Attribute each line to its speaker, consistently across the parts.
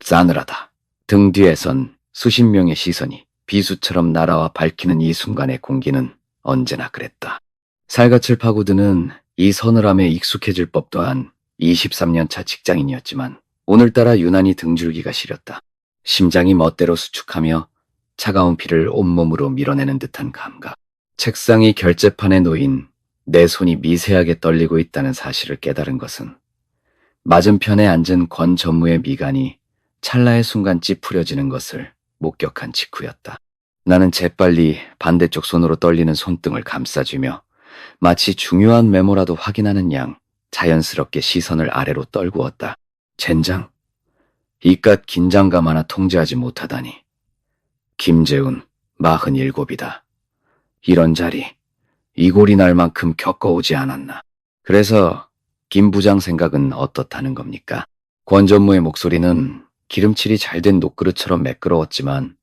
Speaker 1: 싸늘하다. 등 뒤에선 수십 명의 시선이 비수처럼 날아와 밝히는 이 순간의 공기는 언제나 그랬다. 살갗을 파고드는 이 서늘함에 익숙해질 법도 한 23년 차 직장인이었지만 오늘따라 유난히 등줄기가 시렸다. 심장이 멋대로 수축하며 차가운 피를 온몸으로 밀어내는 듯한 감각. 책상이 결제판에 놓인 내 손이 미세하게 떨리고 있다는 사실을 깨달은 것은 맞은편에 앉은 권 전무의 미간이 찰나의 순간 찌푸려지는 것을 목격한 직후였다. 나는 재빨리 반대쪽 손으로 떨리는 손등을 감싸주며 마치 중요한 메모라도 확인하는 양 자연스럽게 시선을 아래로 떨구었다. 젠장, 이깟 긴장감 하나 통제하지 못하다니. 김재훈, 47이다. 이런 자리, 이골이 날 만큼 겪어오지 않았나. 그래서 김 부장 생각은 어떻다는 겁니까? 권 전무의 목소리는 기름칠이 잘 된 녹그릇처럼 매끄러웠지만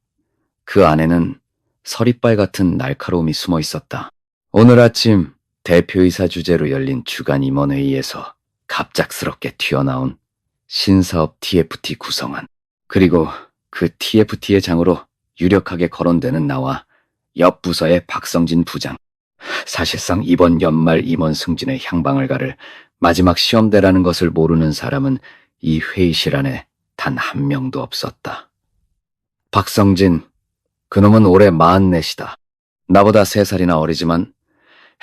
Speaker 1: 그 안에는 서리빨 같은 날카로움이 숨어 있었다. 오늘 아침 대표이사 주재로 열린 주간 임원회의에서 갑작스럽게 튀어나온 신사업 TFT 구성안, 그리고 그 TFT의 장으로 유력하게 거론되는 나와 옆 부서의 박성진 부장. 사실상 이번 연말 임원 승진의 향방을 가를 마지막 시험대라는 것을 모르는 사람은 이 회의실 안에 단 한 명도 없었다. 박성진, 그놈은 올해 44이다. 나보다 3살이나 어리지만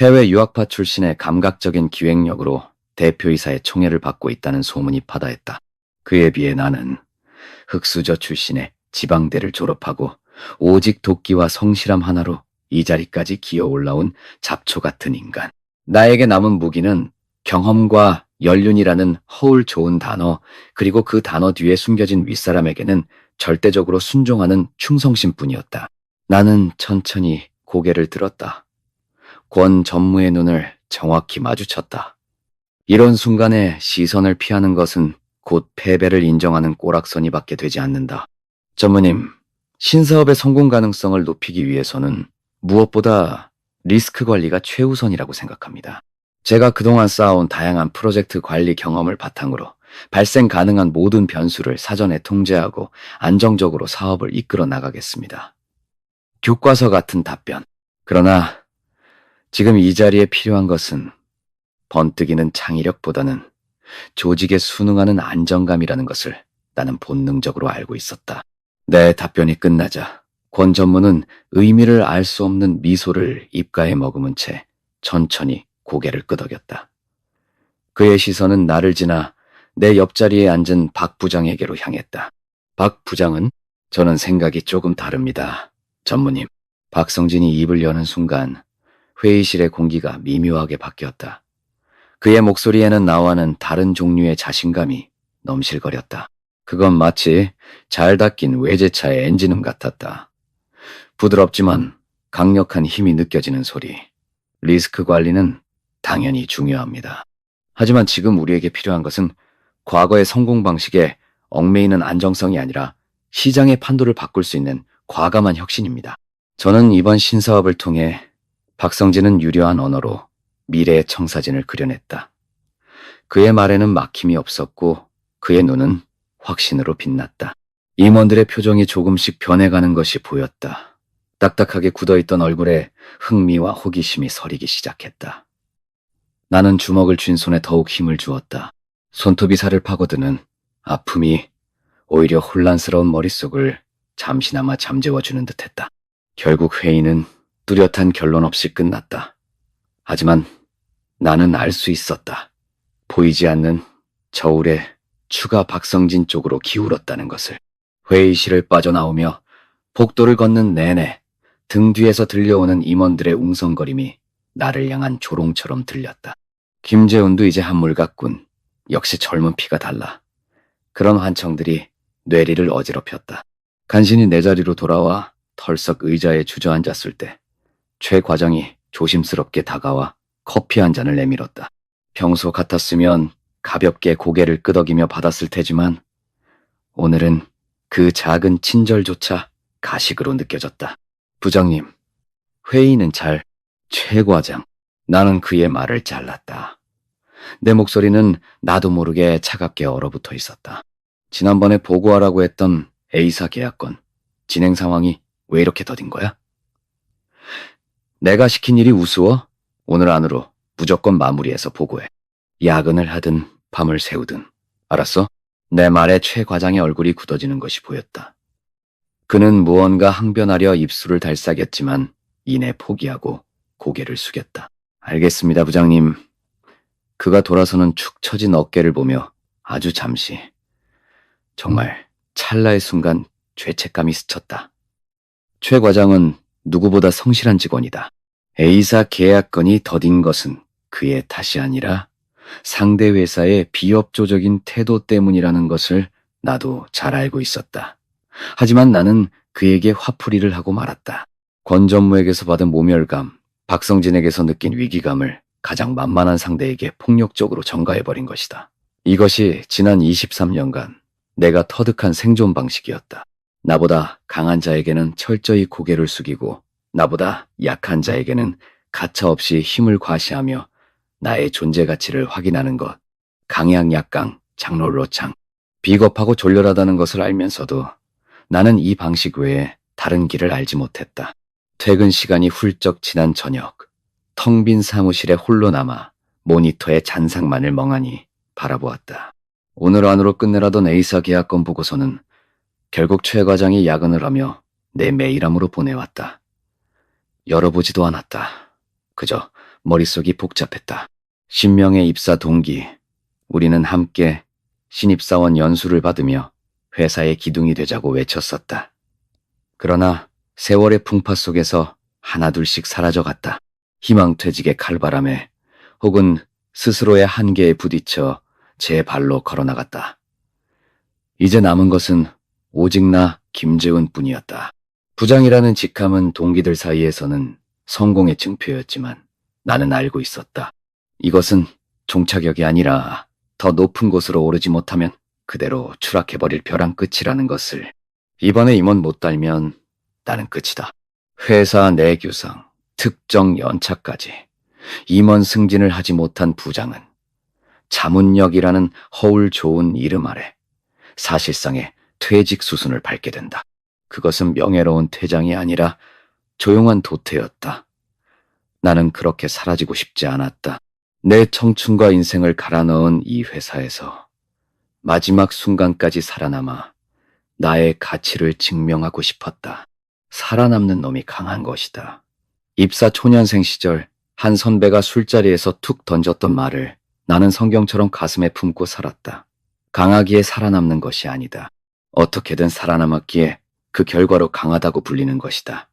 Speaker 1: 해외 유학파 출신의 감각적인 기획력으로 대표이사의 총애를 받고 있다는 소문이 파다했다. 그에 비해 나는 흑수저 출신의 지방대를 졸업하고 오직 도끼와 성실함 하나로 이 자리까지 기어 올라온 잡초 같은 인간. 나에게 남은 무기는 경험과 연륜이라는 허울 좋은 단어, 그리고 그 단어 뒤에 숨겨진 윗사람에게는 절대적으로 순종하는 충성심뿐이었다. 나는 천천히 고개를 들었다. 권 전무의 눈을 정확히 마주쳤다. 이런 순간에 시선을 피하는 것은 곧 패배를 인정하는 꼬락서니밖에 되지 않는다. 전무님, 신사업의 성공 가능성을 높이기 위해서는 무엇보다 리스크 관리가 최우선이라고 생각합니다. 제가 그동안 쌓아온 다양한 프로젝트 관리 경험을 바탕으로 발생 가능한 모든 변수를 사전에 통제하고 안정적으로 사업을 이끌어 나가겠습니다. 교과서 같은 답변. 그러나 지금 이 자리에 필요한 것은 번뜩이는 창의력보다는 조직에 순응하는 안정감이라는 것을 나는 본능적으로 알고 있었다. 내 답변이 끝나자 권 전무는 의미를 알 수 없는 미소를 입가에 머금은 채 천천히 고개를 끄덕였다. 그의 시선은 나를 지나 내 옆자리에 앉은 박 부장에게로 향했다. 박 부장은? 저는 생각이 조금 다릅니다. 전무님. 박성진이 입을 여는 순간 회의실의 공기가 미묘하게 바뀌었다. 그의 목소리에는 나와는 다른 종류의 자신감이 넘실거렸다. 그건 마치 잘 닦인 외제차의 엔진음 같았다. 부드럽지만 강력한 힘이 느껴지는 소리. 리스크 관리는 당연히 중요합니다. 하지만 지금 우리에게 필요한 것은 과거의 성공 방식에 얽매이는 안정성이 아니라 시장의 판도를 바꿀 수 있는 과감한 혁신입니다. 저는 이번 신사업을 통해 박성진은 유려한 언어로 미래의 청사진을 그려냈다. 그의 말에는 막힘이 없었고 그의 눈은 확신으로 빛났다. 임원들의 표정이 조금씩 변해가는 것이 보였다. 딱딱하게 굳어있던 얼굴에 흥미와 호기심이 서리기 시작했다. 나는 주먹을 쥔 손에 더욱 힘을 주었다. 손톱이 살을 파고드는 아픔이 오히려 혼란스러운 머릿속을 잠시나마 잠재워주는 듯했다. 결국 회의는 뚜렷한 결론 없이 끝났다. 하지만 나는 알 수 있었다. 보이지 않는 저울의 추가 박성진 쪽으로 기울었다는 것을. 회의실을 빠져나오며 복도를 걷는 내내 등 뒤에서 들려오는 임원들의 웅성거림이 나를 향한 조롱처럼 들렸다. 김재훈도 이제 한물 같군. 역시 젊은 피가 달라. 그런 환청들이 뇌리를 어지럽혔다. 간신히 내 자리로 돌아와 털썩 의자에 주저앉았을 때 최 과장이 조심스럽게 다가와 커피 한 잔을 내밀었다. 평소 같았으면 가볍게 고개를 끄덕이며 받았을 테지만 오늘은 그 작은 친절조차 가식으로 느껴졌다. 부장님, 회의는 잘. 최 과장. 나는 그의 말을 잘랐다. 내 목소리는 나도 모르게 차갑게 얼어붙어 있었다. 지난번에 보고하라고 했던 A사 계약건 진행 상황이 왜 이렇게 더딘 거야? 내가 시킨 일이 우스워? 오늘 안으로 무조건 마무리해서 보고해. 야근을 하든 밤을 새우든. 알았어? 내 말에 최 과장의 얼굴이 굳어지는 것이 보였다. 그는 무언가 항변하려 입술을 달싹였지만 이내 포기하고 고개를 숙였다. 알겠습니다, 부장님. 그가 돌아서는 축 처진 어깨를 보며 아주 잠시, 정말 찰나의 순간 죄책감이 스쳤다. 최 과장은 누구보다 성실한 직원이다. A사 계약건이 더딘 것은 그의 탓이 아니라 상대 회사의 비협조적인 태도 때문이라는 것을 나도 잘 알고 있었다. 하지만 나는 그에게 화풀이를 하고 말았다. 권 전무에게서 받은 모멸감, 박성진에게서 느낀 위기감을 가장 만만한 상대에게 폭력적으로 전가해버린 것이다. 이것이 지난 23년간 내가 터득한 생존 방식이었다. 나보다 강한 자에게는 철저히 고개를 숙이고 나보다 약한 자에게는 가차없이 힘을 과시하며 나의 존재 가치를 확인하는 것. 강약약강, 장롤로창. 비겁하고 졸렬하다는 것을 알면서도 나는 이 방식 외에 다른 길을 알지 못했다. 퇴근 시간이 훌쩍 지난 저녁, 텅 빈 사무실에 홀로 남아 모니터의 잔상만을 멍하니 바라보았다. 오늘 안으로 끝내라던 A사 계약건 보고서는 결국 최 과장이 야근을 하며 내 메일함으로 보내왔다. 열어보지도 않았다. 그저 머릿속이 복잡했다. 신명의 입사 동기, 우리는 함께 신입사원 연수를 받으며 회사의 기둥이 되자고 외쳤었다. 그러나 세월의 풍파 속에서 하나둘씩 사라져갔다. 희망퇴직의 칼바람에 혹은 스스로의 한계에 부딪혀 제 발로 걸어나갔다. 이제 남은 것은 오직 나 김재훈 뿐이었다. 부장이라는 직함은 동기들 사이에서는 성공의 증표였지만 나는 알고 있었다. 이것은 종착역이 아니라 더 높은 곳으로 오르지 못하면 그대로 추락해버릴 벼랑 끝이라는 것을. 이번에 임원 못 달면 나는 끝이다. 회사 내규상, 특정 연차까지 임원 승진을 하지 못한 부장은 자문역이라는 허울 좋은 이름 아래 사실상의 퇴직 수순을 밟게 된다. 그것은 명예로운 퇴장이 아니라 조용한 도태였다. 나는 그렇게 사라지고 싶지 않았다. 내 청춘과 인생을 갈아 넣은 이 회사에서 마지막 순간까지 살아남아 나의 가치를 증명하고 싶었다. 살아남는 놈이 강한 것이다. 입사 초년생 시절 한 선배가 술자리에서 툭 던졌던 말을 나는 성경처럼 가슴에 품고 살았다. 강하기에 살아남는 것이 아니다. 어떻게든 살아남았기에 그 결과로 강하다고 불리는 것이다.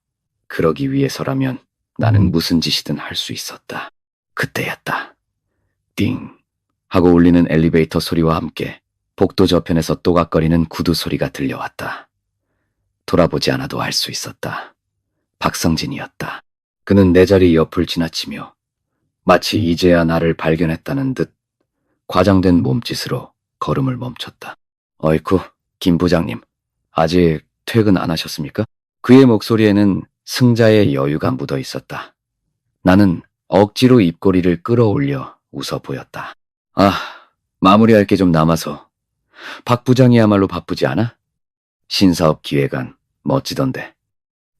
Speaker 1: 그러기 위해서라면 나는 무슨 짓이든 할 수 있었다. 그때였다. 띵 하고 울리는 엘리베이터 소리와 함께 복도 저편에서 또각거리는 구두 소리가 들려왔다. 돌아보지 않아도 알 수 있었다. 박성진이었다. 그는 내 자리 옆을 지나치며 마치 이제야 나를 발견했다는 듯 과장된 몸짓으로 걸음을 멈췄다. 어이쿠, 김 부장님, 아직 퇴근 안 하셨습니까? 그의 목소리에는 승자의 여유가 묻어 있었다. 나는 억지로 입꼬리를 끌어올려 웃어 보였다. 아, 마무리할 게 좀 남아서. 박 부장이야말로 바쁘지 않아? 신사업 기획안 멋지던데.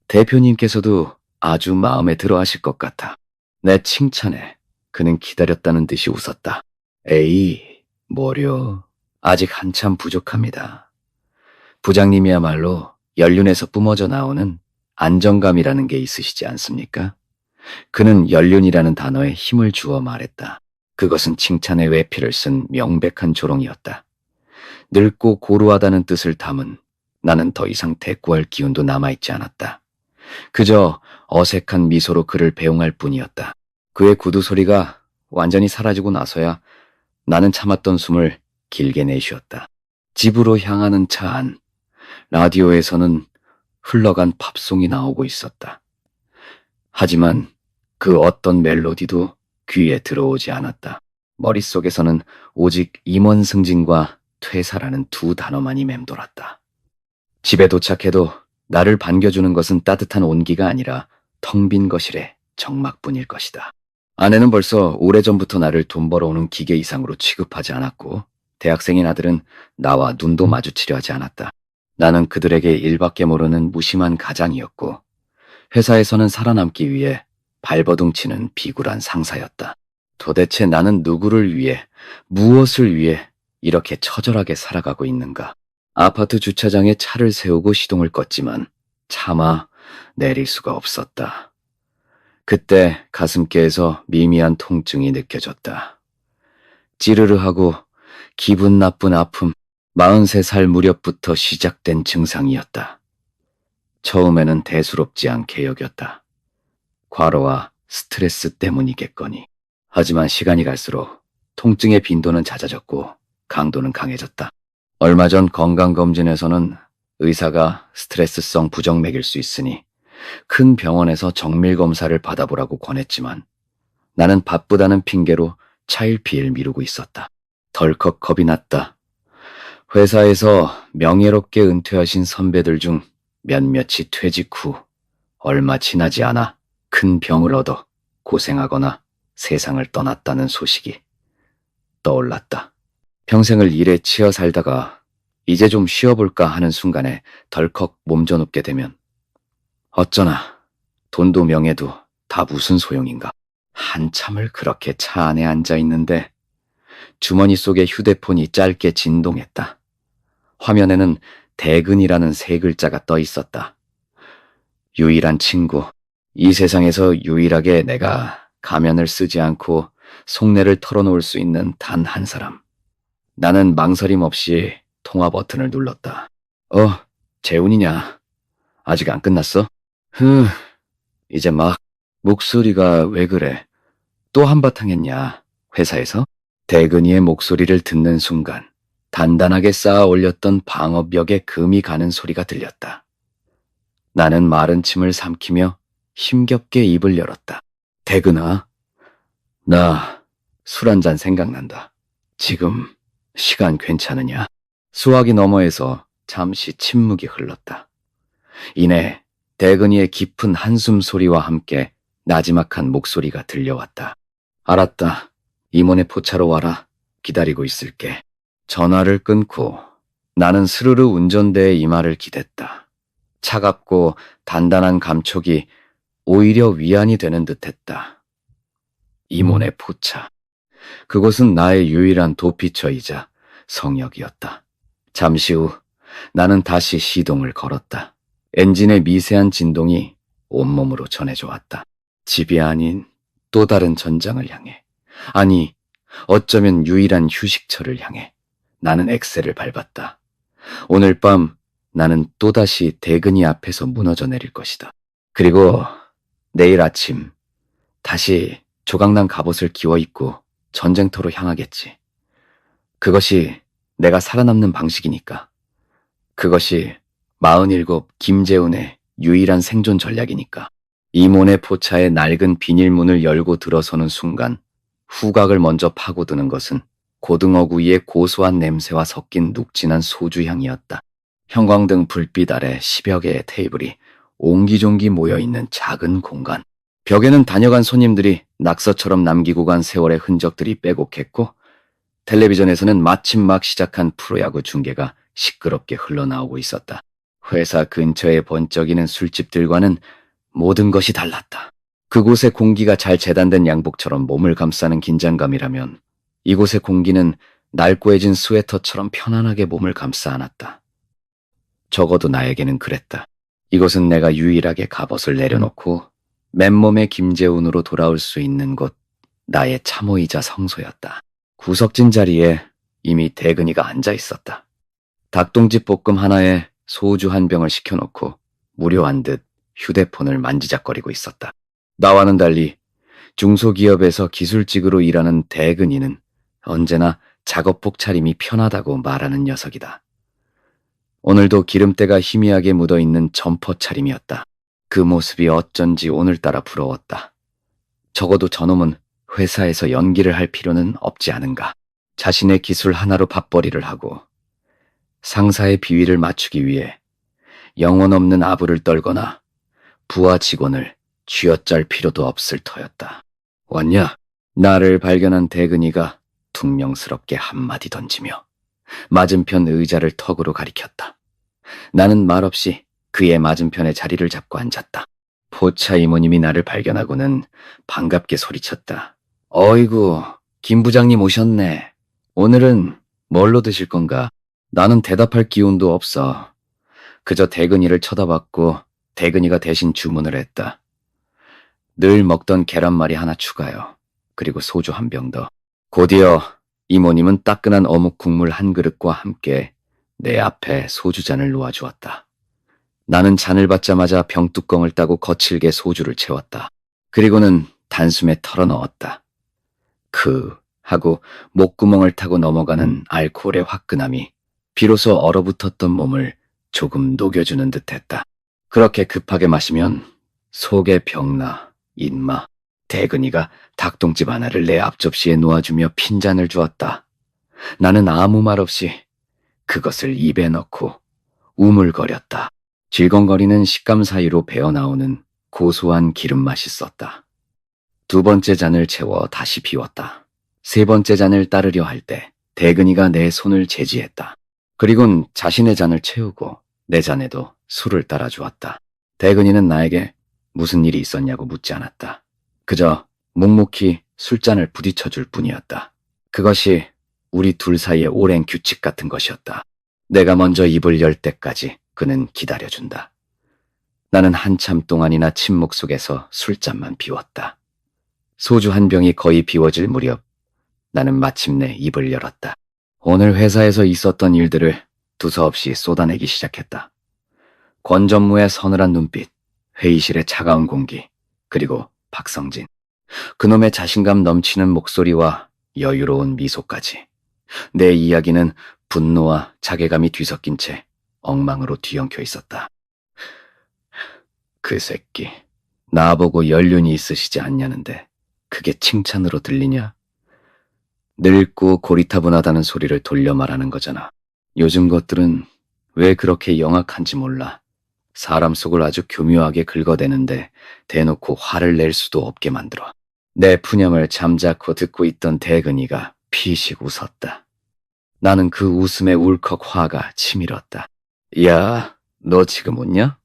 Speaker 1: 대표님께서도 아주 마음에 들어 하실 것 같아. 내 칭찬에 그는 기다렸다는 듯이 웃었다. 에이, 뭐려. 아직 한참 부족합니다. 부장님이야말로 연륜에서 뿜어져 나오는 안정감이라는 게 있으시지 않습니까? 그는 연륜이라는 단어에 힘을 주어 말했다. 그것은 칭찬의 외피를 쓴 명백한 조롱이었다. 늙고 고루하다는 뜻을 담은 나는 더 이상 대꾸할 기운도 남아있지 않았다. 그저 어색한 미소로 그를 배웅할 뿐이었다. 그의 구두 소리가 완전히 사라지고 나서야 나는 참았던 숨을 길게 내쉬었다. 집으로 향하는 차 안, 라디오에서는 흘러간 팝송이 나오고 있었다. 하지만 그 어떤 멜로디도 귀에 들어오지 않았다. 머릿속에서는 오직 임원 승진과 퇴사라는 두 단어만이 맴돌았다. 집에 도착해도 나를 반겨주는 것은 따뜻한 온기가 아니라 텅 빈 거실의 정막뿐일 것이다. 아내는 벌써 오래전부터 나를 돈 벌어오는 기계 이상으로 취급하지 않았고 대학생인 아들은 나와 눈도 마주치려 하지 않았다. 나는 그들에게 일밖에 모르는 무심한 가장이었고 회사에서는 살아남기 위해 발버둥 치는 비굴한 상사였다. 도대체 나는 누구를 위해, 무엇을 위해 이렇게 처절하게 살아가고 있는가? 아파트 주차장에 차를 세우고 시동을 껐지만 차마 내릴 수가 없었다. 그때 가슴께에서 미미한 통증이 느껴졌다. 찌르르하고 기분 나쁜 아픔, 43살 무렵부터 시작된 증상이었다. 처음에는 대수롭지 않게 여겼다. 과로와 스트레스 때문이겠거니. 하지만 시간이 갈수록 통증의 빈도는 잦아졌고 강도는 강해졌다. 얼마 전 건강검진에서는 의사가 스트레스성 부정맥일 수 있으니 큰 병원에서 정밀검사를 받아보라고 권했지만 나는 바쁘다는 핑계로 차일피일 미루고 있었다. 덜컥 겁이 났다. 회사에서 명예롭게 은퇴하신 선배들 중 몇몇이 퇴직 후 얼마 지나지 않아 큰 병을 얻어 고생하거나 세상을 떠났다는 소식이 떠올랐다. 평생을 일에 치여 살다가 이제 좀 쉬어볼까 하는 순간에 덜컥 몸져눕게 되면 어쩌나 돈도 명예도 다 무슨 소용인가. 한참을 그렇게 차 안에 앉아 있는데 주머니 속에 휴대폰이 짧게 진동했다. 화면에는 대근이라는 세 글자가 떠 있었다. 유일한 친구, 이 세상에서 유일하게 내가 가면을 쓰지 않고 속내를 털어놓을 수 있는 단 한 사람. 나는 망설임 없이 통화 버튼을 눌렀다. 재훈이냐? 아직 안 끝났어? 이제 막. 목소리가 왜 그래? 또 한바탕 했냐? 회사에서? 대근이의 목소리를 듣는 순간 단단하게 쌓아 올렸던 방어벽에 금이 가는 소리가 들렸다. 나는 마른 침을 삼키며 힘겹게 입을 열었다. 대근아, 나 술 한잔 생각난다. 지금 시간 괜찮으냐? 수화기 너머에서 잠시 침묵이 흘렀다. 이내 대근이의 깊은 한숨 소리와 함께 나지막한 목소리가 들려왔다. 알았다. 임원의 포차로 와라. 기다리고 있을게. 전화를 끊고 나는 스르르 운전대에 이마를 기댔다. 차갑고 단단한 감촉이 오히려 위안이 되는 듯했다. 임원의 포차. 그곳은 나의 유일한 도피처이자 성역이었다. 잠시 후 나는 다시 시동을 걸었다. 엔진의 미세한 진동이 온몸으로 전해져 왔다. 집이 아닌 또 다른 전장을 향해, 아니 어쩌면 유일한 휴식처를 향해 나는 엑셀을 밟았다. 오늘 밤 나는 또다시 대근이 앞에서 무너져 내릴 것이다. 그리고 내일 아침 다시 조각난 갑옷을 기워 입고 전쟁터로 향하겠지. 그것이 내가 살아남는 방식이니까. 그것이 47 김재훈의 유일한 생존 전략이니까. 이몬의 포차의 낡은 비닐문을 열고 들어서는 순간 후각을 먼저 파고드는 것은 고등어구이의 고소한 냄새와 섞인 눅진한 소주 향이었다. 형광등 불빛 아래 10여 개의 테이블이 옹기종기 모여있는 작은 공간. 벽에는 다녀간 손님들이 낙서처럼 남기고 간 세월의 흔적들이 빼곡했고 텔레비전에서는 마침 막 시작한 프로야구 중계가 시끄럽게 흘러나오고 있었다. 회사 근처에 번쩍이는 술집들과는 모든 것이 달랐다. 그곳의 공기가 잘 재단된 양복처럼 몸을 감싸는 긴장감이라면 이곳의 공기는 날고해진 스웨터처럼 편안하게 몸을 감싸 안았다. 적어도 나에게는 그랬다. 이곳은 내가 유일하게 갑옷을 내려놓고 맨몸의 김재훈으로 돌아올 수 있는 곳, 나의 참호이자 성소였다. 구석진 자리에 이미 대근이가 앉아 있었다. 닭똥집 볶음 하나에 소주 한 병을 시켜놓고 무료한 듯 휴대폰을 만지작거리고 있었다. 나와는 달리 중소기업에서 기술직으로 일하는 대근이는 언제나 작업복 차림이 편하다고 말하는 녀석이다. 오늘도 기름때가 희미하게 묻어있는 점퍼 차림이었다. 그 모습이 어쩐지 오늘따라 부러웠다. 적어도 저놈은 회사에서 연기를 할 필요는 없지 않은가. 자신의 기술 하나로 밥벌이를 하고 상사의 비위를 맞추기 위해 영혼 없는 아부를 떨거나 부하 직원을 쥐어짤 필요도 없을 터였다. 왔냐? 나를 발견한 대근이가 퉁명스럽게 한마디 던지며 맞은편 의자를 턱으로 가리켰다. 나는 말없이 그의 맞은편에 자리를 잡고 앉았다. 포차 이모님이 나를 발견하고는 반갑게 소리쳤다. 어이구, 김 부장님 오셨네. 오늘은 뭘로 드실 건가? 나는 대답할 기운도 없어. 그저 대근이를 쳐다봤고 대근이가 대신 주문을 했다. 늘 먹던 계란말이 하나 추가요. 그리고 소주 한 병 더. 곧이어 이모님은 따끈한 어묵 국물 한 그릇과 함께 내 앞에 소주잔을 놓아주었다. 나는 잔을 받자마자 병뚜껑을 따고 거칠게 소주를 채웠다. 그리고는 단숨에 털어넣었다. 하고 목구멍을 타고 넘어가는 알코올의 화끈함이 비로소 얼어붙었던 몸을 조금 녹여주는 듯했다. 그렇게 급하게 마시면 속에 병나, 인마. 대근이가 닭똥집 하나를 내 앞접시에 놓아주며 핀잔을 주었다. 나는 아무 말 없이 그것을 입에 넣고 우물거렸다. 질겅거리는 식감 사이로 배어나오는 고소한 기름맛이 있었다. 두 번째 잔을 채워 다시 비웠다. 세 번째 잔을 따르려 할 때 대근이가 내 손을 제지했다. 그리곤 자신의 잔을 채우고 내 잔에도 술을 따라주었다. 대근이는 나에게 무슨 일이 있었냐고 묻지 않았다. 그저 묵묵히 술잔을 부딪혀줄 뿐이었다. 그것이 우리 둘 사이의 오랜 규칙 같은 것이었다. 내가 먼저 입을 열 때까지 그는 기다려준다. 나는 한참 동안이나 침묵 속에서 술잔만 비웠다. 소주 한 병이 거의 비워질 무렵 나는 마침내 입을 열었다. 오늘 회사에서 있었던 일들을 두서없이 쏟아내기 시작했다. 권 전무의 서늘한 눈빛, 회의실의 차가운 공기, 그리고 박성진. 그놈의 자신감 넘치는 목소리와 여유로운 미소까지. 내 이야기는 분노와 자괴감이 뒤섞인 채 엉망으로 뒤엉켜 있었다. 그 새끼, 나보고 연륜이 있으시지 않냐는데 그게 칭찬으로 들리냐? 늙고 고리타분하다는 소리를 돌려 말하는 거잖아. 요즘 것들은 왜 그렇게 영악한지 몰라. 사람 속을 아주 교묘하게 긁어대는데 대놓고 화를 낼 수도 없게 만들어. 내 푸념을 잠자코 듣고 있던 대근이가 피식 웃었다. 나는 그 웃음에 울컥 화가 치밀었다. 야, 너 지금 웃냐?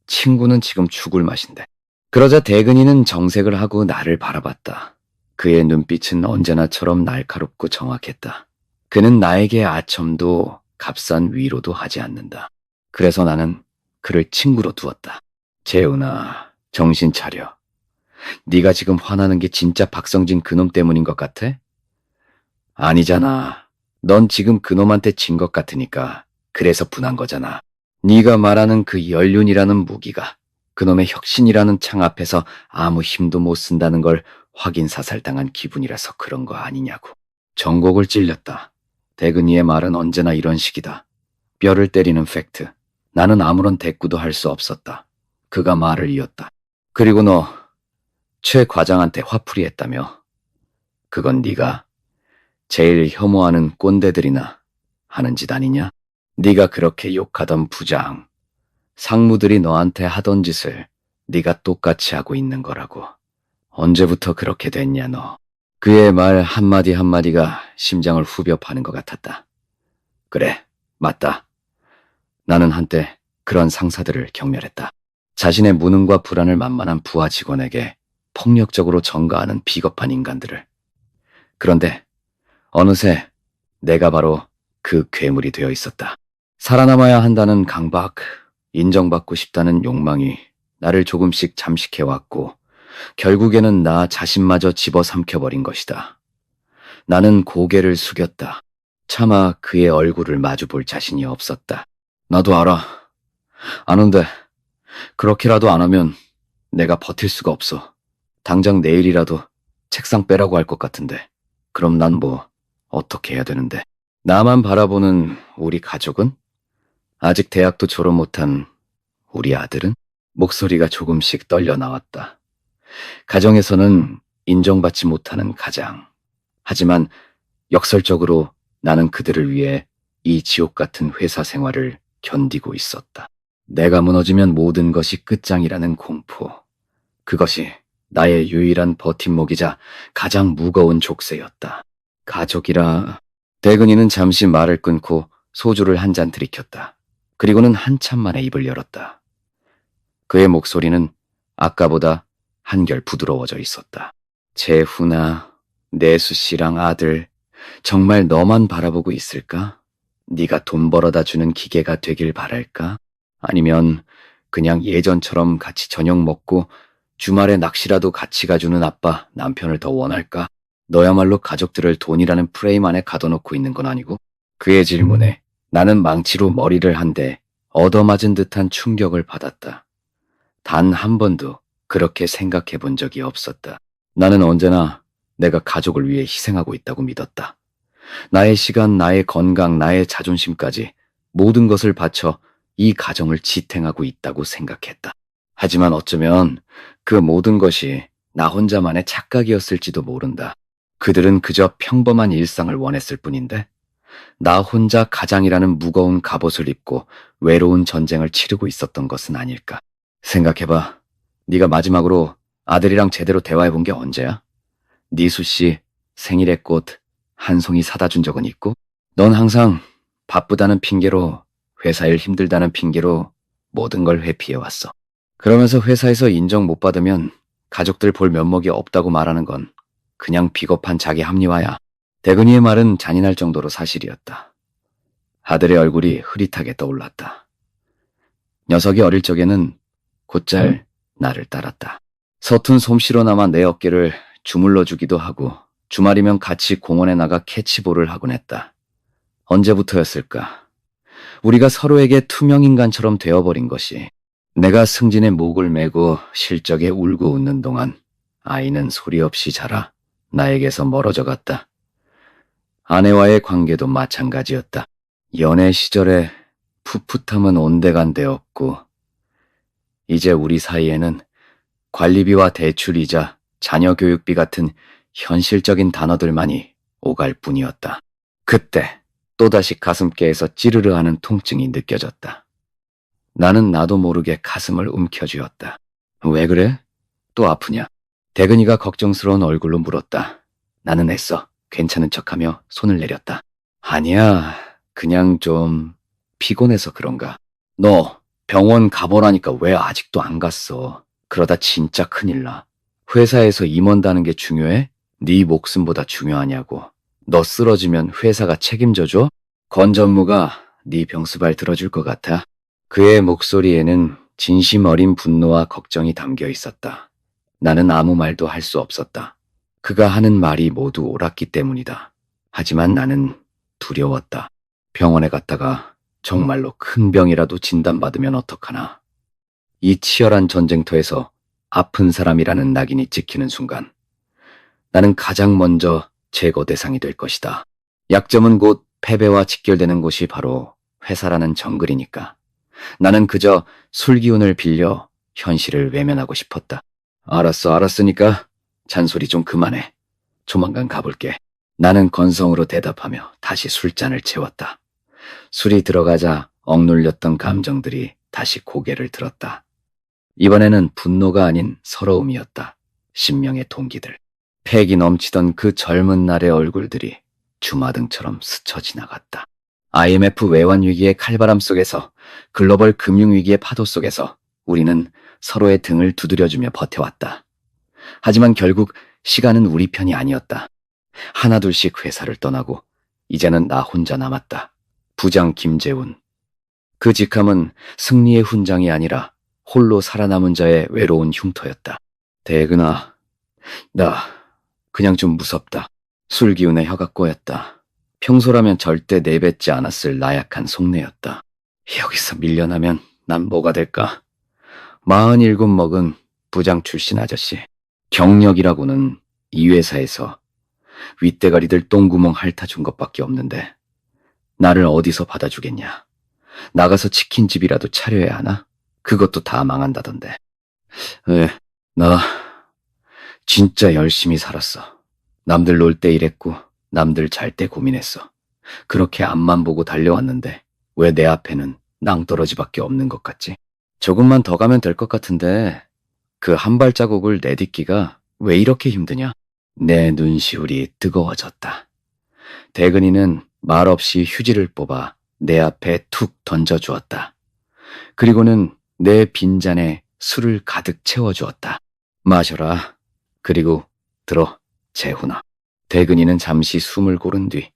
Speaker 1: 친구는 지금 죽을 맛인데. 그러자 대근이는 정색을 하고 나를 바라봤다. 그의 눈빛은 언제나처럼 날카롭고 정확했다. 그는 나에게 아첨도 값싼 위로도 하지 않는다. 그래서 나는 그를 친구로 두었다. 재훈아, 정신 차려. 네가 지금 화나는 게 진짜 박성진 그놈 때문인 것 같아? 아니잖아. 넌 지금 그놈한테 진 것 같으니까 그래서 분한 거잖아. 네가 말하는 그 연륜이라는 무기가 그놈의 혁신이라는 창 앞에서 아무 힘도 못 쓴다는 걸 확인사살당한 기분이라서 그런 거 아니냐고. 정곡을 찔렸다. 대근이의 말은 언제나 이런 식이다. 뼈를 때리는 팩트. 나는 아무런 대꾸도 할 수 없었다. 그가 말을 이었다. 그리고 너 최 과장한테 화풀이 했다며. 그건 네가 제일 혐오하는 꼰대들이나 하는 짓 아니냐? 네가 그렇게 욕하던 부장, 상무들이 너한테 하던 짓을 네가 똑같이 하고 있는 거라고. 언제부터 그렇게 됐냐 너. 그의 말 한마디 한마디가 심장을 후벼 파는 것 같았다. 그래, 맞다. 나는 한때 그런 상사들을 경멸했다. 자신의 무능과 불안을 만만한 부하 직원에게 폭력적으로 전가하는 비겁한 인간들을. 그런데 어느새 내가 바로 그 괴물이 되어 있었다. 살아남아야 한다는 강박, 인정받고 싶다는 욕망이 나를 조금씩 잠식해왔고 결국에는 나 자신마저 집어삼켜버린 것이다. 나는 고개를 숙였다. 차마 그의 얼굴을 마주볼 자신이 없었다. 나도 알아. 아는데 그렇게라도 안 하면 내가 버틸 수가 없어. 당장 내일이라도 책상 빼라고 할 것 같은데 그럼 난 뭐 어떻게 해야 되는데. 나만 바라보는 우리 가족은? 아직 대학도 졸업 못한 우리 아들은? 목소리가 조금씩 떨려 나왔다. 가정에서는 인정받지 못하는 가장. 하지만 역설적으로 나는 그들을 위해 이 지옥 같은 회사 생활을 견디고 있었다. 내가 무너지면 모든 것이 끝장이라는 공포. 그것이 나의 유일한 버팀목이자 가장 무거운 족쇄였다. 가족이라 대근이는 잠시 말을 끊고 소주를 한 잔 들이켰다. 그리고는 한참 만에 입을 열었다. 그의 목소리는 아까보다 한결 부드러워져 있었다. 재훈아, 내수 씨랑 아들 정말 너만 바라보고 있을까? 네가 돈 벌어다 주는 기계가 되길 바랄까? 아니면 그냥 예전처럼 같이 저녁 먹고 주말에 낚시라도 같이 가주는 아빠, 남편을 더 원할까? 너야말로 가족들을 돈이라는 프레임 안에 가둬놓고 있는 건 아니고? 그의 질문에 나는 망치로 머리를 한 대 얻어맞은 듯한 충격을 받았다. 단 한 번도 그렇게 생각해 본 적이 없었다. 나는 언제나 내가 가족을 위해 희생하고 있다고 믿었다. 나의 시간, 나의 건강, 나의 자존심까지 모든 것을 바쳐 이 가정을 지탱하고 있다고 생각했다. 하지만 어쩌면 그 모든 것이 나 혼자만의 착각이었을지도 모른다. 그들은 그저 평범한 일상을 원했을 뿐인데 나 혼자 가장이라는 무거운 갑옷을 입고 외로운 전쟁을 치르고 있었던 것은 아닐까. 생각해봐. 네가 마지막으로 아들이랑 제대로 대화해본 게 언제야? 니수 씨 생일에 꽃 한 송이 사다 준 적은 있고? 넌 항상 바쁘다는 핑계로 회사 일 힘들다는 핑계로 모든 걸 회피해왔어. 그러면서 회사에서 인정 못 받으면 가족들 볼 면목이 없다고 말하는 건 그냥 비겁한 자기 합리화야. 대근이의 말은 잔인할 정도로 사실이었다. 아들의 얼굴이 흐릿하게 떠올랐다. 녀석이 어릴 적에는 곧잘 나를 따랐다. 서툰 솜씨로나마 내 어깨를 주물러 주기도 하고 주말이면 같이 공원에 나가 캐치볼을 하곤 했다. 언제부터였을까? 우리가 서로에게 투명인간처럼 되어버린 것이. 내가 승진의 목을 메고 실적에 울고 웃는 동안 아이는 소리 없이 자라 나에게서 멀어져 갔다. 아내와의 관계도 마찬가지였다. 연애 시절에 풋풋함은 온데간데 없고 이제 우리 사이에는 관리비와 대출이자 자녀 교육비 같은 현실적인 단어들만이 오갈 뿐이었다. 그때 또다시 가슴께에서 찌르르 하는 통증이 느껴졌다. 나는 나도 모르게 가슴을 움켜쥐었다. 왜 그래? 또 아프냐? 대근이가 걱정스러운 얼굴로 물었다. 나는 애써 괜찮은 척하며 손을 내렸다. 아니야, 그냥 좀 피곤해서 그런가. 너 병원 가보라니까 왜 아직도 안 갔어? 그러다 진짜 큰일 나. 회사에서 임원 다는 게 중요해? 네 목숨보다 중요하냐고. 너 쓰러지면 회사가 책임져줘? 권 전무가 네 병수발 들어줄 것 같아? 그의 목소리에는 진심 어린 분노와 걱정이 담겨 있었다. 나는 아무 말도 할 수 없었다. 그가 하는 말이 모두 옳았기 때문이다. 하지만 나는 두려웠다. 병원에 갔다가 정말로 큰 병이라도 진단받으면 어떡하나. 이 치열한 전쟁터에서 아픈 사람이라는 낙인이 찍히는 순간 나는 가장 먼저 제거 대상이 될 것이다. 약점은 곧 패배와 직결되는 곳이 바로 회사라는 정글이니까. 나는 그저 술기운을 빌려 현실을 외면하고 싶었다. 알았으니까 잔소리 좀 그만해. 조만간 가볼게. 나는 건성으로 대답하며 다시 술잔을 채웠다. 술이 들어가자 억눌렸던 감정들이 다시 고개를 들었다. 이번에는 분노가 아닌 서러움이었다. 신명의 동기들. 패기 넘치던 그 젊은 날의 얼굴들이 주마등처럼 스쳐 지나갔다. IMF 외환위기의 칼바람 속에서, 글로벌 금융위기의 파도 속에서 우리는 서로의 등을 두드려주며 버텨왔다. 하지만 결국 시간은 우리 편이 아니었다. 하나둘씩 회사를 떠나고 이제는 나 혼자 남았다. 부장 김재훈. 그 직함은 승리의 훈장이 아니라 홀로 살아남은 자의 외로운 흉터였다. 대근아, 나 그냥 좀 무섭다. 술 기운에 혀가 꼬였다. 평소라면 절대 내뱉지 않았을 나약한 속내였다. 여기서 밀려나면 난 뭐가 될까? 47 먹은 부장 출신 아저씨. 경력이라고는 이 회사에서 윗대가리들 똥구멍 핥아준 것밖에 없는데 나를 어디서 받아주겠냐? 나가서 치킨집이라도 차려야 하나? 그것도 다 망한다던데. 나 진짜 열심히 살았어. 남들 놀 때 일했고 남들 잘 때 고민했어. 그렇게 앞만 보고 달려왔는데 왜 내 앞에는 낭떠러지밖에 없는 것 같지? 조금만 더 가면 될 것 같은데 그 한 발자국을 내딛기가 왜 이렇게 힘드냐? 내 눈시울이 뜨거워졌다. 대근이는 말없이 휴지를 뽑아 내 앞에 툭 던져주었다. 그리고는 내 빈잔에 술을 가득 채워주었다. 마셔라. 그리고 들어, 재훈아. 대근이는 잠시 숨을 고른 뒤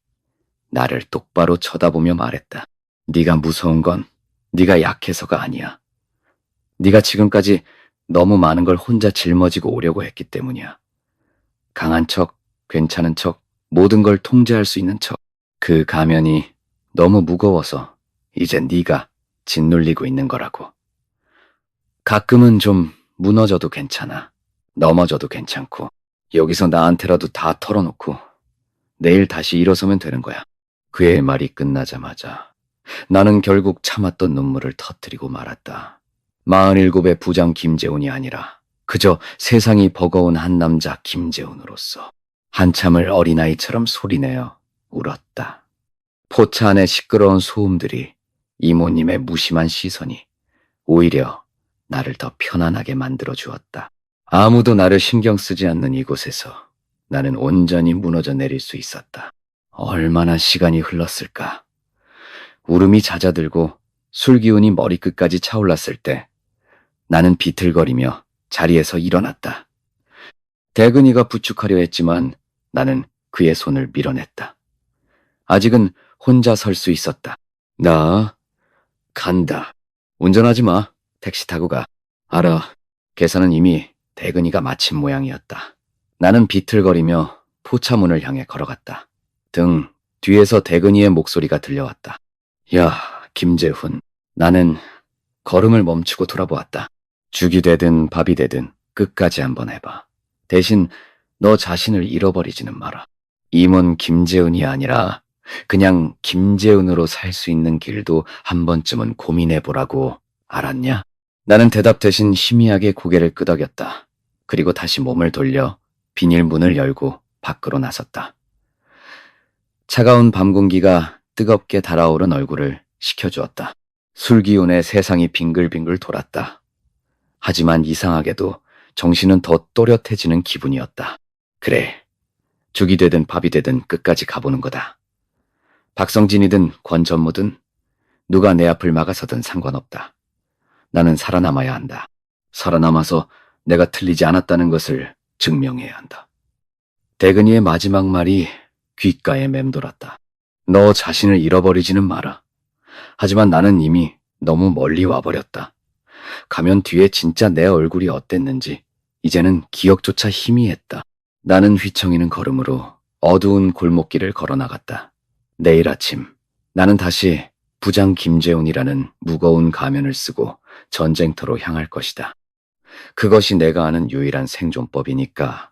Speaker 1: 나를 똑바로 쳐다보며 말했다. 네가 무서운 건 네가 약해서가 아니야. 네가 지금까지 너무 많은 걸 혼자 짊어지고 오려고 했기 때문이야. 강한 척, 괜찮은 척, 모든 걸 통제할 수 있는 척. 그 가면이 너무 무거워서 이제 네가 짓눌리고 있는 거라고. 가끔은 좀 무너져도 괜찮아. 넘어져도 괜찮고 여기서 나한테라도 다 털어놓고 내일 다시 일어서면 되는 거야. 그의 말이 끝나자마자 나는 결국 참았던 눈물을 터뜨리고 말았다. 47의 부장 김재훈이 아니라 그저 세상이 버거운 한 남자 김재훈으로서 한참을 어린아이처럼 소리내어 울었다. 포차 안의 시끄러운 소음들이 이모님의 무심한 시선이 오히려 나를 더 편안하게 만들어 주었다. 아무도 나를 신경 쓰지 않는 이곳에서 나는 온전히 무너져 내릴 수 있었다. 얼마나 시간이 흘렀을까. 울음이 잦아들고 술기운이 머리끝까지 차올랐을 때 나는 비틀거리며 자리에서 일어났다. 대근이가 부축하려 했지만 나는 그의 손을 밀어냈다. 아직은 혼자 설 수 있었다. 나 간다. 운전하지 마. 택시 타고 가. 알아. 계산은 이미 대근이가 마친 모양이었다. 나는 비틀거리며 포차문을 향해 걸어갔다. 등 뒤에서 대근이의 목소리가 들려왔다. 야, 김재훈. 나는 걸음을 멈추고 돌아보았다. 죽이 되든 밥이 되든 끝까지 한번 해봐. 대신 너 자신을 잃어버리지는 마라. 임원 김재훈이 아니라 그냥 김재훈으로 살 수 있는 길도 한 번쯤은 고민해보라고. 알았냐? 나는 대답 대신 희미하게 고개를 끄덕였다. 그리고 다시 몸을 돌려 비닐문을 열고 밖으로 나섰다. 차가운 밤 공기가 뜨겁게 달아오른 얼굴을 식혀주었다. 술기운에 세상이 빙글빙글 돌았다. 하지만 이상하게도 정신은 더 또렷해지는 기분이었다. 그래, 죽이 되든 밥이 되든 끝까지 가보는 거다. 박성진이든 권전무든 누가 내 앞을 막아서든 상관없다. 나는 살아남아야 한다. 살아남아서 내가 틀리지 않았다는 것을 증명해야 한다. 대근이의 마지막 말이 귓가에 맴돌았다. 너 자신을 잃어버리지는 마라. 하지만 나는 이미 너무 멀리 와버렸다. 가면 뒤에 진짜 내 얼굴이 어땠는지 이제는 기억조차 희미했다. 나는 휘청이는 걸음으로 어두운 골목길을 걸어나갔다. 내일 아침 나는 다시 부장 김재훈이라는 무거운 가면을 쓰고 전쟁터로 향할 것이다. 그것이 내가 아는 유일한 생존법이니까.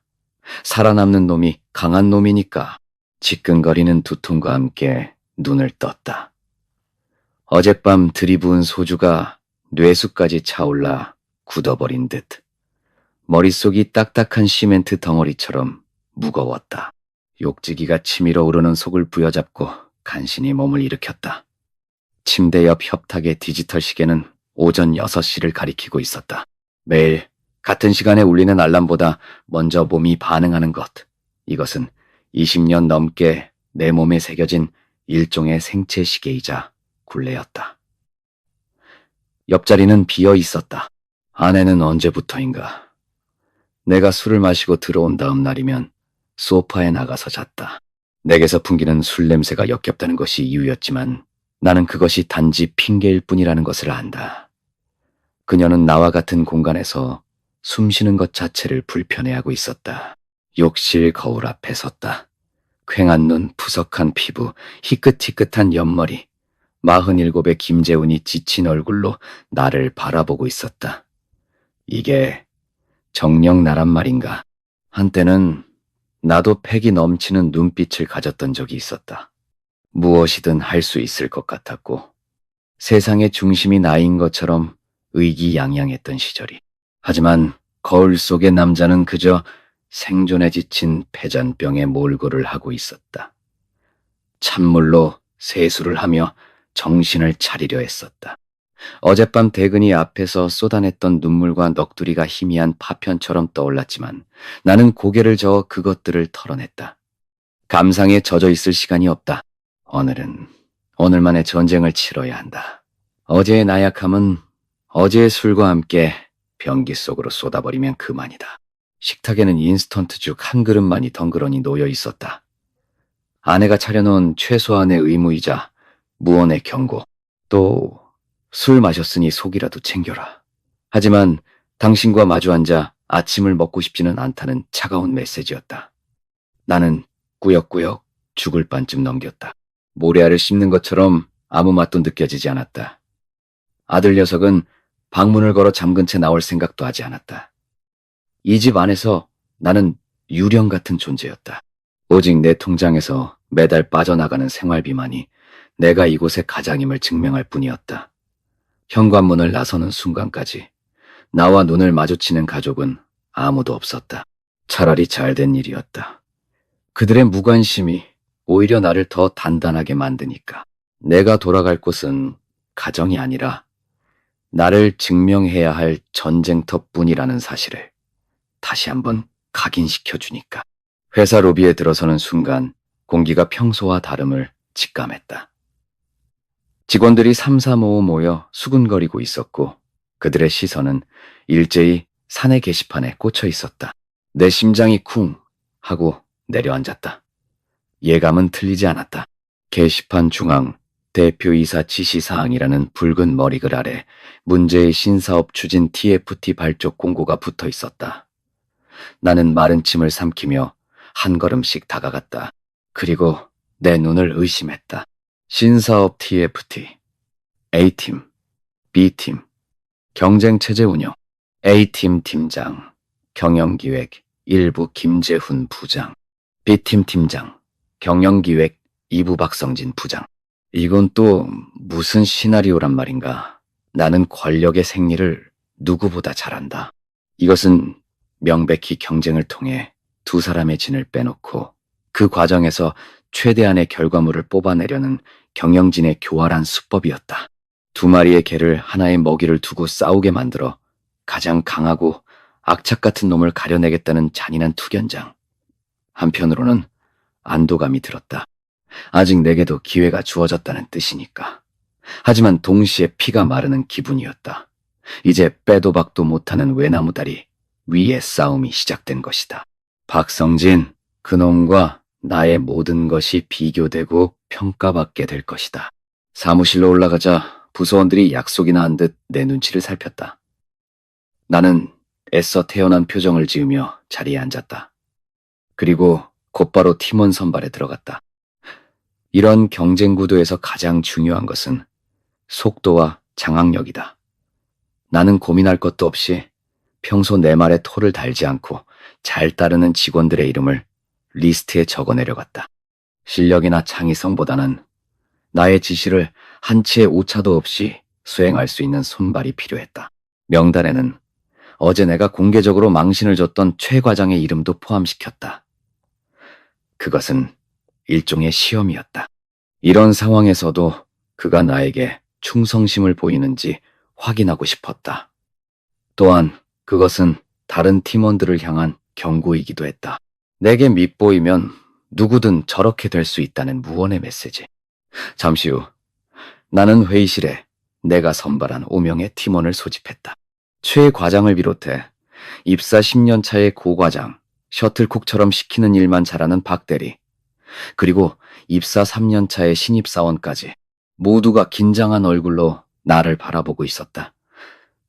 Speaker 1: 살아남는 놈이 강한 놈이니까. 지끈거리는 두통과 함께 눈을 떴다. 어젯밤 들이부은 소주가 뇌수까지 차올라 굳어버린 듯 머릿속이 딱딱한 시멘트 덩어리처럼 무거웠다. 욕지기가 치밀어 오르는 속을 부여잡고 간신히 몸을 일으켰다. 침대 옆 협탁의 디지털 시계는 오전 6시를 가리키고 있었다. 매일 같은 시간에 울리는 알람보다 먼저 몸이 반응하는 것. 이것은 20년 넘게 내 몸에 새겨진 일종의 생체 시계이자 굴레였다. 옆자리는 비어 있었다. 아내는 언제부터인가. 내가 술을 마시고 들어온 다음 날이면 소파에 나가서 잤다. 내게서 풍기는 술 냄새가 역겹다는 것이 이유였지만 나는 그것이 단지 핑계일 뿐이라는 것을 안다. 그녀는 나와 같은 공간에서 숨쉬는 것 자체를 불편해하고 있었다. 욕실 거울 앞에 섰다. 퀭한 눈, 푸석한 피부, 희끗희끗한 옆머리. 47의 김재훈이 지친 얼굴로 나를 바라보고 있었다. 이게 정녕 나란 말인가. 한때는 나도 패기 넘치는 눈빛을 가졌던 적이 있었다. 무엇이든 할 수 있을 것 같았고 세상의 중심이 나인 것처럼 의기양양했던 시절이. 하지만 거울 속의 남자는 그저 생존에 지친 폐잔병에 몰골을 하고 있었다. 찬물로 세수를 하며 정신을 차리려 했었다. 어젯밤 대근이 앞에서 쏟아냈던 눈물과 넋두리가 희미한 파편처럼 떠올랐지만 나는 고개를 저어 그것들을 털어냈다. 감상에 젖어 있을 시간이 없다. 오늘만의 전쟁을 치러야 한다. 어제의 나약함은 어제의 술과 함께 변기 속으로 쏟아버리면 그만이다. 식탁에는 인스턴트죽 한 그릇만이 덩그러니 놓여 있었다. 아내가 차려놓은 최소한의 의무이자 무언의 경고. 또 술 마셨으니 속이라도 챙겨라. 하지만 당신과 마주 앉아 아침을 먹고 싶지는 않다는 차가운 메시지였다. 나는 꾸역꾸역 죽을 반쯤 넘겼다. 모래알을 씹는 것처럼 아무 맛도 느껴지지 않았다. 아들 녀석은 방문을 걸어 잠근 채 나올 생각도 하지 않았다. 이 집 안에서 나는 유령 같은 존재였다. 오직 내 통장에서 매달 빠져나가는 생활비만이 내가 이곳의 가장임을 증명할 뿐이었다. 현관문을 나서는 순간까지 나와 눈을 마주치는 가족은 아무도 없었다. 차라리 잘된 일이었다. 그들의 무관심이 오히려 나를 더 단단하게 만드니까. 내가 돌아갈 곳은 가정이 아니라 나를 증명해야 할 전쟁터뿐이라는 사실을 다시 한번 각인시켜주니까. 회사 로비에 들어서는 순간 공기가 평소와 다름을 직감했다. 직원들이 삼삼오오 모여 수군거리고 있었고 그들의 시선은 일제히 사내 게시판에 꽂혀 있었다. 내 심장이 쿵 하고 내려앉았다. 예감은 틀리지 않았다. 게시판 중앙 대표이사 지시사항이라는 붉은 머리글 아래 문제의 신사업 추진 TFT 발족 공고가 붙어 있었다. 나는 마른 침을 삼키며 한 걸음씩 다가갔다. 그리고 내 눈을 의심했다. 신사업 TFT, A팀, B팀, 경쟁체제 운영, A팀 팀장, 경영기획, 일부 김재훈 부장, B팀 팀장, 경영기획, 2부 박성진 부장. 이건 또 무슨 시나리오란 말인가. 나는 권력의 생리를 누구보다 잘 안다. 이것은 명백히 경쟁을 통해 두 사람의 진을 빼놓고 그 과정에서 최대한의 결과물을 뽑아내려는 경영진의 교활한 수법이었다. 두 마리의 개를 하나의 먹이를 두고 싸우게 만들어 가장 강하고 악착 같은 놈을 가려내겠다는 잔인한 투견장. 한편으로는 안도감이 들었다. 아직 내게도 기회가 주어졌다는 뜻이니까. 하지만 동시에 피가 마르는 기분이었다. 이제 빼도 박도 못하는 외나무다리 위에 싸움이 시작된 것이다. 박성진, 그놈과 나의 모든 것이 비교되고 평가받게 될 것이다. 사무실로 올라가자 부서원들이 약속이나 한 듯 내 눈치를 살폈다. 나는 애써 태연한 표정을 지으며 자리에 앉았다. 그리고 곧바로 팀원 선발에 들어갔다. 이런 경쟁 구도에서 가장 중요한 것은 속도와 장악력이다. 나는 고민할 것도 없이 평소 내 말에 토를 달지 않고 잘 따르는 직원들의 이름을 리스트에 적어내려갔다. 실력이나 창의성보다는 나의 지시를 한 치의 오차도 없이 수행할 수 있는 손발이 필요했다. 명단에는 어제 내가 공개적으로 망신을 줬던 최 과장의 이름도 포함시켰다. 그것은 일종의 시험이었다. 이런 상황에서도 그가 나에게 충성심을 보이는지 확인하고 싶었다. 또한 그것은 다른 팀원들을 향한 경고이기도 했다. 내게 밉보이면 누구든 저렇게 될 수 있다는 무언의 메시지. 잠시 후 나는 회의실에 내가 선발한 5명의 팀원을 소집했다. 최 과장을 비롯해 입사 10년 차의 고 과장, 셔틀콕처럼 시키는 일만 잘하는 박 대리, 그리고 입사 3년 차의 신입사원까지 모두가 긴장한 얼굴로 나를 바라보고 있었다.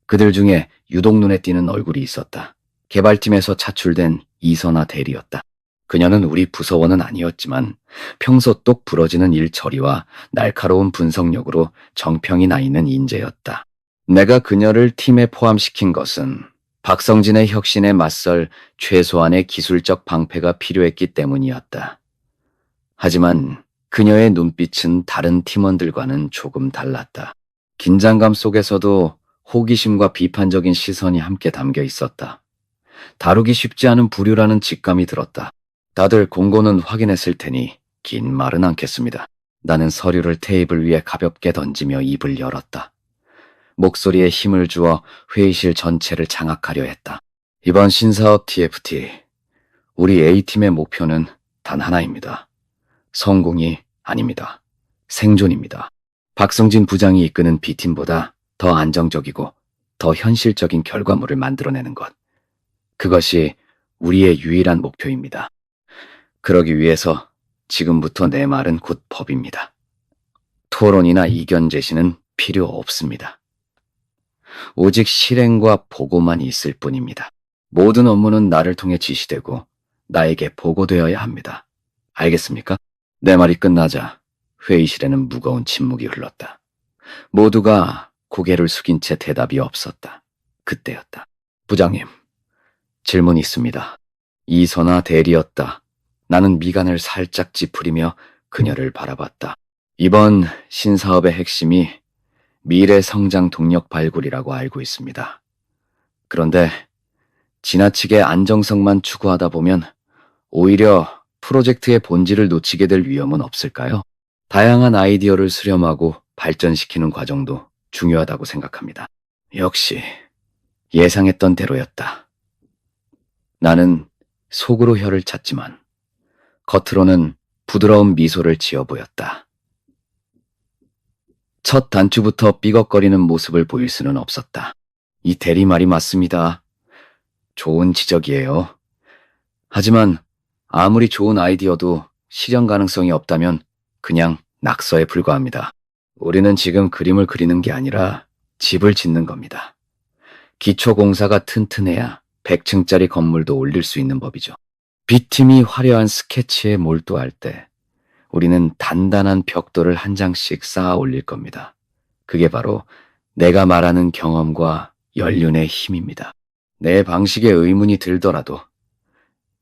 Speaker 1: 그들 중에 유독 눈에 띄는 얼굴이 있었다. 개발팀에서 차출된 이선아 대리였다. 그녀는 우리 부서원은 아니었지만 평소 똑 부러지는 일 처리와 날카로운 분석력으로 정평이 나 있는 인재였다. 내가 그녀를 팀에 포함시킨 것은 박성진의 혁신에 맞설 최소한의 기술적 방패가 필요했기 때문이었다. 하지만 그녀의 눈빛은 다른 팀원들과는 조금 달랐다. 긴장감 속에서도 호기심과 비판적인 시선이 함께 담겨 있었다. 다루기 쉽지 않은 부류라는 직감이 들었다. 다들 공고는 확인했을 테니 긴 말은 않겠습니다. 나는 서류를 테이블 위에 가볍게 던지며 입을 열었다. 목소리에 힘을 주어 회의실 전체를 장악하려 했다. 이번 신사업 TFT, 우리 A팀의 목표는 단 하나입니다. 성공이 아닙니다. 생존입니다. 박성진 부장이 이끄는 B팀보다 더 안정적이고 더 현실적인 결과물을 만들어내는 것. 그것이 우리의 유일한 목표입니다. 그러기 위해서 지금부터 내 말은 곧 법입니다. 토론이나 이견 제시는 필요 없습니다. 오직 실행과 보고만 있을 뿐입니다. 모든 업무는 나를 통해 지시되고 나에게 보고되어야 합니다. 알겠습니까? 내 말이 끝나자 회의실에는 무거운 침묵이 흘렀다. 모두가 고개를 숙인 채 대답이 없었다. 그때였다. 부장님, 질문이 있습니다. 이선아 대리였다. 나는 미간을 살짝 찌푸리며 그녀를 바라봤다. 이번 신사업의 핵심이 미래 성장 동력 발굴이라고 알고 있습니다. 그런데 지나치게 안정성만 추구하다 보면 오히려 프로젝트의 본질을 놓치게 될 위험은 없을까요? 다양한 아이디어를 수렴하고 발전시키는 과정도 중요하다고 생각합니다. 역시 예상했던 대로였다. 나는 속으로 혀를 찼지만 겉으로는 부드러운 미소를 지어 보였다. 첫 단추부터 삐걱거리는 모습을 보일 수는 없었다. 이 대리 말이 맞습니다. 좋은 지적이에요. 하지만 아무리 좋은 아이디어도 실현 가능성이 없다면 그냥 낙서에 불과합니다. 우리는 지금 그림을 그리는 게 아니라 집을 짓는 겁니다. 기초 공사가 튼튼해야 100층짜리 건물도 올릴 수 있는 법이죠. B팀이 화려한 스케치에 몰두할 때 우리는 단단한 벽돌을 한 장씩 쌓아 올릴 겁니다. 그게 바로 내가 말하는 경험과 연륜의 힘입니다. 내 방식에 의문이 들더라도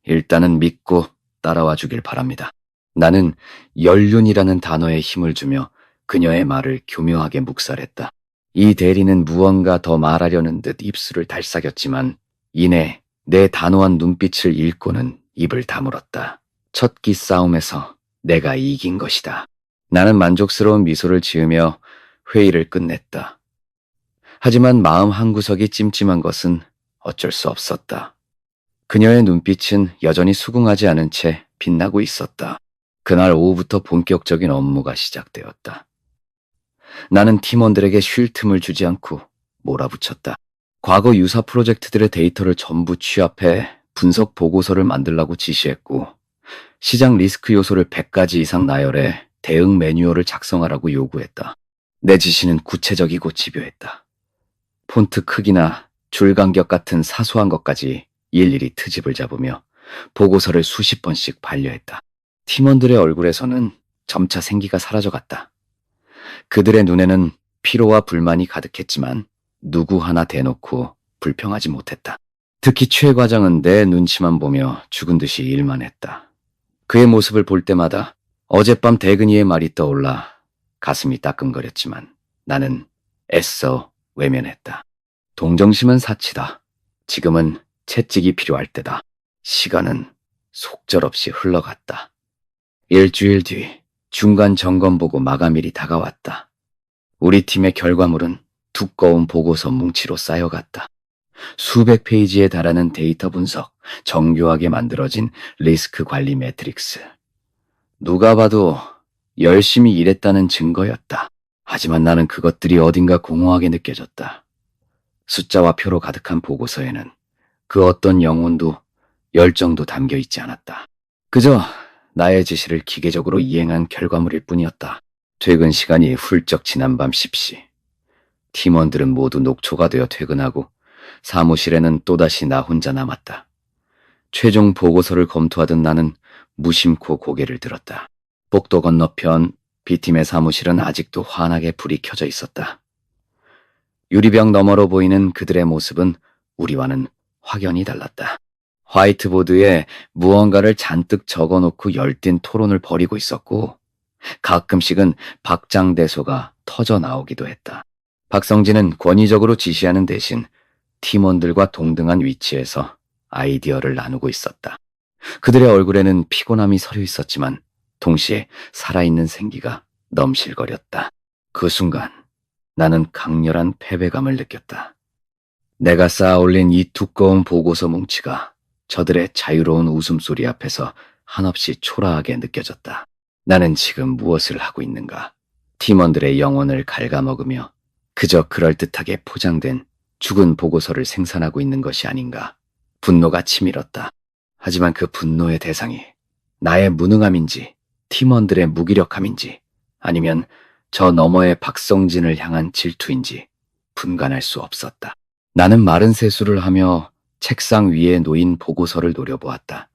Speaker 1: 일단은 믿고 따라와 주길 바랍니다. 나는 연륜이라는 단어에 힘을 주며 그녀의 말을 교묘하게 묵살했다. 이 대리는 무언가 더 말하려는 듯 입술을 달싹였지만 이내 내 단호한 눈빛을 읽고는 입을 다물었다. 첫 기 싸움에서 내가 이긴 것이다. 나는 만족스러운 미소를 지으며 회의를 끝냈다. 하지만 마음 한구석이 찜찜한 것은 어쩔 수 없었다. 그녀의 눈빛은 여전히 수긍하지 않은 채 빛나고 있었다. 그날 오후부터 본격적인 업무가 시작되었다. 나는 팀원들에게 쉴 틈을 주지 않고 몰아붙였다. 과거 유사 프로젝트들의 데이터를 전부 취합해 분석 보고서를 만들라고 지시했고 시장 리스크 요소를 100가지 이상 나열해 대응 매뉴얼을 작성하라고 요구했다. 내 지시는 구체적이고 집요했다. 폰트 크기나 줄 간격 같은 사소한 것까지 일일이 트집을 잡으며 보고서를 수십 번씩 반려했다. 팀원들의 얼굴에서는 점차 생기가 사라져갔다. 그들의 눈에는 피로와 불만이 가득했지만 누구 하나 대놓고 불평하지 못했다. 특히 최 과장은 내 눈치만 보며 죽은 듯이 일만 했다. 그의 모습을 볼 때마다 어젯밤 대근이의 말이 떠올라 가슴이 따끔거렸지만 나는 애써 외면했다. 동정심은 사치다. 지금은 채찍이 필요할 때다. 시간은 속절없이 흘러갔다. 일주일 뒤 중간 점검 보고 마감일이 다가왔다. 우리 팀의 결과물은 두꺼운 보고서 뭉치로 쌓여갔다. 수백 페이지에 달하는 데이터 분석, 정교하게 만들어진 리스크 관리 매트릭스. 누가 봐도 열심히 일했다는 증거였다. 하지만 나는 그것들이 어딘가 공허하게 느껴졌다. 숫자와 표로 가득한 보고서에는 그 어떤 영혼도 열정도 담겨 있지 않았다. 그저 나의 지시를 기계적으로 이행한 결과물일 뿐이었다. 퇴근 시간이 훌쩍 지난 밤 10시. 팀원들은 모두 녹초가 되어 퇴근하고 사무실에는 또다시 나 혼자 남았다. 최종 보고서를 검토하던 나는 무심코 고개를 들었다. 복도 건너편 B팀의 사무실은 아직도 환하게 불이 켜져 있었다. 유리병 너머로 보이는 그들의 모습은 우리와는 확연히 달랐다. 화이트보드에 무언가를 잔뜩 적어놓고 열띤 토론을 벌이고 있었고 가끔씩은 박장대소가 터져 나오기도 했다. 박성진은 권위적으로 지시하는 대신 팀원들과 동등한 위치에서 아이디어를 나누고 있었다. 그들의 얼굴에는 피곤함이 서려 있었지만 동시에 살아있는 생기가 넘실거렸다. 그 순간 나는 강렬한 패배감을 느꼈다. 내가 쌓아올린 이 두꺼운 보고서 뭉치가 저들의 자유로운 웃음소리 앞에서 한없이 초라하게 느껴졌다. 나는 지금 무엇을 하고 있는가? 팀원들의 영혼을 갉아먹으며 그저 그럴듯하게 포장된 죽은 보고서를 생산하고 있는 것이 아닌가. 분노가 치밀었다. 하지만 그 분노의 대상이 나의 무능함인지 팀원들의 무기력함인지 아니면 저 너머의 박성진을 향한 질투인지 분간할 수 없었다. 나는 마른 세수를 하며 책상 위에 놓인 보고서를 노려보았다.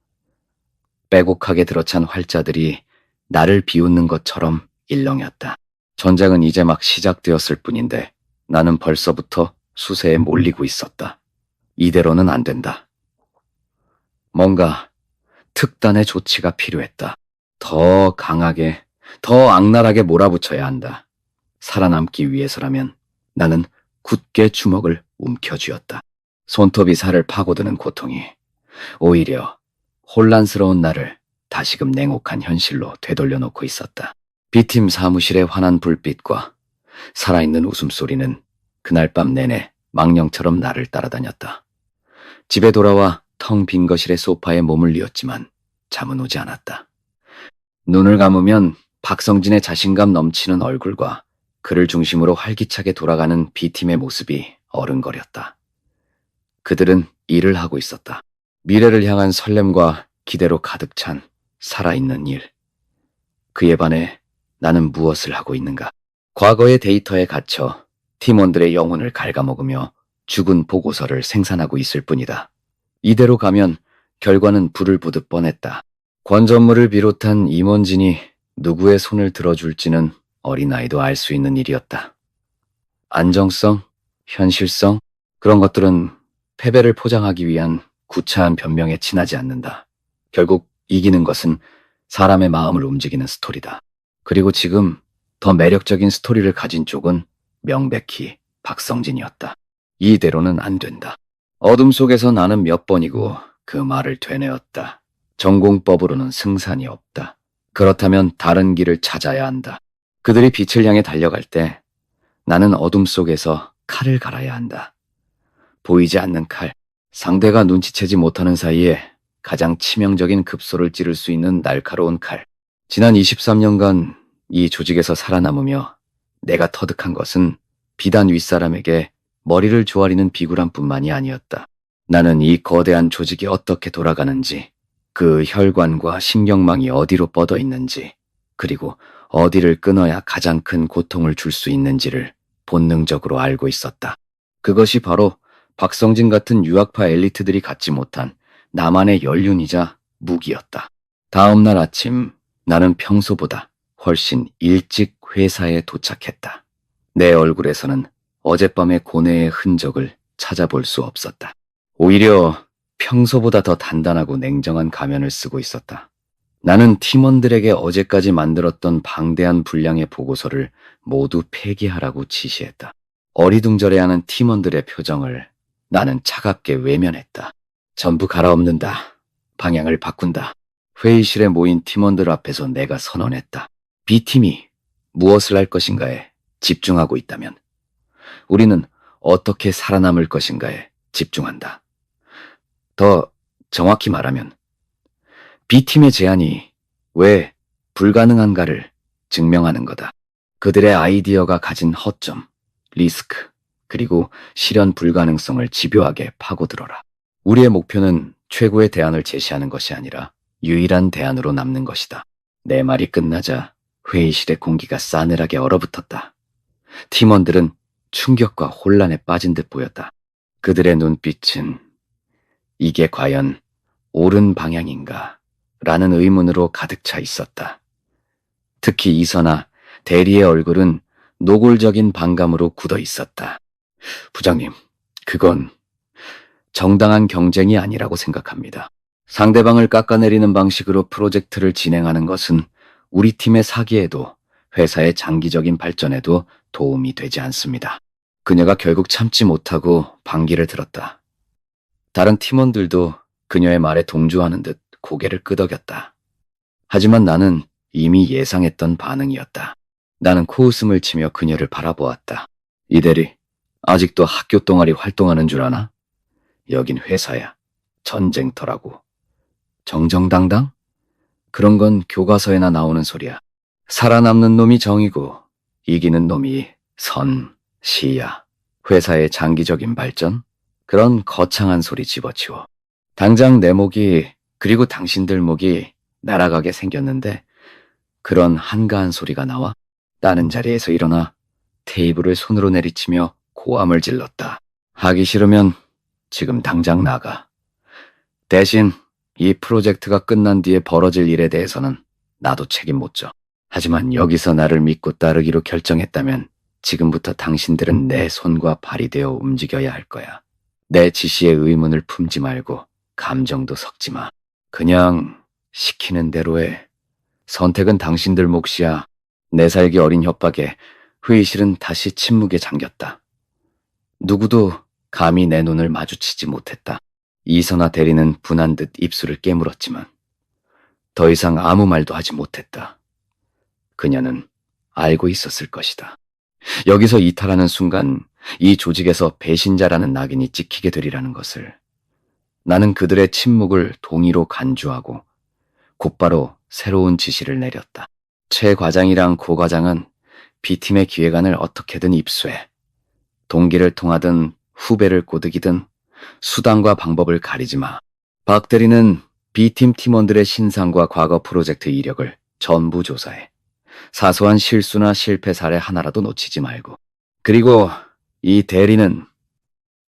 Speaker 1: 빼곡하게 들어찬 활자들이 나를 비웃는 것처럼 일렁였다. 전장은 이제 막 시작되었을 뿐인데 나는 벌써부터 수세에 몰리고 있었다. 이대로는 안 된다. 뭔가 특단의 조치가 필요했다. 더 강하게, 더 악랄하게 몰아붙여야 한다. 살아남기 위해서라면 나는 굳게 주먹을 움켜쥐었다. 손톱이 살을 파고드는 고통이 오히려 혼란스러운 나를 다시금 냉혹한 현실로 되돌려놓고 있었다. B팀 사무실의 환한 불빛과 살아있는 웃음소리는 그날 밤 내내 망령처럼 나를 따라다녔다. 집에 돌아와 텅 빈 거실의 소파에 몸을 뉘었지만 잠은 오지 않았다. 눈을 감으면 박성진의 자신감 넘치는 얼굴과 그를 중심으로 활기차게 돌아가는 B팀의 모습이 어른거렸다. 그들은 일을 하고 있었다. 미래를 향한 설렘과 기대로 가득 찬 살아있는 일. 그에 반해 나는 무엇을 하고 있는가? 과거의 데이터에 갇혀 팀원들의 영혼을 갉아먹으며 죽은 보고서를 생산하고 있을 뿐이다. 이대로 가면 결과는 불을 보듯 뻔했다. 권전무를 비롯한 임원진이 누구의 손을 들어줄지는 어린아이도 알 수 있는 일이었다. 안정성, 현실성, 그런 것들은 패배를 포장하기 위한 구차한 변명에 지나지 않는다. 결국 이기는 것은 사람의 마음을 움직이는 스토리다. 그리고 지금 더 매력적인 스토리를 가진 쪽은 명백히 박성진이었다. 이대로는 안 된다. 어둠 속에서 나는 몇 번이고 그 말을 되뇌었다. 전공법으로는 승산이 없다. 그렇다면 다른 길을 찾아야 한다. 그들이 빛을 향해 달려갈 때 나는 어둠 속에서 칼을 갈아야 한다. 보이지 않는 칼, 상대가 눈치채지 못하는 사이에 가장 치명적인 급소를 찌를 수 있는 날카로운 칼. 지난 23년간 이 조직에서 살아남으며 내가 터득한 것은 비단 윗사람에게 머리를 조아리는 비굴함뿐만이 아니었다. 나는 이 거대한 조직이 어떻게 돌아가는지, 그 혈관과 신경망이 어디로 뻗어 있는지, 그리고 어디를 끊어야 가장 큰 고통을 줄 수 있는지를 본능적으로 알고 있었다. 그것이 바로 박성진 같은 유학파 엘리트들이 갖지 못한 나만의 연륜이자 무기였다. 다음 날 아침 나는 평소보다 훨씬 일찍 회사에 도착했다. 내 얼굴에서는 어젯밤의 고뇌의 흔적을 찾아볼 수 없었다. 오히려 평소보다 더 단단하고 냉정한 가면을 쓰고 있었다. 나는 팀원들에게 어제까지 만들었던 방대한 분량의 보고서를 모두 폐기하라고 지시했다. 어리둥절해하는 팀원들의 표정을 나는 차갑게 외면했다. 전부 갈아엎는다. 방향을 바꾼다. 회의실에 모인 팀원들 앞에서 내가 선언했다. B팀이 무엇을 할 것인가에 집중하고 있다면 우리는 어떻게 살아남을 것인가에 집중한다. 더 정확히 말하면 B팀의 제안이 왜 불가능한가를 증명하는 거다. 그들의 아이디어가 가진 허점, 리스크, 그리고 실현 불가능성을 집요하게 파고들어라. 우리의 목표는 최고의 대안을 제시하는 것이 아니라 유일한 대안으로 남는 것이다. 내 말이 끝나자 회의실의 공기가 싸늘하게 얼어붙었다. 팀원들은 충격과 혼란에 빠진 듯 보였다. 그들의 눈빛은 이게 과연 옳은 방향인가? 라는 의문으로 가득 차 있었다. 특히 이선아, 대리의 얼굴은 노골적인 반감으로 굳어 있었다. 부장님, 그건 정당한 경쟁이 아니라고 생각합니다. 상대방을 깎아내리는 방식으로 프로젝트를 진행하는 것은 우리 팀의 사기에도 회사의 장기적인 발전에도 도움이 되지 않습니다. 그녀가 결국 참지 못하고 반기를 들었다. 다른 팀원들도 그녀의 말에 동조하는 듯 고개를 끄덕였다. 하지만 나는 이미 예상했던 반응이었다. 나는 코웃음을 치며 그녀를 바라보았다. 이 대리, 아직도 학교 동아리 활동하는 줄 아나? 여긴 회사야. 전쟁터라고. 정정당당? 그런 건 교과서에나 나오는 소리야. 살아남는 놈이 정이고 이기는 놈이 선, 시야, 회사의 장기적인 발전? 그런 거창한 소리 집어치워. 당장 내 목이, 그리고 당신들 목이 날아가게 생겼는데 그런 한가한 소리가 나와 따는 자리에서 일어나 테이블을 손으로 내리치며 고함을 질렀다. 하기 싫으면 지금 당장 나가. 대신 이 프로젝트가 끝난 뒤에 벌어질 일에 대해서는 나도 책임 못 져. 하지만 여기서 나를 믿고 따르기로 결정했다면 지금부터 당신들은 내 손과 발이 되어 움직여야 할 거야. 내 지시에 의문을 품지 말고 감정도 섞지 마. 그냥 시키는 대로 해. 선택은 당신들 몫이야. 4살기 어린 협박에 회의실은 다시 침묵에 잠겼다. 누구도 감히 내 눈을 마주치지 못했다. 이선아 대리는 분한 듯 입술을 깨물었지만 더 이상 아무 말도 하지 못했다. 그녀는 알고 있었을 것이다. 여기서 이탈하는 순간 이 조직에서 배신자라는 낙인이 찍히게 되리라는 것을. 나는 그들의 침묵을 동의로 간주하고 곧바로 새로운 지시를 내렸다. 최 과장이랑 고 과장은 B팀의 기획안을 어떻게든 입수해. 동기를 통하든 후배를 꼬드기든 수단과 방법을 가리지 마. 박 대리는 B팀 팀원들의 신상과 과거 프로젝트 이력을 전부 조사해. 사소한 실수나 실패 사례 하나라도 놓치지 말고. 그리고 이 대리는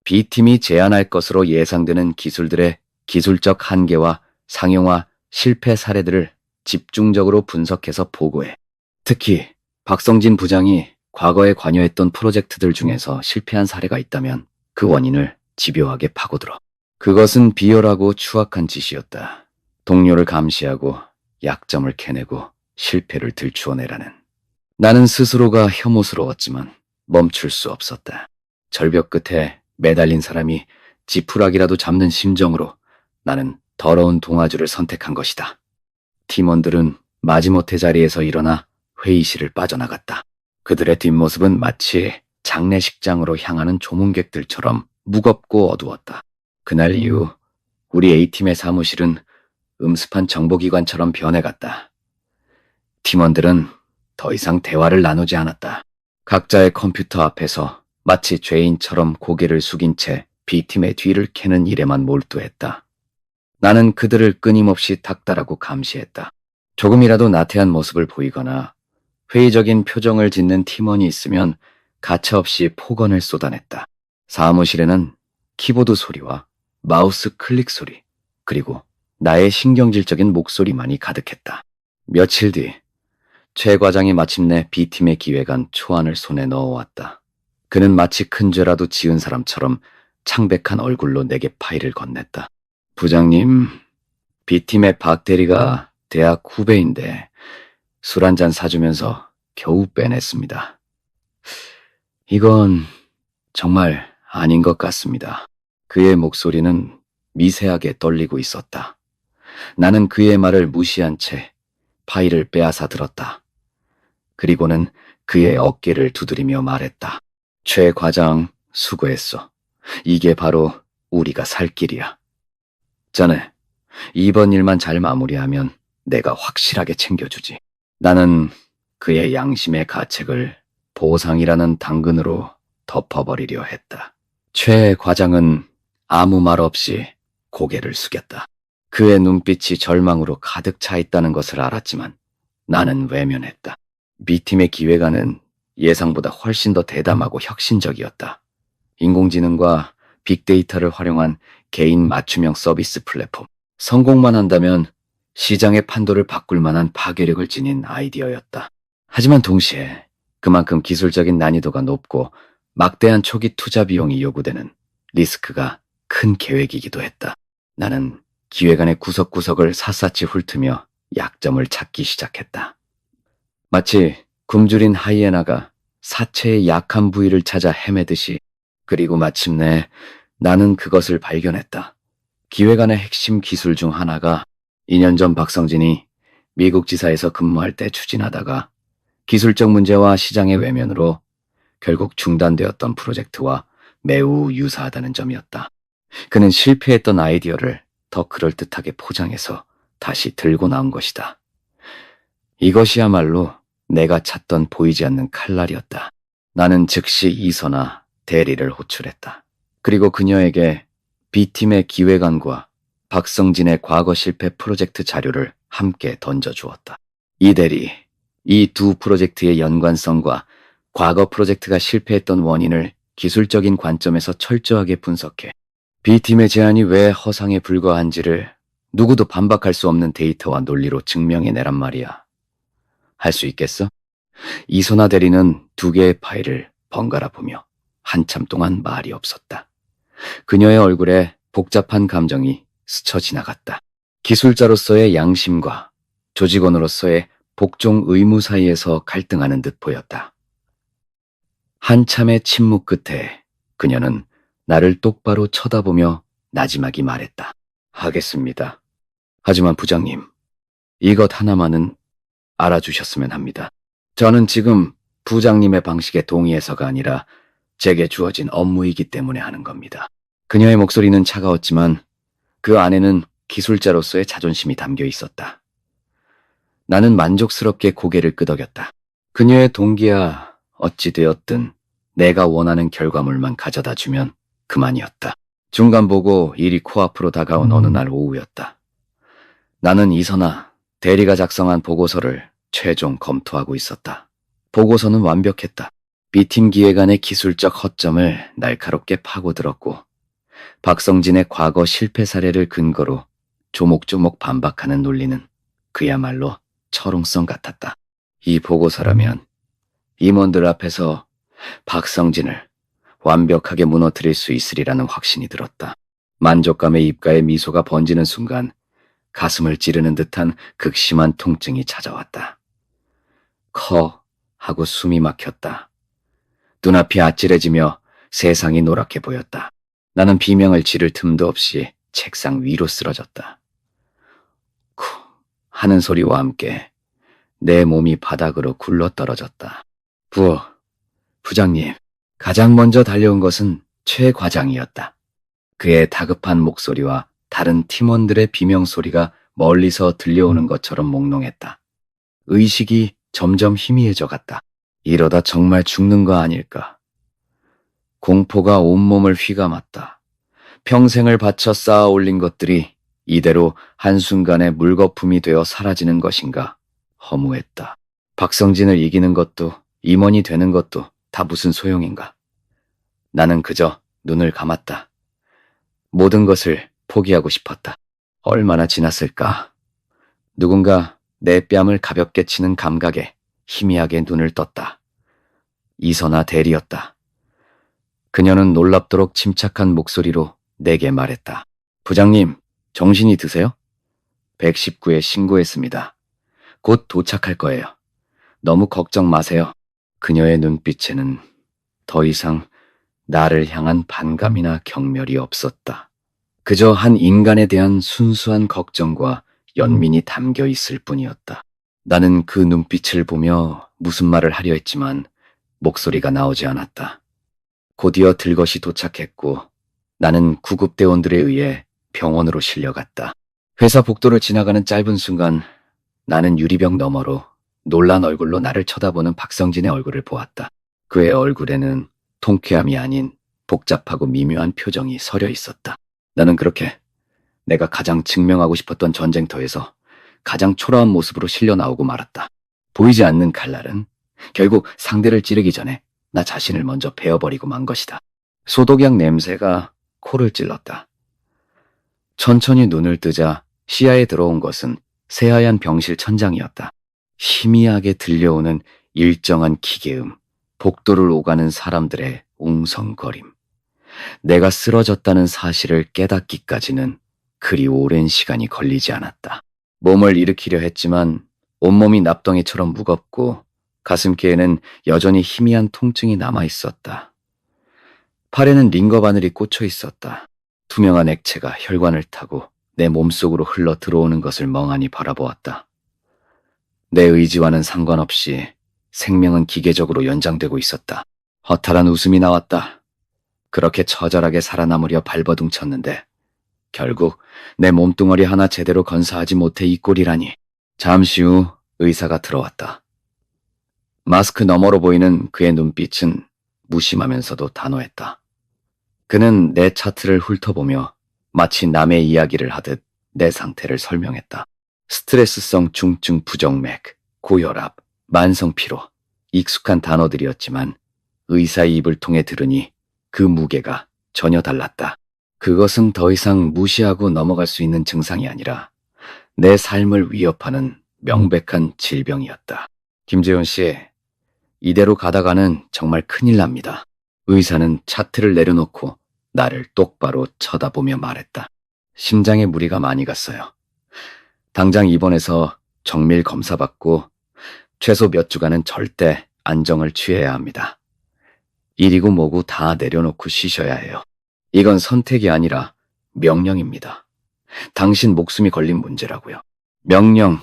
Speaker 1: B팀이 제안할 것으로 예상되는 기술들의 기술적 한계와 상용화 실패 사례들을 집중적으로 분석해서 보고해. 특히 박성진 부장이 과거에 관여했던 프로젝트들 중에서 실패한 사례가 있다면 그 원인을 집요하게 파고들어. 그것은 비열하고 추악한 짓이었다. 동료를 감시하고 약점을 캐내고 실패를 들추어내라는. 나는 스스로가 혐오스러웠지만 멈출 수 없었다. 절벽 끝에 매달린 사람이 지푸라기라도 잡는 심정으로 나는 더러운 동아줄을 선택한 것이다. 팀원들은 마지못해 자리에서 일어나 회의실을 빠져나갔다. 그들의 뒷모습은 마치 장례식장으로 향하는 조문객들처럼 무겁고 어두웠다. 그날 이후 우리 A팀의 사무실은 음습한 정보기관처럼 변해갔다. 팀원들은 더 이상 대화를 나누지 않았다. 각자의 컴퓨터 앞에서 마치 죄인처럼 고개를 숙인 채 B팀의 뒤를 캐는 일에만 몰두했다. 나는 그들을 끊임없이 닥달하고 감시했다. 조금이라도 나태한 모습을 보이거나 회의적인 표정을 짓는 팀원이 있으면 가차없이 폭언을 쏟아냈다. 사무실에는 키보드 소리와 마우스 클릭 소리, 그리고 나의 신경질적인 목소리만이 가득했다. 며칠 뒤, 최 과장이 마침내 B팀의 기획안 초안을 손에 넣어왔다. 그는 마치 큰 죄라도 지은 사람처럼 창백한 얼굴로 내게 파일을 건넸다. 부장님, B팀의 박 대리가 대학 후배인데 술 한잔 사주면서 겨우 빼냈습니다. 이건 정말 아닌 것 같습니다. 그의 목소리는 미세하게 떨리고 있었다. 나는 그의 말을 무시한 채 파일을 빼앗아 들었다. 그리고는 그의 어깨를 두드리며 말했다. 최 과장, 수고했어. 이게 바로 우리가 살 길이야. 자네, 이번 일만 잘 마무리하면 내가 확실하게 챙겨주지. 나는 그의 양심의 가책을 보상이라는 당근으로 덮어버리려 했다. 최 과장은 아무 말 없이 고개를 숙였다. 그의 눈빛이 절망으로 가득 차 있다는 것을 알았지만 나는 외면했다. B팀의 기획안은 예상보다 훨씬 더 대담하고 혁신적이었다. 인공지능과 빅데이터를 활용한 개인 맞춤형 서비스 플랫폼. 성공만 한다면 시장의 판도를 바꿀 만한 파괴력을 지닌 아이디어였다. 하지만 동시에 그만큼 기술적인 난이도가 높고 막대한 초기 투자 비용이 요구되는 리스크가 큰 계획이기도 했다. 나는 기획안의 구석구석을 샅샅이 훑으며 약점을 찾기 시작했다. 마치 굶주린 하이에나가 사체의 약한 부위를 찾아 헤매듯이. 그리고 마침내 나는 그것을 발견했다. 기획안의 핵심 기술 중 하나가 2년 전 박성진이 미국 지사에서 근무할 때 추진하다가 기술적 문제와 시장의 외면으로 결국 중단되었던 프로젝트와 매우 유사하다는 점이었다. 그는 실패했던 아이디어를 더 그럴듯하게 포장해서 다시 들고 나온 것이다. 이것이야말로 내가 찾던 보이지 않는 칼날이었다. 나는 즉시 이선아 대리를 호출했다. 그리고 그녀에게 B팀의 기획안과 박성진의 과거 실패 프로젝트 자료를 함께 던져주었다. 이 대리, 이 두 프로젝트의 연관성과 과거 프로젝트가 실패했던 원인을 기술적인 관점에서 철저하게 분석해 B팀의 제안이 왜 허상에 불과한지를 누구도 반박할 수 없는 데이터와 논리로 증명해내란 말이야. 할 수 있겠어? 이선아 대리는 두 개의 파일을 번갈아 보며 한참 동안 말이 없었다. 그녀의 얼굴에 복잡한 감정이 스쳐 지나갔다. 기술자로서의 양심과 조직원으로서의 복종 의무 사이에서 갈등하는 듯 보였다. 한참의 침묵 끝에 그녀는 나를 똑바로 쳐다보며 나지막이 말했다. 하겠습니다. 하지만 부장님, 이것 하나만은 알아주셨으면 합니다. 저는 지금 부장님의 방식에 동의해서가 아니라 제게 주어진 업무이기 때문에 하는 겁니다. 그녀의 목소리는 차가웠지만 그 안에는 기술자로서의 자존심이 담겨 있었다. 나는 만족스럽게 고개를 끄덕였다. 그녀의 동기야 어찌되었든 내가 원하는 결과물만 가져다 주면 그만이었다. 중간 보고 일이 코앞으로 다가온 어느 날 오후였다. 나는 이선아 대리가 작성한 보고서를 최종 검토하고 있었다. 보고서는 완벽했다. B팀 기획안의 기술적 허점을 날카롭게 파고들었고 박성진의 과거 실패 사례를 근거로 조목조목 반박하는 논리는 그야말로 철옹성 같았다. 이 보고서라면 임원들 앞에서 박성진을 완벽하게 무너뜨릴 수 있으리라는 확신이 들었다. 만족감에 입가에 미소가 번지는 순간 가슴을 찌르는 듯한 극심한 통증이 찾아왔다. 커 하고 숨이 막혔다. 눈앞이 아찔해지며 세상이 노랗게 보였다. 나는 비명을 지를 틈도 없이 책상 위로 쓰러졌다. 쿠 하는 소리와 함께 내 몸이 바닥으로 굴러떨어졌다. 부장님. 가장 먼저 달려온 것은 최 과장이었다. 그의 다급한 목소리와 다른 팀원들의 비명소리가 멀리서 들려오는 것처럼 몽롱했다. 의식이 점점 희미해져 갔다. 이러다 정말 죽는 거 아닐까. 공포가 온몸을 휘감았다. 평생을 바쳐 쌓아 올린 것들이 이대로 한순간에 물거품이 되어 사라지는 것인가 허무했다. 박성진을 이기는 것도 임원이 되는 것도 다 무슨 소용인가. 나는 그저 눈을 감았다. 모든 것을 포기하고 싶었다. 얼마나 지났을까. 누군가 내 뺨을 가볍게 치는 감각에 희미하게 눈을 떴다. 이선아 대리였다. 그녀는 놀랍도록 침착한 목소리로 내게 말했다. 부장님, 정신이 드세요? 119에 신고했습니다. 곧 도착할 거예요. 너무 걱정 마세요. 그녀의 눈빛에는 더 이상 나를 향한 반감이나 경멸이 없었다. 그저 한 인간에 대한 순수한 걱정과 연민이 담겨 있을 뿐이었다. 나는 그 눈빛을 보며 무슨 말을 하려 했지만 목소리가 나오지 않았다. 곧이어 들것이 도착했고 나는 구급대원들에 의해 병원으로 실려갔다. 회사 복도를 지나가는 짧은 순간 나는 유리병 너머로 놀란 얼굴로 나를 쳐다보는 박성진의 얼굴을 보았다. 그의 얼굴에는 통쾌함이 아닌 복잡하고 미묘한 표정이 서려 있었다. 나는 그렇게 내가 가장 증명하고 싶었던 전쟁터에서 가장 초라한 모습으로 실려 나오고 말았다. 보이지 않는 칼날은 결국 상대를 찌르기 전에 나 자신을 먼저 베어버리고 만 것이다. 소독약 냄새가 코를 찔렀다. 천천히 눈을 뜨자 시야에 들어온 것은 새하얀 병실 천장이었다. 희미하게 들려오는 일정한 기계음, 복도를 오가는 사람들의 웅성거림. 내가 쓰러졌다는 사실을 깨닫기까지는 그리 오랜 시간이 걸리지 않았다. 몸을 일으키려 했지만 온몸이 납덩이처럼 무겁고 가슴께에는 여전히 희미한 통증이 남아있었다. 팔에는 링거 바늘이 꽂혀 있었다. 투명한 액체가 혈관을 타고 내 몸속으로 흘러 들어오는 것을 멍하니 바라보았다. 내 의지와는 상관없이 생명은 기계적으로 연장되고 있었다. 허탈한 웃음이 나왔다. 그렇게 처절하게 살아남으려 발버둥 쳤는데 결국 내 몸뚱어리 하나 제대로 건사하지 못해 이 꼴이라니. 잠시 후 의사가 들어왔다. 마스크 너머로 보이는 그의 눈빛은 무심하면서도 단호했다. 그는 내 차트를 훑어보며 마치 남의 이야기를 하듯 내 상태를 설명했다. 스트레스성 중증 부정맥, 고혈압, 만성피로, 익숙한 단어들이었지만 의사의 입을 통해 들으니 그 무게가 전혀 달랐다. 그것은 더 이상 무시하고 넘어갈 수 있는 증상이 아니라 내 삶을 위협하는 명백한 질병이었다. 김재훈 씨, 이대로 가다가는 정말 큰일 납니다. 의사는 차트를 내려놓고 나를 똑바로 쳐다보며 말했다. 심장에 무리가 많이 갔어요. 당장 입원해서 정밀 검사 받고 최소 몇 주간은 절대 안정을 취해야 합니다. 일이고 뭐고 다 내려놓고 쉬셔야 해요. 이건 선택이 아니라 명령입니다. 당신 목숨이 걸린 문제라고요. 명령,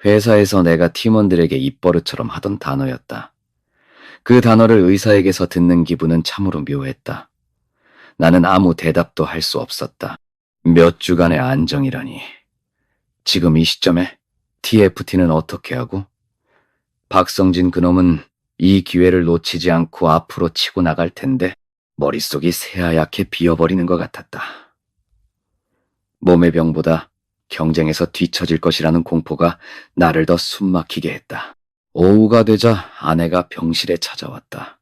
Speaker 1: 회사에서 내가 팀원들에게 입버릇처럼 하던 단어였다. 그 단어를 의사에게서 듣는 기분은 참으로 묘했다. 나는 아무 대답도 할 수 없었다. 몇 주간의 안정이라니. 지금 이 시점에 TFT는 어떻게 하고? 박성진 그놈은 이 기회를 놓치지 않고 앞으로 치고 나갈 텐데 머릿속이 새하얗게 비어버리는 것 같았다. 몸의 병보다 경쟁에서 뒤처질 것이라는 공포가 나를 더 숨막히게 했다. 오후가 되자 아내가 병실에 찾아왔다.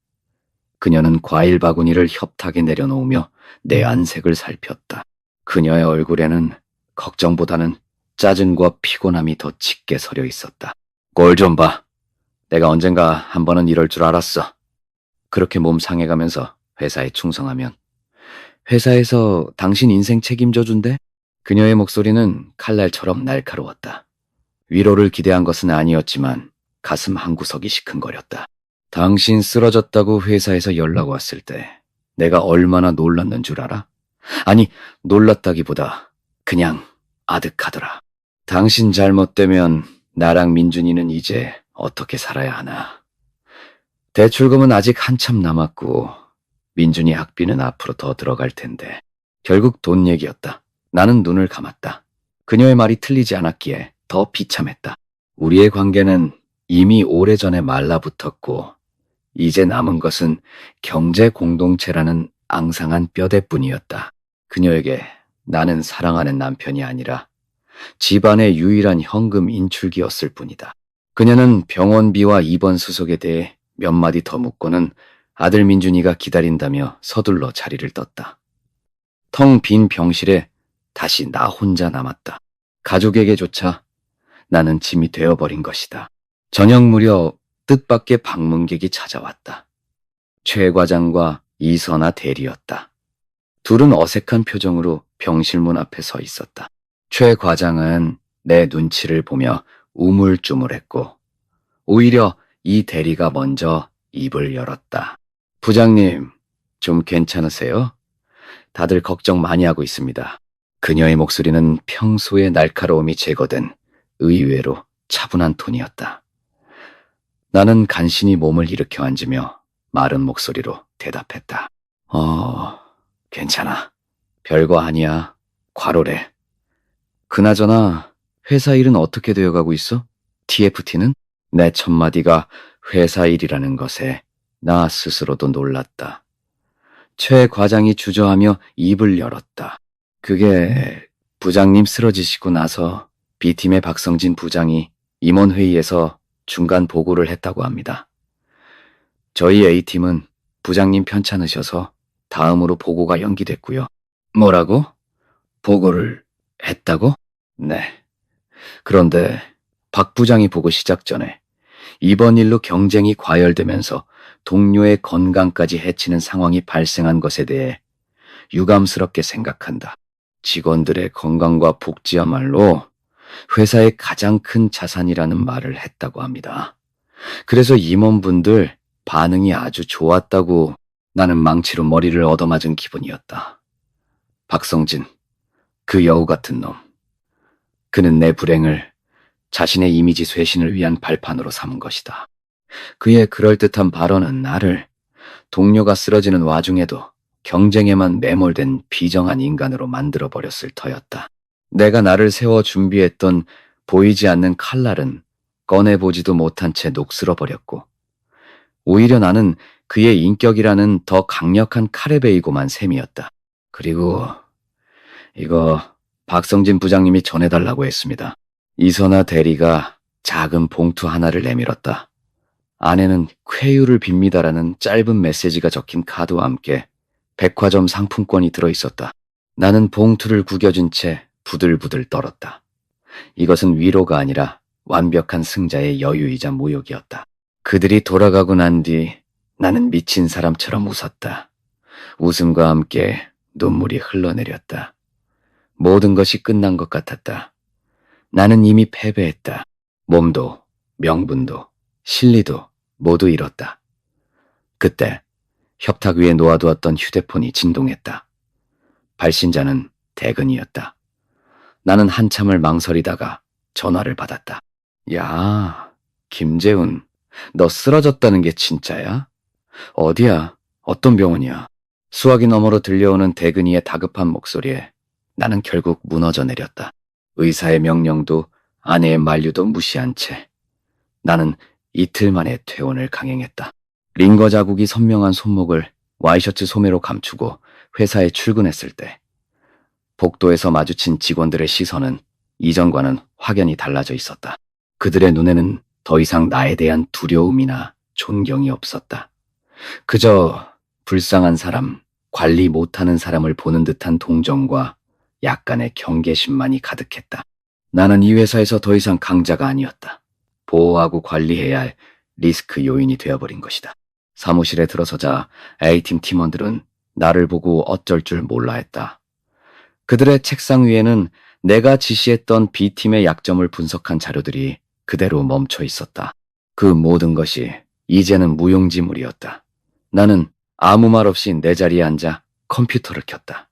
Speaker 1: 그녀는 과일 바구니를 협탁에 내려놓으며 내 안색을 살폈다. 그녀의 얼굴에는 걱정보다는 짜증과 피곤함이 더 짙게 서려 있었다. 꼴 좀 봐. 내가 언젠가 한 번은 이럴 줄 알았어. 그렇게 몸 상해가면서 회사에 충성하면 회사에서 당신 인생 책임져 준대? 그녀의 목소리는 칼날처럼 날카로웠다. 위로를 기대한 것은 아니었지만 가슴 한구석이 시큰거렸다. 당신 쓰러졌다고 회사에서 연락 왔을 때 내가 얼마나 놀랐는 줄 알아? 아니, 놀랐다기보다 그냥 아득하더라. 당신 잘못되면 나랑 민준이는 이제 어떻게 살아야 하나. 대출금은 아직 한참 남았고 민준이 학비는 앞으로 더 들어갈 텐데 결국 돈 얘기였다. 나는 눈을 감았다. 그녀의 말이 틀리지 않았기에 더 비참했다. 우리의 관계는 이미 오래전에 말라붙었고 이제 남은 것은 경제 공동체라는 앙상한 뼈대뿐이었다. 그녀에게 나는 사랑하는 남편이 아니라 집안의 유일한 현금 인출기였을 뿐이다. 그녀는 병원비와 입원 수속에 대해 몇 마디 더 묻고는 아들 민준이가 기다린다며 서둘러 자리를 떴다. 텅 빈 병실에 다시 나 혼자 남았다. 가족에게조차 나는 짐이 되어버린 것이다. 저녁 무렵 뜻밖의 방문객이 찾아왔다. 최 과장과 이선아 대리였다. 둘은 어색한 표정으로 병실문 앞에 서 있었다. 최 과장은 내 눈치를 보며 우물쭈물했고 오히려 이 대리가 먼저 입을 열었다. 부장님, 좀 괜찮으세요? 다들 걱정 많이 하고 있습니다. 그녀의 목소리는 평소의 날카로움이 제거된 의외로 차분한 톤이었다. 나는 간신히 몸을 일으켜 앉으며 마른 목소리로 대답했다. 괜찮아. 별거 아니야. 과로래. 그나저나 회사 일은 어떻게 되어가고 있어? TFT는? 내 첫마디가 회사 일이라는 것에 나 스스로도 놀랐다. 최 과장이 주저하며 입을 열었다. 그게 부장님 쓰러지시고 나서 B팀의 박성진 부장이 임원회의에서 중간 보고를 했다고 합니다. 저희 A팀은 부장님 편찮으셔서 다음으로 보고가 연기됐고요. 뭐라고? 보고를 했다고? 네. 그런데 박 부장이 보고 시작 전에 이번 일로 경쟁이 과열되면서 동료의 건강까지 해치는 상황이 발생한 것에 대해 유감스럽게 생각한다. 직원들의 건강과 복지야말로 회사의 가장 큰 자산이라는 말을 했다고 합니다. 그래서 임원분들 반응이 아주 좋았다고. 나는 망치로 머리를 얻어맞은 기분이었다. 박성진, 그 여우 같은 놈. 그는 내 불행을 자신의 이미지 쇄신을 위한 발판으로 삼은 것이다. 그의 그럴듯한 발언은 나를 동료가 쓰러지는 와중에도 경쟁에만 매몰된 비정한 인간으로 만들어버렸을 터였다. 내가 나를 세워 준비했던 보이지 않는 칼날은 꺼내보지도 못한 채 녹슬어버렸고 오히려 나는 그의 인격이라는 더 강력한 칼에 베이고만 셈이었다. 그리고 이거 박성진 부장님이 전해달라고 했습니다. 이선아 대리가 작은 봉투 하나를 내밀었다. 안에는 쾌유를 빕니다라는 짧은 메시지가 적힌 카드와 함께 백화점 상품권이 들어있었다. 나는 봉투를 구겨준 채 부들부들 떨었다. 이것은 위로가 아니라 완벽한 승자의 여유이자 모욕이었다. 그들이 돌아가고 난 뒤 나는 미친 사람처럼 웃었다. 웃음과 함께 눈물이 흘러내렸다. 모든 것이 끝난 것 같았다. 나는 이미 패배했다. 몸도, 명분도, 실리도 모두 잃었다. 그때 협탁 위에 놓아두었던 휴대폰이 진동했다. 발신자는 대근이었다. 나는 한참을 망설이다가 전화를 받았다. 야, 김재훈, 너 쓰러졌다는 게 진짜야? 어디야? 어떤 병원이야? 수화기 너머로 들려오는 대근이의 다급한 목소리에 나는 결국 무너져 내렸다. 의사의 명령도 아내의 만류도 무시한 채 나는 이틀 만에 퇴원을 강행했다. 링거 자국이 선명한 손목을 와이셔츠 소매로 감추고 회사에 출근했을 때 복도에서 마주친 직원들의 시선은 이전과는 확연히 달라져 있었다. 그들의 눈에는 더 이상 나에 대한 두려움이나 존경이 없었다. 그저 불쌍한 사람, 관리 못하는 사람을 보는 듯한 동정과 약간의 경계심만이 가득했다. 나는 이 회사에서 더 이상 강자가 아니었다. 보호하고 관리해야 할 리스크 요인이 되어버린 것이다. 사무실에 들어서자 A팀 팀원들은 나를 보고 어쩔 줄 몰라 했다. 그들의 책상 위에는 내가 지시했던 B팀의 약점을 분석한 자료들이 그대로 멈춰 있었다. 그 모든 것이 이제는 무용지물이었다. 나는 아무 말 없이 내 자리에 앉아 컴퓨터를 켰다.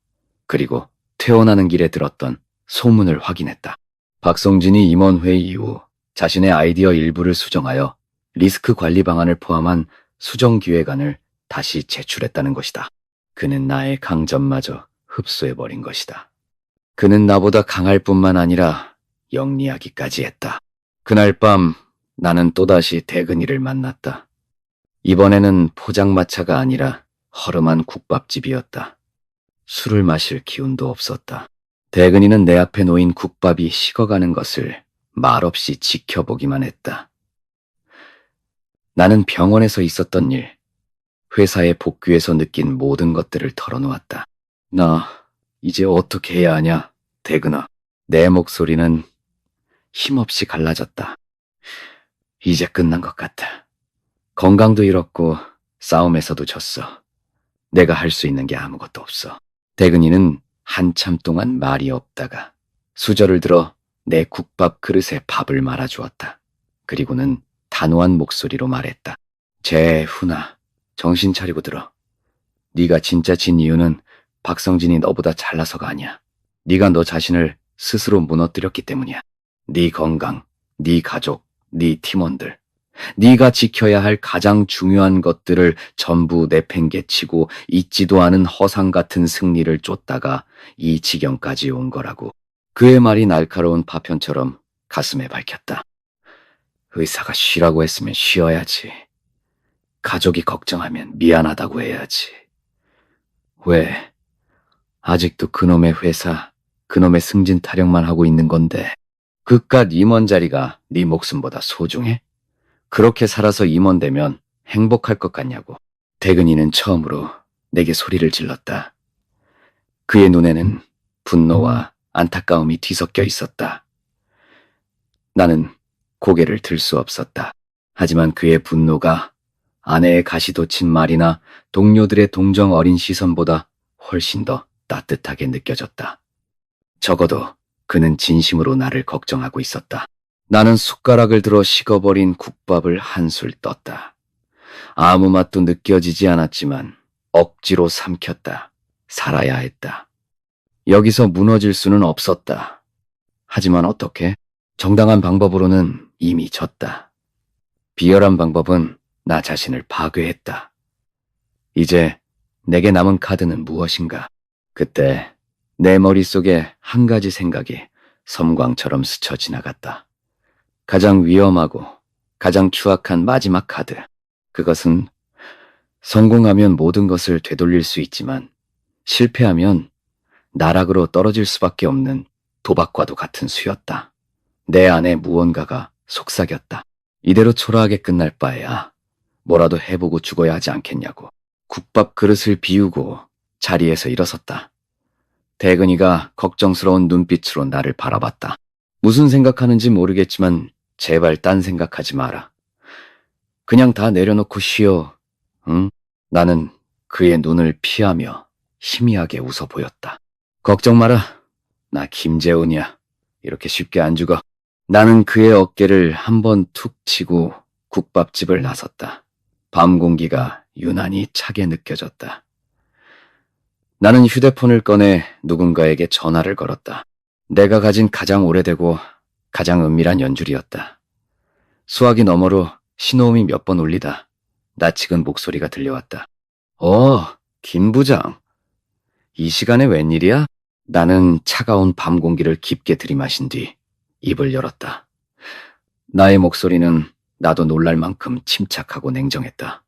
Speaker 1: 그리고 퇴원하는 길에 들었던 소문을 확인했다. 박성진이 임원회의 이후 자신의 아이디어 일부를 수정하여 리스크 관리 방안을 포함한 수정 기획안을 다시 제출했다는 것이다. 그는 나의 강점마저 흡수해버린 것이다. 그는 나보다 강할 뿐만 아니라 영리하기까지 했다. 그날 밤 나는 또다시 대근이를 만났다. 이번에는 포장마차가 아니라 허름한 국밥집이었다. 술을 마실 기운도 없었다. 대근이는 내 앞에 놓인 국밥이 식어가는 것을 말없이 지켜보기만 했다. 나는 병원에서 있었던 일, 회사에 복귀해서 느낀 모든 것들을 털어놓았다. 나 이제 어떻게 해야 하냐, 대근아. 내 목소리는 힘없이 갈라졌다. 이제 끝난 것 같아. 건강도 잃었고 싸움에서도 졌어. 내가 할 수 있는 게 아무것도 없어. 대근이는 한참 동안 말이 없다가 수저를 들어 내 국밥 그릇에 밥을 말아주었다. 그리고는 단호한 목소리로 말했다. 재훈아, 정신 차리고 들어. 네가 진짜 진 이유는 박성진이 너보다 잘나서가 아니야. 네가 너 자신을 스스로 무너뜨렸기 때문이야. 네 건강, 네 가족, 네 팀원들, 네가 지켜야 할 가장 중요한 것들을 전부 내팽개치고 있지도 않은 허상 같은 승리를 쫓다가 이 지경까지 온 거라고. 그의 말이 날카로운 파편처럼 가슴에 박혔다. 의사가 쉬라고 했으면 쉬어야지. 가족이 걱정하면 미안하다고 해야지. 왜 아직도 그놈의 회사, 그놈의 승진 타령만 하고 있는 건데 그깟 임원 자리가 네 목숨보다 소중해? 그렇게 살아서 임원 되면 행복할 것 같냐고. 대근이는 처음으로 내게 소리를 질렀다. 그의 눈에는 분노와 안타까움이 뒤섞여 있었다. 나는 고개를 들 수 없었다. 하지만 그의 분노가 아내의 가시돋친 말이나 동료들의 동정 어린 시선보다 훨씬 더 따뜻하게 느껴졌다. 적어도 그는 진심으로 나를 걱정하고 있었다. 나는 숟가락을 들어 식어버린 국밥을 한술 떴다. 아무 맛도 느껴지지 않았지만 억지로 삼켰다. 살아야 했다. 여기서 무너질 수는 없었다. 하지만 어떻게? 정당한 방법으로는 이미 졌다. 비열한 방법은 나 자신을 파괴했다. 이제 내게 남은 카드는 무엇인가? 그때 내 머릿속에 한 가지 생각이 섬광처럼 스쳐 지나갔다. 가장 위험하고 가장 추악한 마지막 카드. 그것은 성공하면 모든 것을 되돌릴 수 있지만 실패하면 나락으로 떨어질 수밖에 없는 도박과도 같은 수였다. 내 안에 무언가가 속삭였다. 이대로 초라하게 끝날 바에야 뭐라도 해보고 죽어야 하지 않겠냐고. 국밥 그릇을 비우고 자리에서 일어섰다. 대근이가 걱정스러운 눈빛으로 나를 바라봤다. 무슨 생각하는지 모르겠지만 제발 딴 생각하지 마라. 그냥 다 내려놓고 쉬어. 응? 나는 그의 눈을 피하며 희미하게 웃어 보였다. 걱정 마라. 나 김재훈이야. 이렇게 쉽게 안 죽어. 나는 그의 어깨를 한번 툭 치고 국밥집을 나섰다. 밤 공기가 유난히 차게 느껴졌다. 나는 휴대폰을 꺼내 누군가에게 전화를 걸었다. 내가 가진 가장 오래되고 가장 은밀한 연줄이었다. 수화기 너머로 신호음이 몇 번 울리다 낯익은 목소리가 들려왔다. 김 부장. 이 시간에 웬일이야? 나는 차가운 밤 공기를 깊게 들이마신 뒤 입을 열었다. 나의 목소리는 나도 놀랄 만큼 침착하고 냉정했다.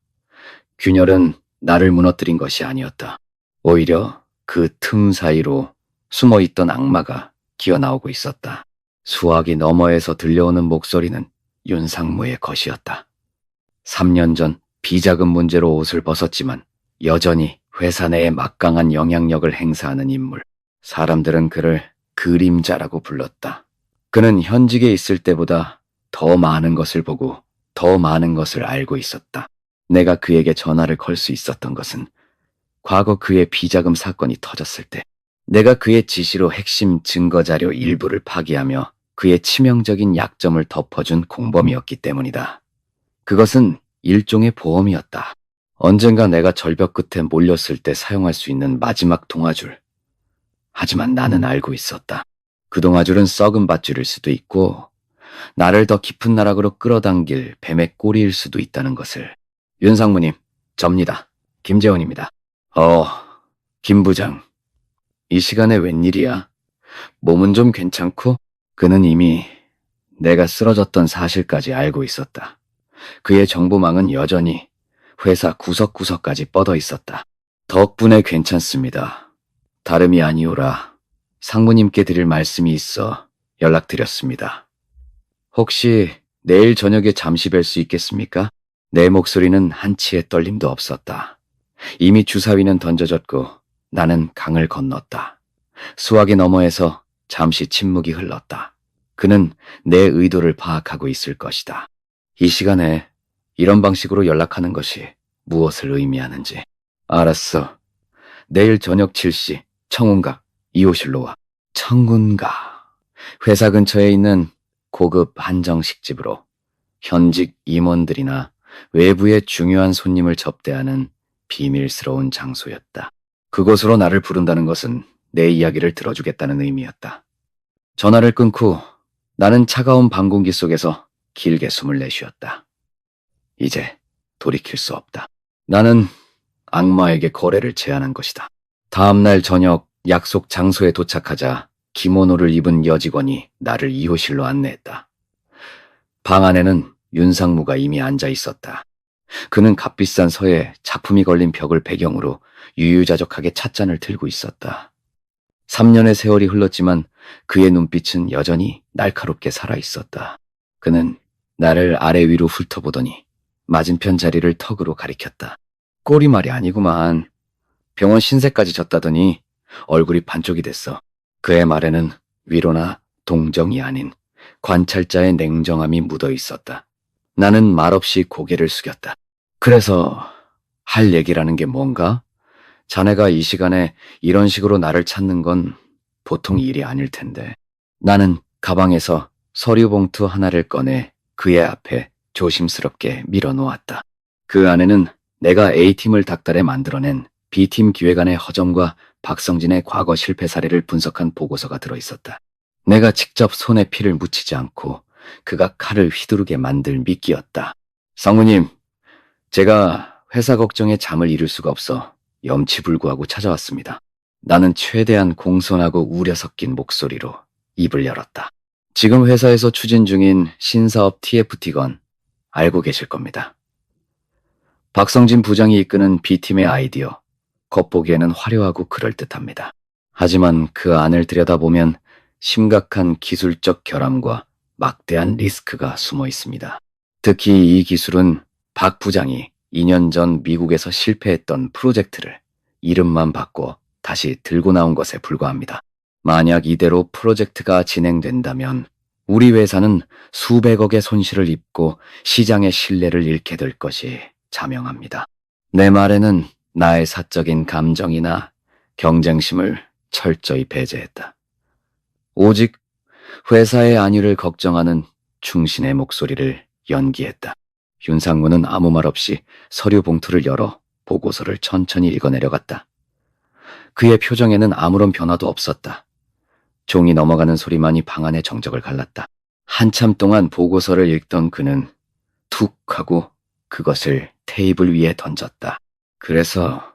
Speaker 1: 균열은 나를 무너뜨린 것이 아니었다. 오히려 그 틈 사이로 숨어있던 악마가 기어나오고 있었다. 수화기 너머에서 들려오는 목소리는 윤상무의 것이었다. 3년 전 비자금 문제로 옷을 벗었지만 여전히 회사 내에 막강한 영향력을 행사하는 인물. 사람들은 그를 그림자라고 불렀다. 그는 현직에 있을 때보다 더 많은 것을 보고 더 많은 것을 알고 있었다. 내가 그에게 전화를 걸 수 있었던 것은 과거 그의 비자금 사건이 터졌을 때 내가 그의 지시로 핵심 증거자료 일부를 파기하며 그의 치명적인 약점을 덮어준 공범이었기 때문이다. 그것은 일종의 보험이었다. 언젠가 내가 절벽 끝에 몰렸을 때 사용할 수 있는 마지막 동아줄. 하지만 나는 알고 있었다. 그 동아줄은 썩은 밧줄일 수도 있고 나를 더 깊은 나락으로 끌어당길 뱀의 꼬리일 수도 있다는 것을. 윤상무님, 접니다. 김재원입니다. 김 부장. 이 시간에 웬일이야? 몸은 좀 괜찮고? 그는 이미 내가 쓰러졌던 사실까지 알고 있었다. 그의 정보망은 여전히 회사 구석구석까지 뻗어 있었다. 덕분에 괜찮습니다. 다름이 아니오라 상무님께 드릴 말씀이 있어 연락드렸습니다. 혹시 내일 저녁에 잠시 뵐 수 있겠습니까? 내 목소리는 한치의 떨림도 없었다. 이미 주사위는 던져졌고 나는 강을 건넜다. 수화기 너머에서 잠시 침묵이 흘렀다. 그는 내 의도를 파악하고 있을 것이다. 이 시간에 이런 방식으로 연락하는 것이 무엇을 의미하는지. 알았어. 내일 저녁 7시 청운각 2호실로 와. 청운각. 회사 근처에 있는 고급 한정식집으로 현직 임원들이나 외부의 중요한 손님을 접대하는 비밀스러운 장소였다. 그곳으로 나를 부른다는 것은 내 이야기를 들어주겠다는 의미였다. 전화를 끊고 나는 차가운 밤 공기 속에서 길게 숨을 내쉬었다. 이제 돌이킬 수 없다. 나는 악마에게 거래를 제안한 것이다. 다음날 저녁 약속 장소에 도착하자 기모노를 입은 여직원이 나를 2호실로 안내했다. 방 안에는 윤상무가 이미 앉아 있었다. 그는 값비싼 서에 작품이 걸린 벽을 배경으로 유유자적하게 찻잔을 들고 있었다. 3년의 세월이 흘렀지만 그의 눈빛은 여전히 날카롭게 살아있었다. 그는 나를 아래 위로 훑어보더니 맞은편 자리를 턱으로 가리켰다. 꼴이 말이 아니구만. 병원 신세까지 졌다더니 얼굴이 반쪽이 됐어. 그의 말에는 위로나 동정이 아닌 관찰자의 냉정함이 묻어 있었다. 나는 말없이 고개를 숙였다. 그래서 할 얘기라는 게 뭔가? 자네가 이 시간에 이런 식으로 나를 찾는 건 보통 일이 아닐 텐데. 나는 가방에서 서류 봉투 하나를 꺼내 그의 앞에 조심스럽게 밀어놓았다. 그 안에는 내가 A팀을 닥달해 만들어낸 B팀 기획안의 허점과 박성진의 과거 실패 사례를 분석한 보고서가 들어있었다. 내가 직접 손에 피를 묻히지 않고 그가 칼을 휘두르게 만들 미끼였다. 상무님, 제가 회사 걱정에 잠을 이룰 수가 없어 염치불구하고 찾아왔습니다. 나는 최대한 공손하고 우려 섞인 목소리로 입을 열었다. 지금 회사에서 추진 중인 신사업 TFT건 알고 계실 겁니다. 박성진 부장이 이끄는 B팀의 아이디어, 겉보기에는 화려하고 그럴듯합니다. 하지만 그 안을 들여다보면 심각한 기술적 결함과 막대한 리스크가 숨어 있습니다. 특히 이 기술은 박 부장이 2년 전 미국에서 실패했던 프로젝트를 이름만 바꿔 다시 들고 나온 것에 불과합니다. 만약 이대로 프로젝트가 진행된다면 우리 회사는 수백억의 손실을 입고 시장의 신뢰를 잃게 될 것이 자명합니다. 내 말에는 나의 사적인 감정이나 경쟁심을 철저히 배제했다. 오직 회사의 안위를 걱정하는 충신의 목소리를 연기했다. 윤상무는 아무 말 없이 서류 봉투를 열어 보고서를 천천히 읽어내려갔다. 그의 표정에는 아무런 변화도 없었다. 종이 넘어가는 소리만이 방 안의 정적을 갈랐다. 한참 동안 보고서를 읽던 그는 툭 하고 그것을 테이블 위에 던졌다. 그래서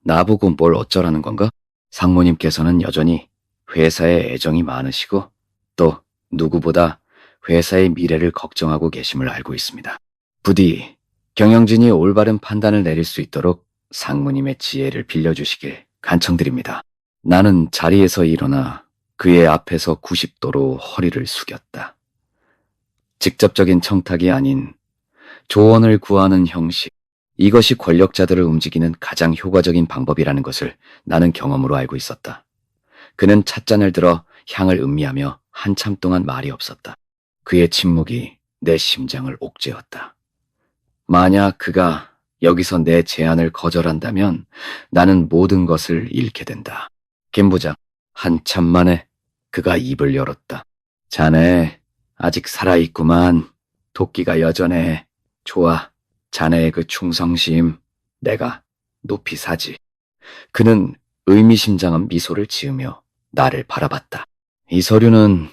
Speaker 1: 나보고 뭘 어쩌라는 건가? 상무님께서는 여전히 회사에 애정이 많으시고 또 누구보다 회사의 미래를 걱정하고 계심을 알고 있습니다. 부디 경영진이 올바른 판단을 내릴 수 있도록 상무님의 지혜를 빌려주시길 간청드립니다. 나는 자리에서 일어나 그의 앞에서 90도로 허리를 숙였다. 직접적인 청탁이 아닌 조언을 구하는 형식, 이것이 권력자들을 움직이는 가장 효과적인 방법이라는 것을 나는 경험으로 알고 있었다. 그는 찻잔을 들어 향을 음미하며 한참 동안 말이 없었다. 그의 침묵이 내 심장을 옥죄었다. 만약 그가 여기서 내 제안을 거절한다면 나는 모든 것을 잃게 된다. 김 부장, 한참 만에 그가 입을 열었다. 자네 아직 살아있구만. 도끼가 여전해. 좋아. 자네의 그 충성심 내가 높이 사지. 그는 의미심장한 미소를 지으며 나를 바라봤다. 이 서류는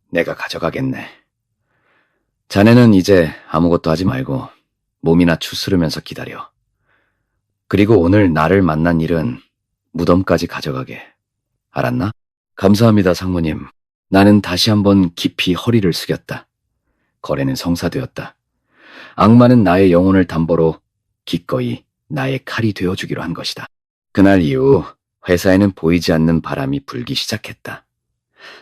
Speaker 1: 내가 가져가겠네. 자네는 이제 아무것도 하지 말고 몸이나 추스르면서 기다려. 그리고 오늘 나를 만난 일은 무덤까지 가져가게. 알았나? 감사합니다, 상무님. 나는 다시 한번 깊이 허리를 숙였다. 거래는 성사되었다. 악마는 나의 영혼을 담보로 기꺼이 나의 칼이 되어주기로 한 것이다. 그날 이후 회사에는 보이지 않는 바람이 불기 시작했다.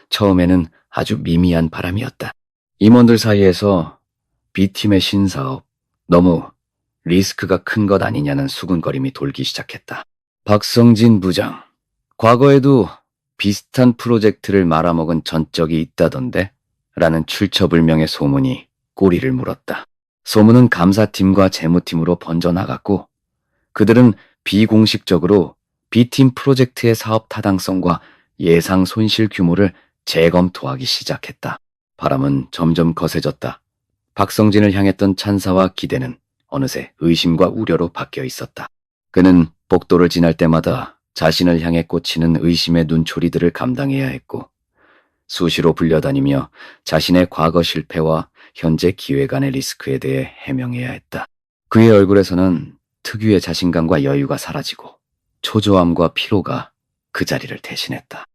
Speaker 1: 처음에는 아주 미미한 바람이었다. 임원들 사이에서 B팀의 신사업, 너무 리스크가 큰 것 아니냐는 수군거림이 돌기 시작했다. 박성진 부장, 과거에도 비슷한 프로젝트를 말아먹은 전적이 있다던데? 라는 출처불명의 소문이 꼬리를 물었다. 소문은 감사팀과 재무팀으로 번져나갔고 그들은 비공식적으로 B팀 프로젝트의 사업 타당성과 예상 손실 규모를 재검토하기 시작했다. 바람은 점점 거세졌다. 박성진을 향했던 찬사와 기대는 어느새 의심과 우려로 바뀌어 있었다. 그는 복도를 지날 때마다 자신을 향해 꽂히는 의심의 눈초리들을 감당해야 했고 수시로 불려다니며 자신의 과거 실패와 현재 기회 간의 리스크에 대해 해명해야 했다. 그의 얼굴에서는 특유의 자신감과 여유가 사라지고 초조함과 피로가 그 자리를 대신했다.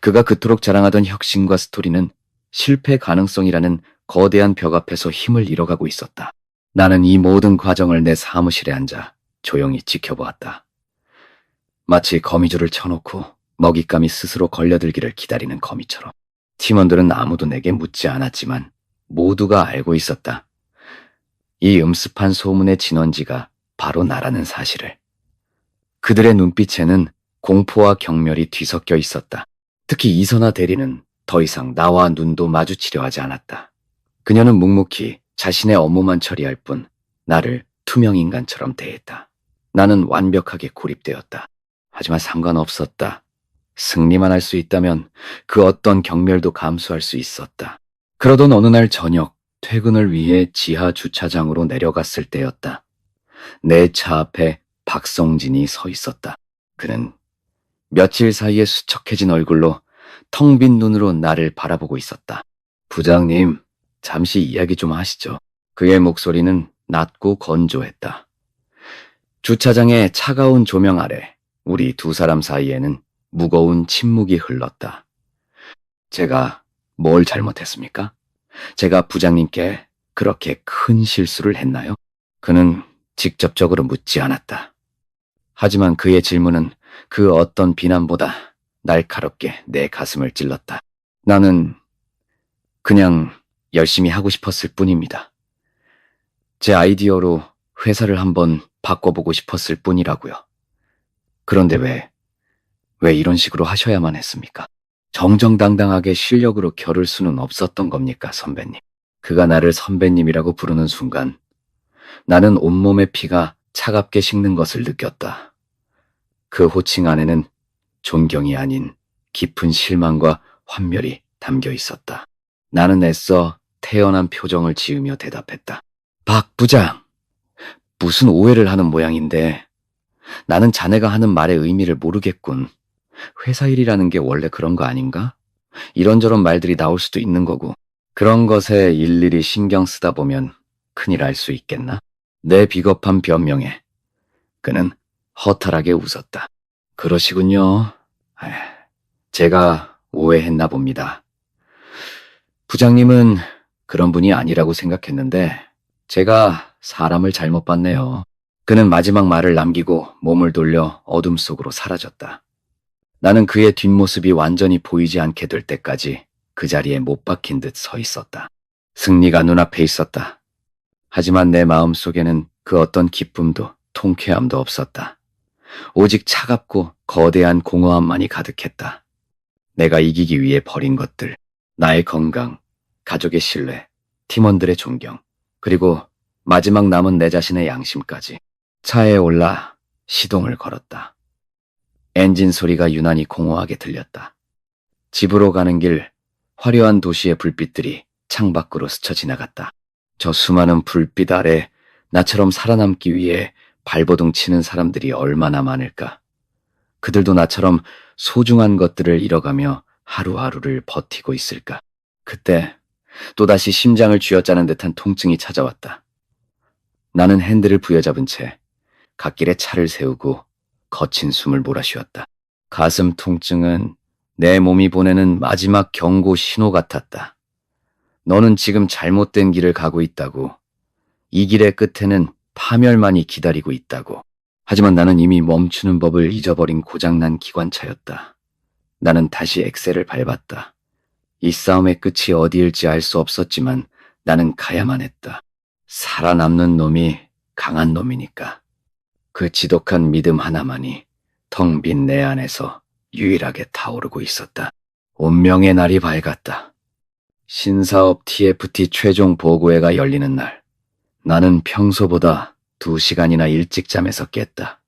Speaker 1: 그가 그토록 자랑하던 혁신과 스토리는 실패 가능성이라는 거대한 벽 앞에서 힘을 잃어가고 있었다. 나는 이 모든 과정을 내 사무실에 앉아 조용히 지켜보았다. 마치 거미줄을 쳐놓고 먹잇감이 스스로 걸려들기를 기다리는 거미처럼. 팀원들은 아무도 내게 묻지 않았지만 모두가 알고 있었다. 이 음습한 소문의 진원지가 바로 나라는 사실을. 그들의 눈빛에는 공포와 경멸이 뒤섞여 있었다. 특히 이선아 대리는 더 이상 나와 눈도 마주치려 하지 않았다. 그녀는 묵묵히 자신의 업무만 처리할 뿐 나를 투명인간처럼 대했다. 나는 완벽하게 고립되었다. 하지만 상관없었다. 승리만 할 수 있다면 그 어떤 경멸도 감수할 수 있었다. 그러던 어느 날 저녁 퇴근을 위해 지하 주차장으로 내려갔을 때였다. 내 차 앞에 박성진이 서 있었다. 그는 며칠 사이에 수척해진 얼굴로 텅 빈 눈으로 나를 바라보고 있었다. 부장님, 잠시 이야기 좀 하시죠. 그의 목소리는 낮고 건조했다. 주차장의 차가운 조명 아래 우리 두 사람 사이에는 무거운 침묵이 흘렀다. 제가 뭘 잘못했습니까? 제가 부장님께 그렇게 큰 실수를 했나요? 그는 직접적으로 묻지 않았다. 하지만 그의 질문은 그 어떤 비난보다 날카롭게 내 가슴을 찔렀다. 나는 그냥 열심히 하고 싶었을 뿐입니다. 제 아이디어로 회사를 한번 바꿔보고 싶었을 뿐이라고요. 그런데 왜 이런 식으로 하셔야만 했습니까? 정정당당하게 실력으로 겨룰 수는 없었던 겁니까, 선배님? 그가 나를 선배님이라고 부르는 순간 나는 온몸의 피가 차갑게 식는 것을 느꼈다. 그 호칭 안에는 존경이 아닌 깊은 실망과 환멸이 담겨 있었다. 나는 애써 태연한 표정을 지으며 대답했다. 박 부장, 무슨 오해를 하는 모양인데 나는 자네가 하는 말의 의미를 모르겠군. 회사 일이라는 게 원래 그런 거 아닌가? 이런저런 말들이 나올 수도 있는 거고 그런 것에 일일이 신경 쓰다 보면 큰일 알 수 있겠나? 내 비겁한 변명에 그는 허탈하게 웃었다. 그러시군요. 제가 오해했나 봅니다. 부장님은 그런 분이 아니라고 생각했는데 제가 사람을 잘못 봤네요. 그는 마지막 말을 남기고 몸을 돌려 어둠 속으로 사라졌다. 나는 그의 뒷모습이 완전히 보이지 않게 될 때까지 그 자리에 못 박힌 듯 서 있었다. 승리가 눈앞에 있었다. 하지만 내 마음속에는 그 어떤 기쁨도 통쾌함도 없었다. 오직 차갑고 거대한 공허함만이 가득했다. 내가 이기기 위해 버린 것들, 나의 건강, 가족의 신뢰, 팀원들의 존경, 그리고 마지막 남은 내 자신의 양심까지. 차에 올라 시동을 걸었다. 엔진 소리가 유난히 공허하게 들렸다. 집으로 가는 길 화려한 도시의 불빛들이 창밖으로 스쳐 지나갔다. 저 수많은 불빛 아래 나처럼 살아남기 위해 발버둥 치는 사람들이 얼마나 많을까. 그들도 나처럼 소중한 것들을 잃어가며 하루하루를 버티고 있을까. 그때 또다시 심장을 쥐어짜는 듯한 통증이 찾아왔다. 나는 핸들을 부여잡은 채 갓길에 차를 세우고 거친 숨을 몰아쉬었다. 가슴 통증은 내 몸이 보내는 마지막 경고 신호 같았다. 너는 지금 잘못된 길을 가고 있다고. 이 길의 끝에는 파멸만이 기다리고 있다고. 하지만 나는 이미 멈추는 법을 잊어버린 고장난 기관차였다. 나는 다시 엑셀을 밟았다. 이 싸움의 끝이 어디일지 알 수 없었지만 나는 가야만 했다. 살아남는 놈이 강한 놈이니까. 그 지독한 믿음 하나만이 텅 빈 내 안에서 유일하게 타오르고 있었다. 운명의 날이 밝았다. 신사업 TFT 최종 보고회가 열리는 날, 나는 평소보다 2시간이나 일찍 잠에서 깼다.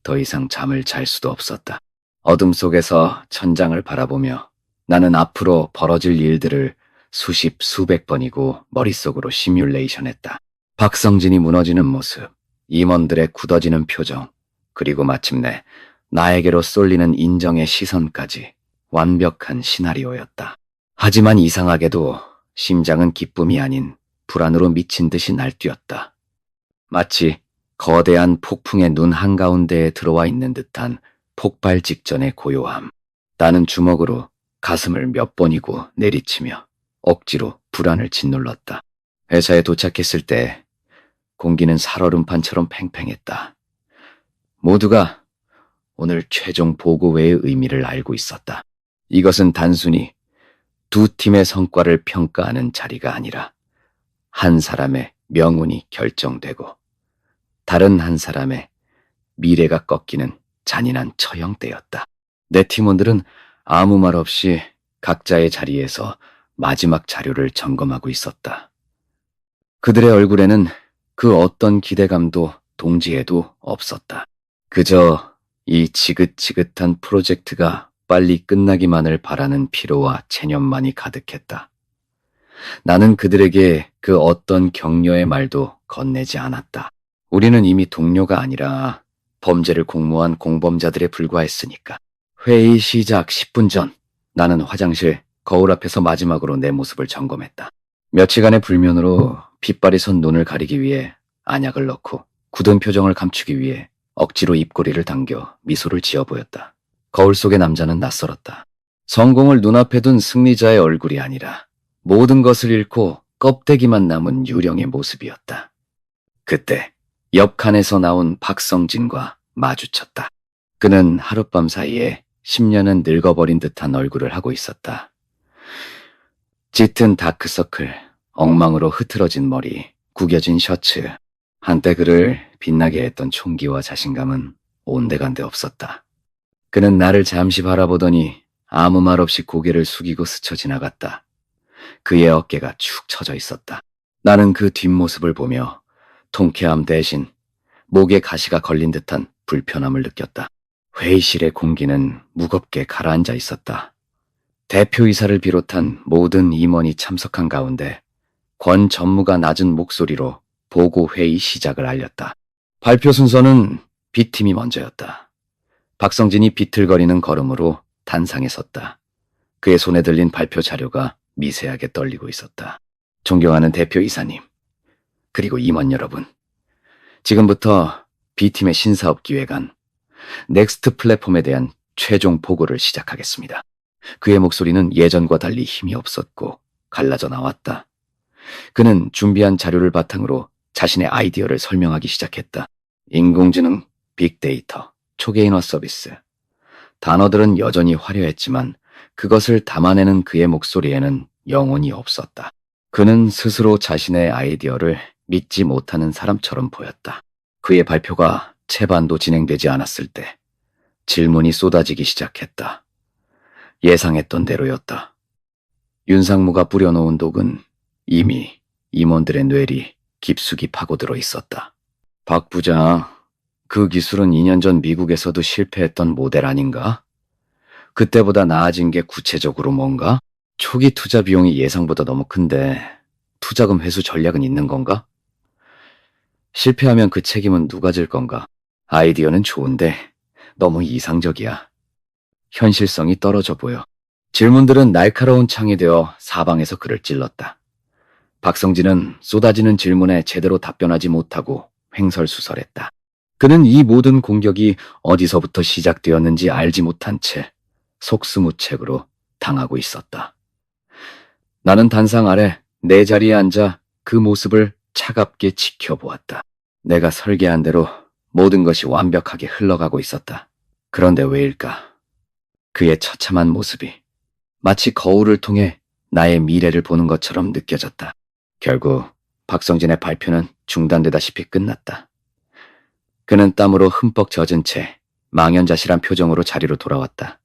Speaker 1: 더 이상 잠을 잘 수도 없었다. 어둠 속에서 천장을 바라보며 나는 앞으로 벌어질 일들을 수십, 수백 번이고 머릿속으로 시뮬레이션했다. 박성진이 무너지는 모습, 임원들의 굳어지는 표정, 그리고 마침내 나에게로 쏠리는 인정의 시선까지 완벽한 시나리오였다. 하지만 이상하게도 심장은 기쁨이 아닌 불안으로 미친 듯이 날뛰었다. 마치 거대한 폭풍의 눈 한가운데에 들어와 있는 듯한 폭발 직전의 고요함. 나는 주먹으로 가슴을 몇 번이고 내리치며 억지로 불안을 짓눌렀다. 회사에 도착했을 때 공기는 살얼음판처럼 팽팽했다. 모두가 오늘 최종 보고회의 의미를 알고 있었다. 이것은 단순히 두 팀의 성과를 평가하는 자리가 아니라 한 사람의 명운이 결정되고 다른 한 사람의 미래가 꺾이는 잔인한 처형대였다. 내 팀원들은 아무 말 없이 각자의 자리에서 마지막 자료를 점검하고 있었다. 그들의 얼굴에는 그 어떤 기대감도 동지에도 없었다. 그저 이 지긋지긋한 프로젝트가 빨리 끝나기만을 바라는 피로와 체념만이 가득했다. 나는 그들에게 그 어떤 격려의 말도 건네지 않았다. 우리는 이미 동료가 아니라 범죄를 공모한 공범자들에 불과했으니까. 회의 시작 10분 전, 나는 화장실 거울 앞에서 마지막으로 내 모습을 점검했다. 며칠간의 불면으로 핏발이 선 눈을 가리기 위해 안약을 넣고 굳은 표정을 감추기 위해 억지로 입꼬리를 당겨 미소를 지어 보였다. 거울 속의 남자는 낯설었다. 성공을 눈앞에 둔 승리자의 얼굴이 아니라 모든 것을 잃고 껍데기만 남은 유령의 모습이었다. 그때 옆 칸에서 나온 박성진과 마주쳤다. 그는 하룻밤 사이에 10년은 늙어버린 듯한 얼굴을 하고 있었다. 짙은 다크서클, 엉망으로 흐트러진 머리, 구겨진 셔츠. 한때 그를 빛나게 했던 총기와 자신감은 온데간데 없었다. 그는 나를 잠시 바라보더니 아무 말 없이 고개를 숙이고 스쳐 지나갔다. 그의 어깨가 축 처져 있었다. 나는 그 뒷모습을 보며 통쾌함 대신 목에 가시가 걸린 듯한 불편함을 느꼈다. 회의실의 공기는 무겁게 가라앉아 있었다. 대표이사를 비롯한 모든 임원이 참석한 가운데 권 전무가 낮은 목소리로 보고회의 시작을 알렸다. 발표 순서는 B팀이 먼저였다. 박성진이 비틀거리는 걸음으로 단상에 섰다. 그의 손에 들린 발표 자료가 미세하게 떨리고 있었다. 존경하는 대표이사님, 그리고 임원 여러분. 지금부터 B팀의 신사업 기획안, 넥스트 플랫폼에 대한 최종 보고를 시작하겠습니다. 그의 목소리는 예전과 달리 힘이 없었고 갈라져 나왔다. 그는 준비한 자료를 바탕으로 자신의 아이디어를 설명하기 시작했다. 인공지능, 빅데이터, 초개인화 서비스. 단어들은 여전히 화려했지만 그것을 담아내는 그의 목소리에는 영혼이 없었다. 그는 스스로 자신의 아이디어를 믿지 못하는 사람처럼 보였다. 그의 발표가 채반도 진행되지 않았을 때 질문이 쏟아지기 시작했다. 예상했던 대로였다. 윤상무가 뿌려놓은 독은 이미 임원들의 뇌리 깊숙이 파고들어 있었다. 박 부장, 그 기술은 2년 전 미국에서도 실패했던 모델 아닌가? 그때보다 나아진 게 구체적으로 뭔가? 초기 투자 비용이 예상보다 너무 큰데 투자금 회수 전략은 있는 건가? 실패하면 그 책임은 누가 질 건가? 아이디어는 좋은데 너무 이상적이야. 현실성이 떨어져 보여. 질문들은 날카로운 창이 되어 사방에서 그를 찔렀다. 박성진은 쏟아지는 질문에 제대로 답변하지 못하고 횡설수설했다. 그는 이 모든 공격이 어디서부터 시작되었는지 알지 못한 채 속수무책으로 당하고 있었다. 나는 단상 아래 내 자리에 앉아 그 모습을 차갑게 지켜보았다. 내가 설계한 대로 모든 것이 완벽하게 흘러가고 있었다. 그런데 왜일까? 그의 처참한 모습이 마치 거울을 통해 나의 미래를 보는 것처럼 느껴졌다. 결국 박성진의 발표는 중단되다시피 끝났다. 그는 땀으로 흠뻑 젖은 채 망연자실한 표정으로 자리로 돌아왔다.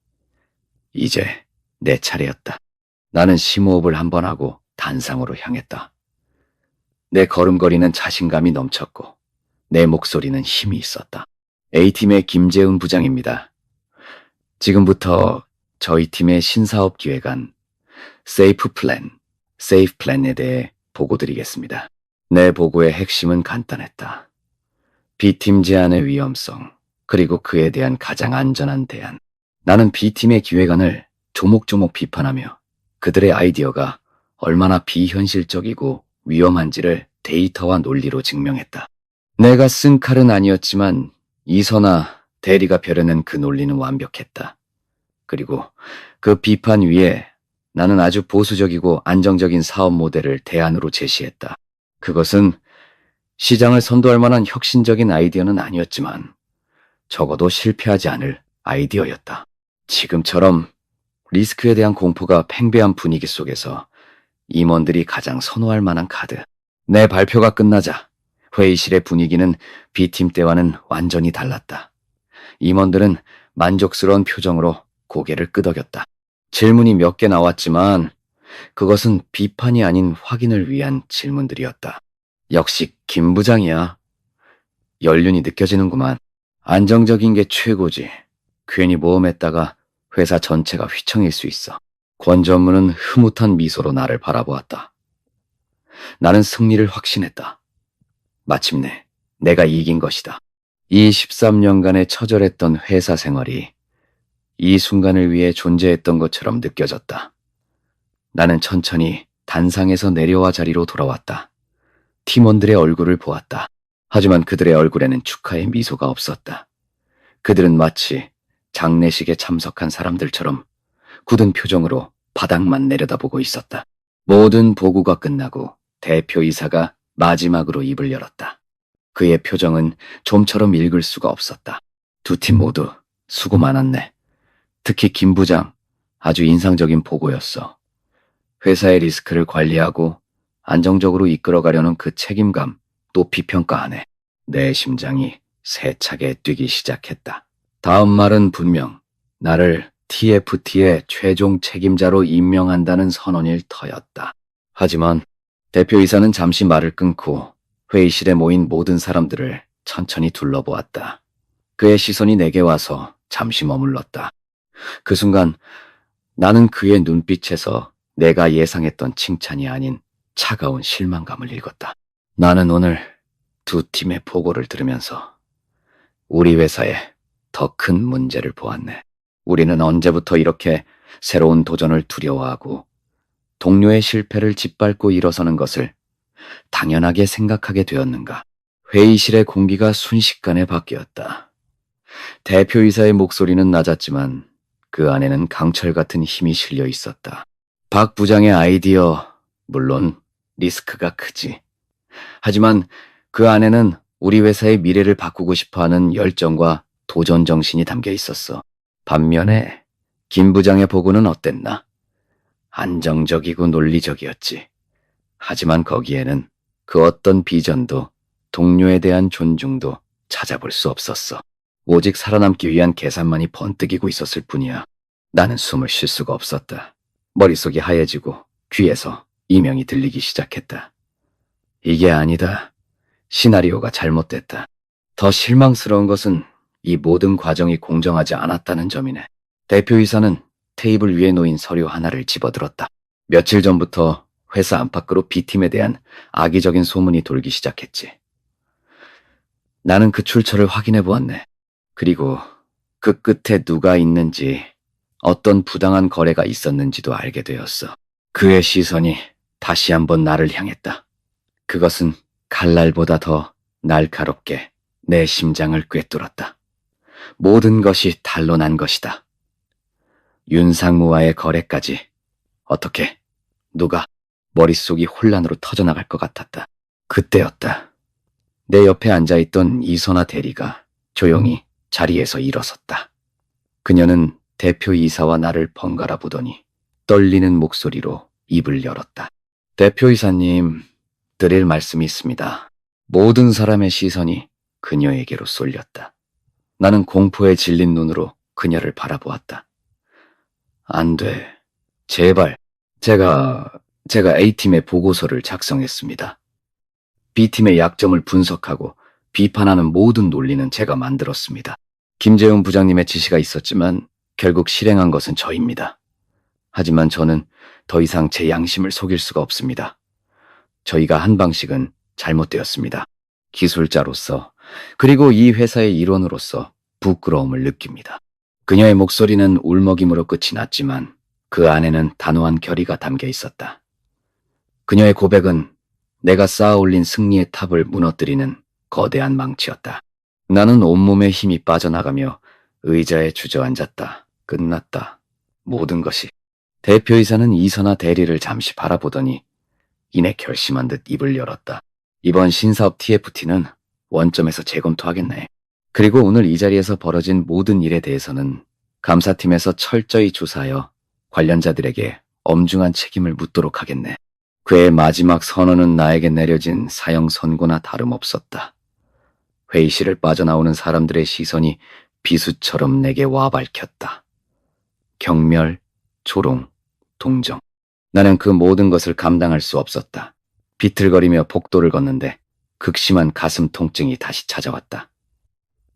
Speaker 1: 이제 내 차례였다. 나는 심호흡을 한 번 하고 단상으로 향했다. 내 걸음걸이는 자신감이 넘쳤고 내 목소리는 힘이 있었다. A팀의 김재훈 부장입니다. 지금부터 저희 팀의 신사업 기획안 세이프 플랜에 대해 보고드리겠습니다. 내 보고의 핵심은 간단했다. B팀 제안의 위험성, 그리고 그에 대한 가장 안전한 대안. 나는 B팀의 기획안을 조목조목 비판하며 그들의 아이디어가 얼마나 비현실적이고 위험한지를 데이터와 논리로 증명했다. 내가 쓴 칼은 아니었지만 이서나 대리가 벼려낸 그 논리는 완벽했다. 그리고 그 비판 위에 나는 아주 보수적이고 안정적인 사업 모델을 대안으로 제시했다. 그것은 시장을 선도할 만한 혁신적인 아이디어는 아니었지만 적어도 실패하지 않을 아이디어였다. 지금처럼 리스크에 대한 공포가 팽배한 분위기 속에서 임원들이 가장 선호할 만한 카드. 내 발표가 끝나자 회의실의 분위기는 B팀 때와는 완전히 달랐다. 임원들은 만족스러운 표정으로 고개를 끄덕였다. 질문이 몇 개 나왔지만 그것은 비판이 아닌 확인을 위한 질문들이었다. 역시 김 부장이야. 연륜이 느껴지는구만. 안정적인 게 최고지. 괜히 모험했다가 회사 전체가 휘청일 수 있어. 권 전무는 흐뭇한 미소로 나를 바라보았다. 나는 승리를 확신했다. 마침내 내가 이긴 것이다. 이 13년간의 처절했던 회사 생활이 이 순간을 위해 존재했던 것처럼 느껴졌다. 나는 천천히 단상에서 내려와 자리로 돌아왔다. 팀원들의 얼굴을 보았다. 하지만 그들의 얼굴에는 축하의 미소가 없었다. 그들은 마치 장례식에 참석한 사람들처럼 굳은 표정으로 바닥만 내려다보고 있었다. 모든 보고가 끝나고 대표이사가 마지막으로 입을 열었다. 그의 표정은 좀처럼 읽을 수가 없었다. 두 팀 모두 수고 많았네. 특히 김 부장, 아주 인상적인 보고였어. 회사의 리스크를 관리하고 안정적으로 이끌어가려는 그 책임감 높이 평가하네. 내 심장이 세차게 뛰기 시작했다. 다음 말은 분명 나를 TFT의 최종 책임자로 임명한다는 선언일 터였다. 하지만 대표이사는 잠시 말을 끊고 회의실에 모인 모든 사람들을 천천히 둘러보았다. 그의 시선이 내게 와서 잠시 머물렀다. 그 순간 나는 그의 눈빛에서 내가 예상했던 칭찬이 아닌 차가운 실망감을 읽었다. 나는 오늘 두 팀의 보고를 들으면서 우리 회사에 더 큰 문제를 보았네. 우리는 언제부터 이렇게 새로운 도전을 두려워하고 동료의 실패를 짓밟고 일어서는 것을 당연하게 생각하게 되었는가. 회의실의 공기가 순식간에 바뀌었다. 대표이사의 목소리는 낮았지만 그 안에는 강철 같은 힘이 실려 있었다. 박 부장의 아이디어, 물론 리스크가 크지. 하지만 그 안에는 우리 회사의 미래를 바꾸고 싶어하는 열정과 도전 정신이 담겨 있었어. 반면에 김 부장의 보고는 어땠나? 안정적이고 논리적이었지. 하지만 거기에는 그 어떤 비전도 동료에 대한 존중도 찾아볼 수 없었어. 오직 살아남기 위한 계산만이 번뜩이고 있었을 뿐이야. 나는 숨을 쉴 수가 없었다. 머릿속이 하얘지고 귀에서 이명이 들리기 시작했다. 이게 아니다. 시나리오가 잘못됐다. 더 실망스러운 것은 이 모든 과정이 공정하지 않았다는 점이네. 대표이사는 테이블 위에 놓인 서류 하나를 집어들었다. 며칠 전부터 회사 안팎으로 B팀에 대한 악의적인 소문이 돌기 시작했지. 나는 그 출처를 확인해 보았네. 그리고 그 끝에 누가 있는지, 어떤 부당한 거래가 있었는지도 알게 되었어. 그의 시선이 다시 한번 나를 향했다. 그것은 칼날보다 더 날카롭게 내 심장을 꿰뚫었다. 모든 것이 달로 난 것이다. 윤상무와의 거래까지. 어떻게, 누가, 머릿속이 혼란으로 터져나갈 것 같았다. 그때였다. 내 옆에 앉아있던 이선아 대리가 조용히 자리에서 일어섰다. 그녀는 대표이사와 나를 번갈아 보더니 떨리는 목소리로 입을 열었다. 대표이사님, 드릴 말씀이 있습니다. 모든 사람의 시선이 그녀에게로 쏠렸다. 나는 공포에 질린 눈으로 그녀를 바라보았다. 안 돼. 제발. 제가 A팀의 보고서를 작성했습니다. B팀의 약점을 분석하고 비판하는 모든 논리는 제가 만들었습니다. 김재훈 부장님의 지시가 있었지만 결국 실행한 것은 저입니다. 하지만 저는 더 이상 제 양심을 속일 수가 없습니다. 저희가 한 방식은 잘못되었습니다. 기술자로서, 그리고 이 회사의 일원으로서 부끄러움을 느낍니다. 그녀의 목소리는 울먹임으로 끝이 났지만 그 안에는 단호한 결의가 담겨 있었다. 그녀의 고백은 내가 쌓아올린 승리의 탑을 무너뜨리는 거대한 망치였다. 나는 온몸에 힘이 빠져나가며 의자에 주저앉았다. 끝났다. 모든 것이. 대표이사는 이선아 대리를 잠시 바라보더니 이내 결심한 듯 입을 열었다. 이번 신사업 TFT는 원점에서 재검토하겠네. 그리고 오늘 이 자리에서 벌어진 모든 일에 대해서는 감사팀에서 철저히 조사하여 관련자들에게 엄중한 책임을 묻도록 하겠네. 그의 마지막 선언은 나에게 내려진 사형 선고나 다름없었다. 회의실을 빠져나오는 사람들의 시선이 비수처럼 내게 와밟혔다. 경멸, 조롱, 동정. 나는 그 모든 것을 감당할 수 없었다. 비틀거리며 복도를 걷는데 극심한 가슴 통증이 다시 찾아왔다.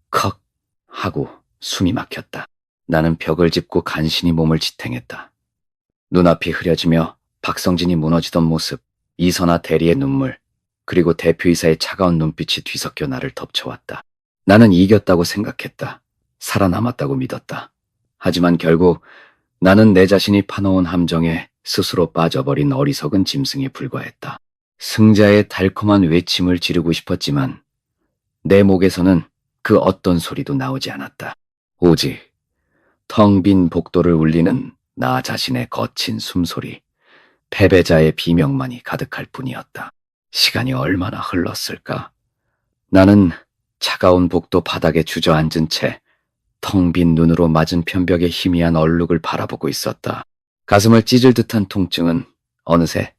Speaker 1: 컥 하고 숨이 막혔다. 나는 벽을 짚고 간신히 몸을 지탱했다. 눈앞이 흐려지며 박성진이 무너지던 모습, 이선아 대리의 눈물, 그리고 대표이사의 차가운 눈빛이 뒤섞여 나를 덮쳐왔다. 나는 이겼다고 생각했다. 살아남았다고 믿었다. 하지만 결국 나는 내 자신이 파놓은 함정에 스스로 빠져버린 어리석은 짐승에 불과했다. 승자의 달콤한 외침을 지르고 싶었지만 내 목에서는 그 어떤 소리도 나오지 않았다. 오직 텅 빈 복도를 울리는 나 자신의 거친 숨소리, 패배자의 비명만이 가득할 뿐이었다. 시간이 얼마나 흘렀을까? 나는 차가운 복도 바닥에 주저앉은 채 텅 빈 눈으로 맞은편 벽에 희미한 얼룩을 바라보고 있었다. 가슴을 찢을 듯한 통증은 어느새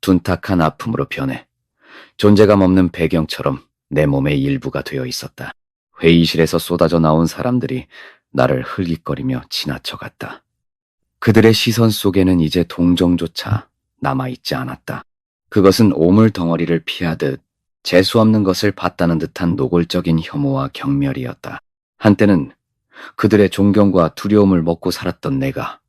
Speaker 1: 둔탁한 아픔으로 변해 존재감 없는 배경처럼 내 몸의 일부가 되어 있었다. 회의실에서 쏟아져 나온 사람들이 나를 흘깃거리며 지나쳐갔다. 그들의 시선 속에는 이제 동정조차 남아있지 않았다. 그것은 오물 덩어리를 피하듯 재수없는 것을 봤다는 듯한 노골적인 혐오와 경멸이었다. 한때는 그들의 존경과 두려움을 먹고 살았던 내가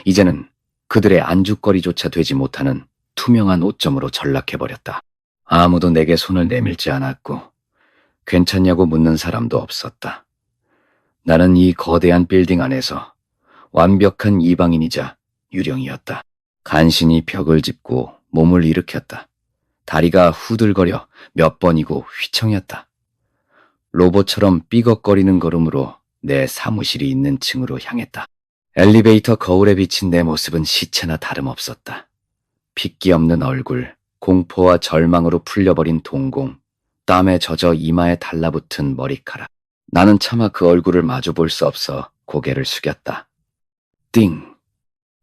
Speaker 1: 이제는 그들의 안주거리조차 되지 못하는 투명한 오점으로 전락해버렸다. 아무도 내게 손을 내밀지 않았고 괜찮냐고 묻는 사람도 없었다. 나는 이 거대한 빌딩 안에서 완벽한 이방인이자 유령이었다. 간신히 벽을 짚고 몸을 일으켰다. 다리가 후들거려 몇 번이고 휘청였다. 로봇처럼 삐걱거리는 걸음으로 내 사무실이 있는 층으로 향했다. 엘리베이터 거울에 비친 내 모습은 시체나 다름없었다. 핏기 없는 얼굴, 공포와 절망으로 풀려버린 동공, 땀에 젖어 이마에 달라붙은 머리카락. 나는 차마 그 얼굴을 마주 볼 수 없어 고개를 숙였다. 띵!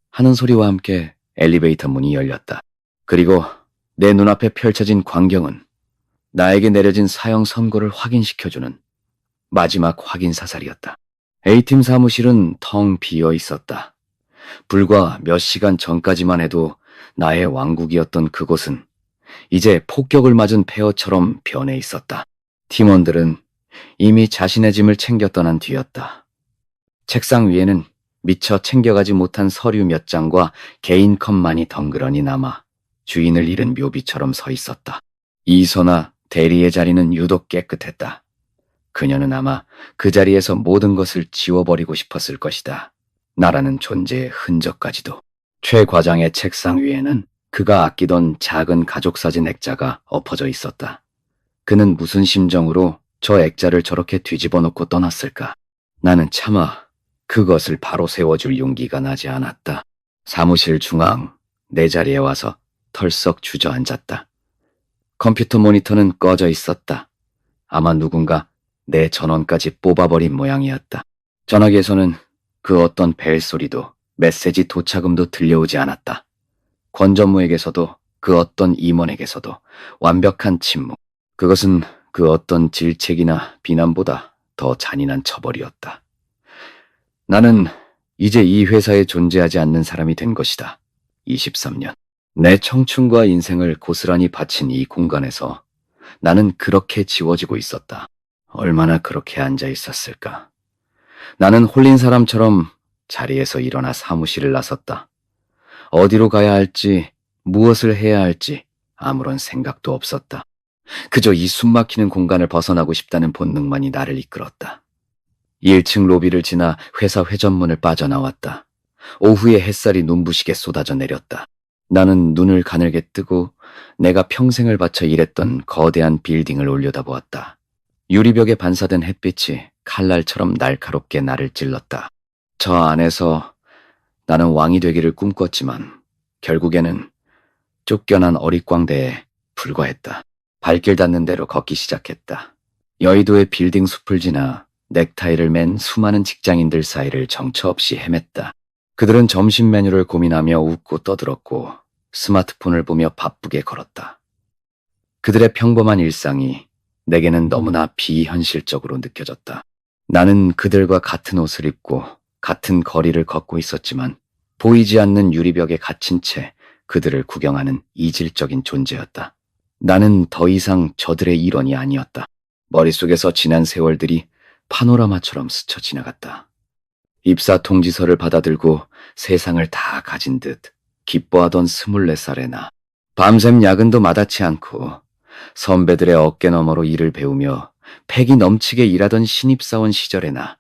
Speaker 1: 하는 소리와 함께 엘리베이터 문이 열렸다. 그리고 내 눈앞에 펼쳐진 광경은 나에게 내려진 사형 선고를 확인시켜주는 마지막 확인 사살이었다. A팀 사무실은 텅 비어 있었다. 불과 몇 시간 전까지만 해도 나의 왕국이었던 그곳은 이제 폭격을 맞은 폐허처럼 변해 있었다. 팀원들은 이미 자신의 짐을 챙겨 떠난 뒤였다. 책상 위에는 미처 챙겨가지 못한 서류 몇 장과 개인 컵만이 덩그러니 남아 주인을 잃은 묘비처럼 서 있었다. 이서나 대리의 자리는 유독 깨끗했다. 그녀는 아마 그 자리에서 모든 것을 지워버리고 싶었을 것이다. 나라는 존재의 흔적까지도. 최 과장의 책상 위에는 그가 아끼던 작은 가족사진 액자가 엎어져 있었다. 그는 무슨 심정으로 저 액자를 저렇게 뒤집어 놓고 떠났을까? 나는 차마 그것을 바로 세워줄 용기가 나지 않았다. 사무실 중앙 내 자리에 와서 털썩 주저앉았다. 컴퓨터 모니터는 꺼져 있었다. 아마 누군가 내 전원까지 뽑아버린 모양이었다. 전화기에서는 그 어떤 벨소리도 메시지 도착음도 들려오지 않았다. 권 전무에게서도 그 어떤 임원에게서도 완벽한 침묵. 그것은 그 어떤 질책이나 비난보다 더 잔인한 처벌이었다. 나는 이제 이 회사에 존재하지 않는 사람이 된 것이다. 23년. 내 청춘과 인생을 고스란히 바친 이 공간에서 나는 그렇게 지워지고 있었다. 얼마나 그렇게 앉아 있었을까. 나는 홀린 사람처럼 자리에서 일어나 사무실을 나섰다. 어디로 가야 할지, 무엇을 해야 할지 아무런 생각도 없었다. 그저 이 숨막히는 공간을 벗어나고 싶다는 본능만이 나를 이끌었다. 1층 로비를 지나 회사 회전문을 빠져나왔다. 오후의 햇살이 눈부시게 쏟아져 내렸다. 나는 눈을 가늘게 뜨고 내가 평생을 바쳐 일했던 거대한 빌딩을 올려다보았다. 유리벽에 반사된 햇빛이 칼날처럼 날카롭게 나를 찔렀다. 저 안에서 나는 왕이 되기를 꿈꿨지만 결국에는 쫓겨난 어릿광대에 불과했다. 발길 닿는 대로 걷기 시작했다. 여의도의 빌딩 숲을 지나 넥타이를 맨 수많은 직장인들 사이를 정처 없이 헤맸다. 그들은 점심 메뉴를 고민하며 웃고 떠들었고 스마트폰을 보며 바쁘게 걸었다. 그들의 평범한 일상이 내게는 너무나 비현실적으로 느껴졌다. 나는 그들과 같은 옷을 입고 같은 거리를 걷고 있었지만 보이지 않는 유리벽에 갇힌 채 그들을 구경하는 이질적인 존재였다. 나는 더 이상 저들의 일원이 아니었다. 머릿속에서 지난 세월들이 파노라마처럼 스쳐 지나갔다. 입사 통지서를 받아들고 세상을 다 가진 듯 기뻐하던 24살의 나. 밤샘 야근도 마다치 않고 선배들의 어깨 너머로 일을 배우며 패기 넘치게 일하던 신입사원 시절의 나.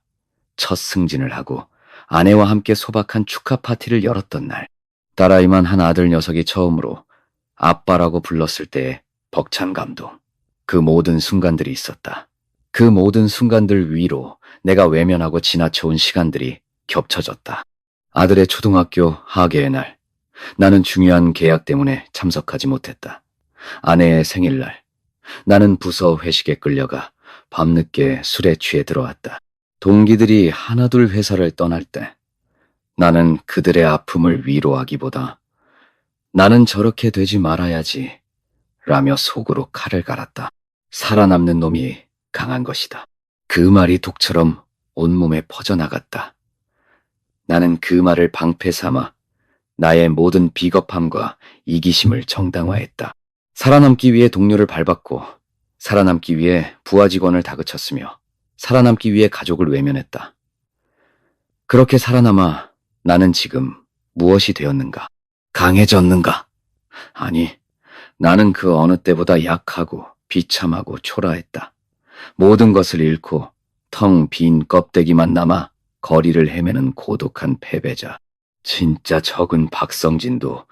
Speaker 1: 첫 승진을 하고 아내와 함께 소박한 축하 파티를 열었던 날. 딸아이만 한 아들 녀석이 처음으로 아빠라고 불렀을 때의 벅찬 감동. 그 모든 순간들이 있었다. 그 모든 순간들 위로 내가 외면하고 지나쳐온 시간들이 겹쳐졌다. 아들의 초등학교 하계의 날, 나는 중요한 계약 때문에 참석하지 못했다. 아내의 생일날, 나는 부서 회식에 끌려가 밤늦게 술에 취해 들어왔다. 동기들이 하나둘 회사를 떠날 때 나는 그들의 아픔을 위로하기보다 나는 저렇게 되지 말아야지 라며 속으로 칼을 갈았다. 살아남는 놈이 강한 것이다. 그 말이 독처럼 온몸에 퍼져나갔다. 나는 그 말을 방패 삼아 나의 모든 비겁함과 이기심을 정당화했다. 살아남기 위해 동료를 밟았고, 살아남기 위해 부하 직원을 다그쳤으며, 살아남기 위해 가족을 외면했다. 그렇게 살아남아 나는 지금 무엇이 되었는가? 강해졌는가? 아니, 나는 그 어느 때보다 약하고 비참하고 초라했다. 모든 것을 잃고 텅 빈 껍데기만 남아 거리를 헤매는 고독한 패배자. 진짜 적은 박성진도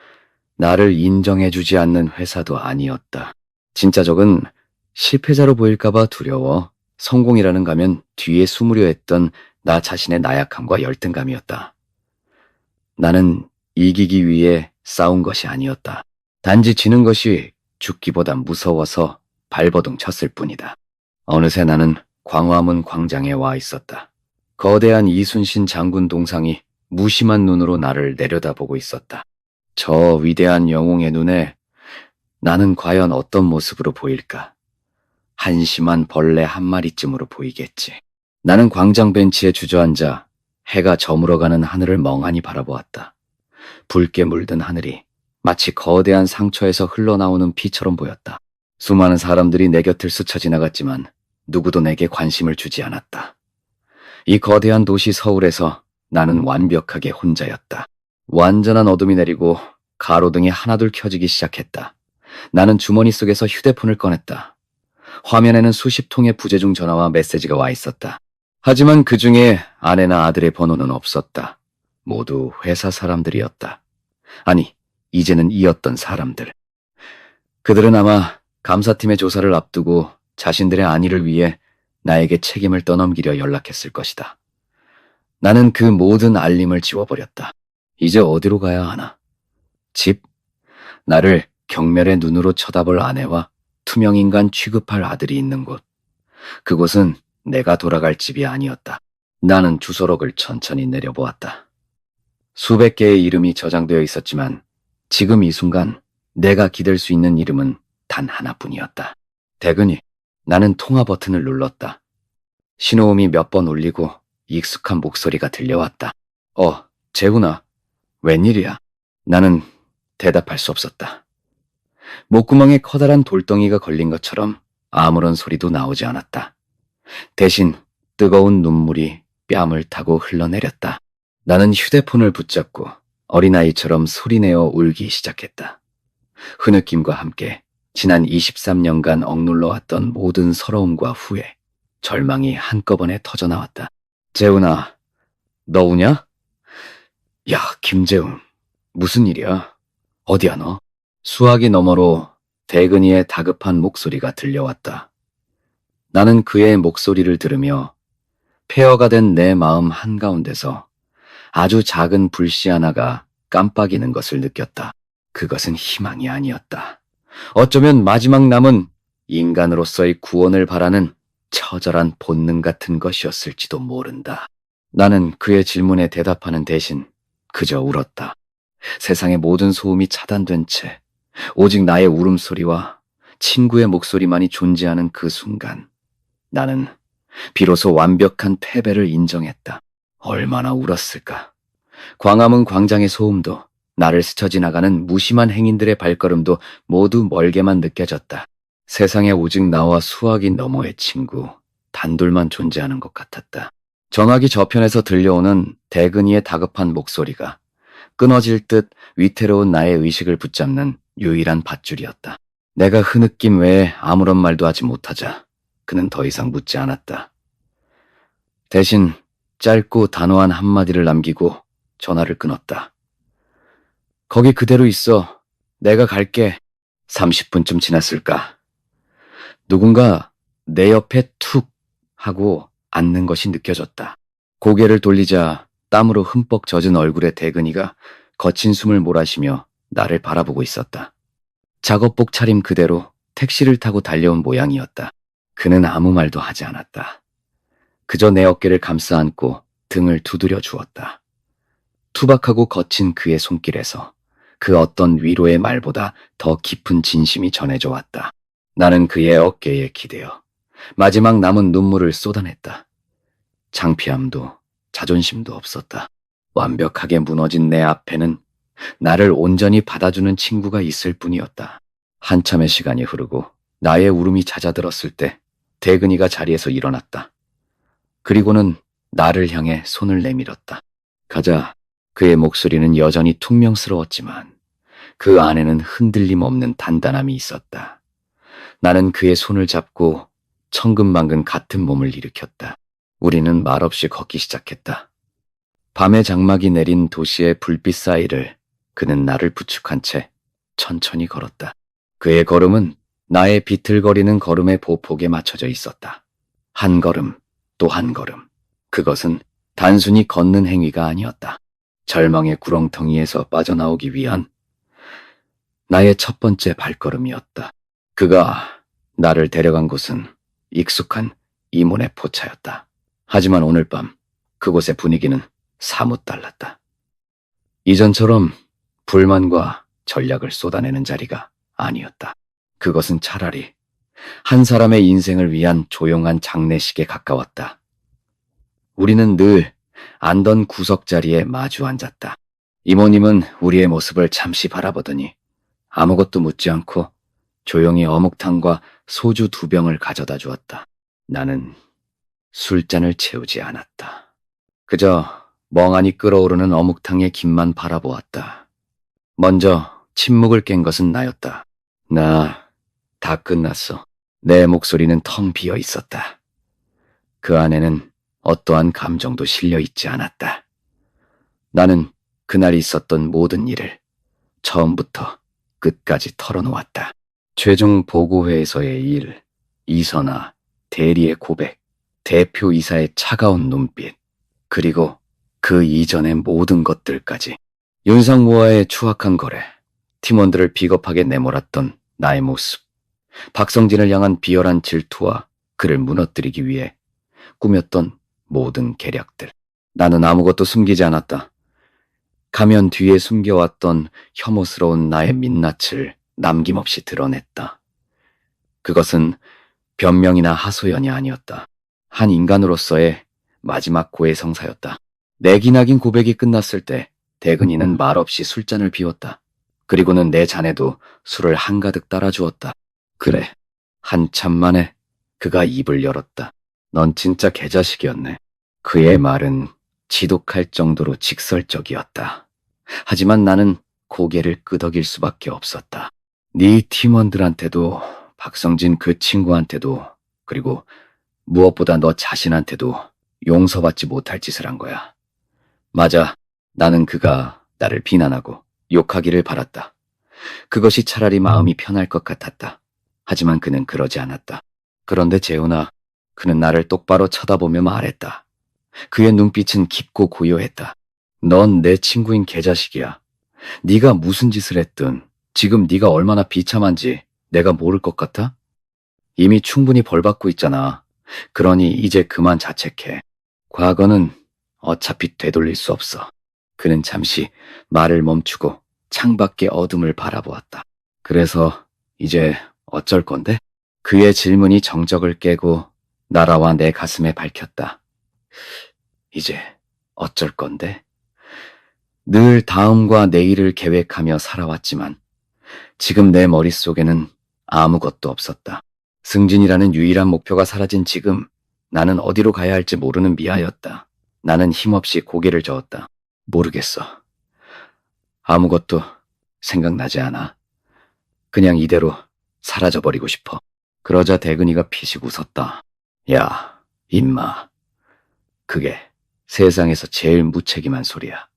Speaker 1: 나를 인정해주지 않는 회사도 아니었다. 진짜 적은 실패자로 보일까봐 두려워 성공이라는 가면 뒤에 숨으려 했던 나 자신의 나약함과 열등감이었다. 나는 이기기 위해 싸운 것이 아니었다. 단지 지는 것이 죽기보다 무서워서 발버둥 쳤을 뿐이다. 어느새 나는 광화문 광장에 와 있었다. 거대한 이순신 장군 동상이 무심한 눈으로 나를 내려다보고 있었다. 저 위대한 영웅의 눈에 나는 과연 어떤 모습으로 보일까? 한심한 벌레 한 마리쯤으로 보이겠지. 나는 광장 벤치에 주저앉아 해가 저물어가는 하늘을 멍하니 바라보았다. 붉게 물든 하늘이 마치 거대한 상처에서 흘러나오는 피처럼 보였다. 수많은 사람들이 내 곁을 스쳐 지나갔지만 누구도 내게 관심을 주지 않았다. 이 거대한 도시 서울에서 나는 완벽하게 혼자였다. 완전한 어둠이 내리고 가로등이 하나둘 켜지기 시작했다. 나는 주머니 속에서 휴대폰을 꺼냈다. 화면에는 수십 통의 부재중 전화와 메시지가 와 있었다. 하지만 그 중에 아내나 아들의 번호는 없었다. 모두 회사 사람들이었다. 아니, 이제는 이었던 사람들. 그들은 아마 감사팀의 조사를 앞두고 자신들의 안위를 위해 나에게 책임을 떠넘기려 연락했을 것이다. 나는 그 모든 알림을 지워버렸다. 이제 어디로 가야 하나? 집? 나를 경멸의 눈으로 쳐다볼 아내와 투명인간 취급할 아들이 있는 곳. 그곳은 내가 돌아갈 집이 아니었다. 나는 주소록을 천천히 내려보았다. 수백 개의 이름이 저장되어 있었지만 지금 이 순간 내가 기댈 수 있는 이름은 단 하나뿐이었다. 대근이. 나는 통화 버튼을 눌렀다. 신호음이 몇 번 울리고 익숙한 목소리가 들려왔다. 재훈아. 웬일이야? 나는 대답할 수 없었다. 목구멍에 커다란 돌덩이가 걸린 것처럼 아무런 소리도 나오지 않았다. 대신 뜨거운 눈물이 뺨을 타고 흘러내렸다. 나는 휴대폰을 붙잡고 어린아이처럼 소리내어 울기 시작했다. 흐느낌과 함께 지난 23년간 억눌러왔던 모든 서러움과 후회, 절망이 한꺼번에 터져나왔다. 재훈아, 너 우냐? 야, 김재훈, 무슨 일이야? 어디야 너? 수화기 너머로 대근이의 다급한 목소리가 들려왔다. 나는 그의 목소리를 들으며 폐허가 된 내 마음 한가운데서 아주 작은 불씨 하나가 깜빡이는 것을 느꼈다. 그것은 희망이 아니었다. 어쩌면 마지막 남은 인간으로서의 구원을 바라는 처절한 본능 같은 것이었을지도 모른다. 나는 그의 질문에 대답하는 대신 그저 울었다. 세상의 모든 소음이 차단된 채 오직 나의 울음소리와 친구의 목소리만이 존재하는 그 순간 나는 비로소 완벽한 패배를 인정했다. 얼마나 울었을까. 광화문 광장의 소음도 나를 스쳐 지나가는 무심한 행인들의 발걸음도 모두 멀게만 느껴졌다. 세상에 오직 나와 수화기 너머의 친구 단둘만 존재하는 것 같았다. 전화기 저편에서 들려오는 대근이의 다급한 목소리가 끊어질 듯 위태로운 나의 의식을 붙잡는 유일한 밧줄이었다. 내가 흐느낌 외에 아무런 말도 하지 못하자 그는 더 이상 묻지 않았다. 대신 짧고 단호한 한마디를 남기고 전화를 끊었다. 거기 그대로 있어. 내가 갈게. 30분쯤 지났을까. 누군가 내 옆에 툭 하고 앉는 것이 느껴졌다. 고개를 돌리자 땀으로 흠뻑 젖은 얼굴의 대근이가 거친 숨을 몰아쉬며 나를 바라보고 있었다. 작업복 차림 그대로 택시를 타고 달려온 모양이었다. 그는 아무 말도 하지 않았다. 그저 내 어깨를 감싸 안고 등을 두드려 주었다. 투박하고 거친 그의 손길에서 그 어떤 위로의 말보다 더 깊은 진심이 전해져 왔다. 나는 그의 어깨에 기대어 마지막 남은 눈물을 쏟아냈다. 창피함도 자존심도 없었다. 완벽하게 무너진 내 앞에는 나를 온전히 받아주는 친구가 있을 뿐이었다. 한참의 시간이 흐르고 나의 울음이 잦아들었을 때 대근이가 자리에서 일어났다. 그리고는 나를 향해 손을 내밀었다. 가자. 그의 목소리는 여전히 퉁명스러웠지만 그 안에는 흔들림 없는 단단함이 있었다. 나는 그의 손을 잡고 천근만근 같은 몸을 일으켰다. 우리는 말없이 걷기 시작했다. 밤의 장막이 내린 도시의 불빛 사이를 그는 나를 부축한 채 천천히 걸었다. 그의 걸음은 나의 비틀거리는 걸음의 보폭에 맞춰져 있었다. 한 걸음, 또 한 걸음. 그것은 단순히 걷는 행위가 아니었다. 절망의 구렁텅이에서 빠져나오기 위한 나의 첫 번째 발걸음이었다. 그가 나를 데려간 곳은 익숙한 이문의 포차였다. 하지만 오늘 밤 그곳의 분위기는 사뭇 달랐다. 이전처럼 불만과 전략을 쏟아내는 자리가 아니었다. 그것은 차라리 한 사람의 인생을 위한 조용한 장례식에 가까웠다. 우리는 늘 앉던 구석자리에 마주 앉았다. 이모님은 우리의 모습을 잠시 바라보더니 아무것도 묻지 않고 조용히 어묵탕과 소주 2병을 가져다 주었다. 나는 술잔을 채우지 않았다. 그저 멍하니 끓어오르는 어묵탕의 김만 바라보았다. 먼저 침묵을 깬 것은 나였다. 나 다 끝났어. 내 목소리는 텅 비어 있었다. 그 안에는 어떠한 감정도 실려 있지 않았다. 나는 그날 있었던 모든 일을 처음부터 끝까지 털어놓았다. 최종 보고회에서의 일, 이선아, 대리의 고백, 대표이사의 차가운 눈빛, 그리고 그 이전의 모든 것들까지. 윤상무와의 추악한 거래, 팀원들을 비겁하게 내몰았던 나의 모습, 박성진을 향한 비열한 질투와 그를 무너뜨리기 위해 꾸몄던 모든 계략들. 나는 아무것도 숨기지 않았다. 가면 뒤에 숨겨왔던 혐오스러운 나의 민낯을 남김없이 드러냈다. 그것은 변명이나 하소연이 아니었다. 한 인간으로서의 마지막 고해성사였다. 내 기나긴 고백이 끝났을 때 대근이는 말없이 술잔을 비웠다. 그리고는 내 잔에도 술을 한가득 따라주었다. 그래, 한참 만에 그가 입을 열었다. 넌 진짜 개자식이었네. 그의 말은 지독할 정도로 직설적이었다. 하지만 나는 고개를 끄덕일 수밖에 없었다. 네 팀원들한테도, 박성진 그 친구한테도, 그리고 무엇보다 너 자신한테도 용서받지 못할 짓을 한 거야. 맞아, 나는 그가 나를 비난하고 욕하기를 바랐다. 그것이 차라리 마음이 편할 것 같았다. 하지만 그는 그러지 않았다. 그런데 재훈아, 그는 나를 똑바로 쳐다보며 말했다. 그의 눈빛은 깊고 고요했다. 넌 내 친구인 개자식이야. 네가 무슨 짓을 했든 지금 네가 얼마나 비참한지 내가 모를 것 같아? 이미 충분히 벌받고 있잖아. 그러니 이제 그만 자책해. 과거는 어차피 되돌릴 수 없어. 그는 잠시 말을 멈추고 창밖의 어둠을 바라보았다. 그래서 이제 어쩔 건데? 그의 질문이 정적을 깨고 나라와 내 가슴에 밝혔다. 이제 어쩔 건데? 늘 다음과 내일을 계획하며 살아왔지만 지금 내 머릿속에는 아무것도 없었다. 승진이라는 유일한 목표가 사라진 지금 나는 어디로 가야 할지 모르는 미아였다. 나는 힘없이 고개를 저었다. 모르겠어. 아무것도 생각나지 않아. 그냥 이대로 사라져버리고 싶어. 그러자 대근이가 피식 웃었다. 야, 임마. 그게 세상에서 제일 무책임한 소리야.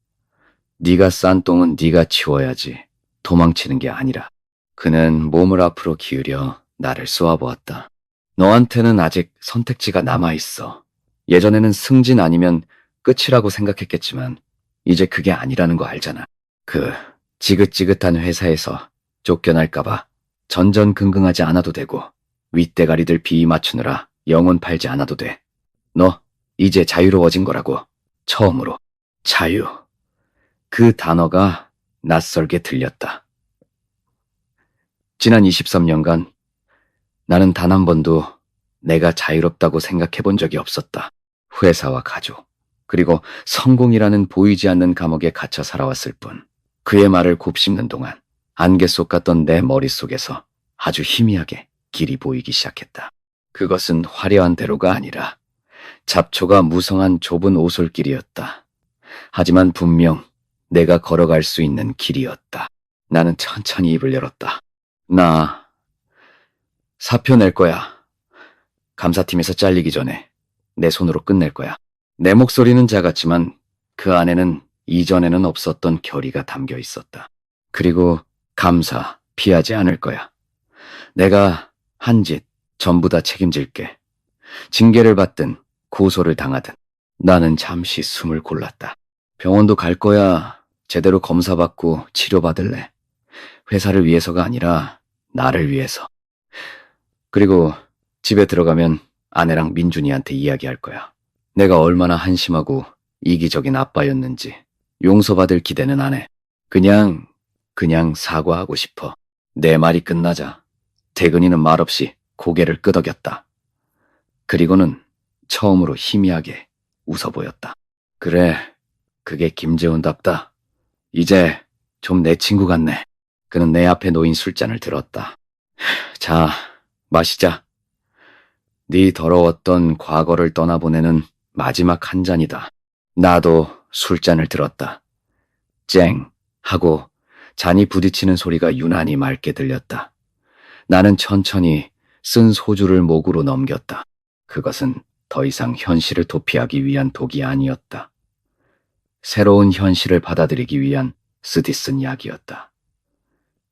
Speaker 1: 네가 싼 똥은 네가 치워야지. 도망치는 게 아니라. 그는 몸을 앞으로 기울여 나를 쏘아보았다. 너한테는 아직 선택지가 남아있어. 예전에는 승진 아니면 끝이라고 생각했겠지만 이제 그게 아니라는 거 알잖아. 그 지긋지긋한 회사에서 쫓겨날까봐 전전긍긍하지 않아도 되고 윗대가리들 비위 맞추느라 영혼 팔지 않아도 돼. 너 이제 자유로워진 거라고. 처음으로. 자유. 그 단어가 낯설게 들렸다. 지난 23년간 나는 단 한 번도 내가 자유롭다고 생각해 본 적이 없었다. 회사와 가족, 그리고 성공이라는 보이지 않는 감옥에 갇혀 살아왔을 뿐. 그의 말을 곱씹는 동안 안개 속 같던 내 머릿속에서 아주 희미하게 길이 보이기 시작했다. 그것은 화려한 대로가 아니라 잡초가 무성한 좁은 오솔길이었다. 하지만 분명 내가 걸어갈 수 있는 길이었다. 나는 천천히 입을 열었다. 나 사표 낼 거야. 감사팀에서 잘리기 전에 내 손으로 끝낼 거야. 내 목소리는 작았지만 그 안에는 이전에는 없었던 결의가 담겨 있었다. 그리고 감사, 피하지 않을 거야. 내가 한 짓 전부 다 책임질게. 징계를 받든 고소를 당하든. 나는 잠시 숨을 골랐다. 병원도 갈 거야. 제대로 검사받고 치료받을래. 회사를 위해서가 아니라 나를 위해서. 그리고 집에 들어가면 아내랑 민준이한테 이야기할 거야. 내가 얼마나 한심하고 이기적인 아빠였는지. 용서받을 기대는 안 해. 그냥 사과하고 싶어. 내 말이 끝나자 태근이는 말없이 고개를 끄덕였다. 그리고는 처음으로 희미하게 웃어 보였다. 그래, 그게 김재훈답다. 이제 좀 내 친구 같네. 그는 내 앞에 놓인 술잔을 들었다. 자, 마시자. 네 더러웠던 과거를 떠나보내는 마지막 한 잔이다. 나도 술잔을 들었다. 쨍 하고 잔이 부딪히는 소리가 유난히 맑게 들렸다. 나는 천천히 쓴 소주를 목으로 넘겼다. 그것은 더 이상 현실을 도피하기 위한 독이 아니었다. 새로운 현실을 받아들이기 위한 쓰디 쓴 약이었다.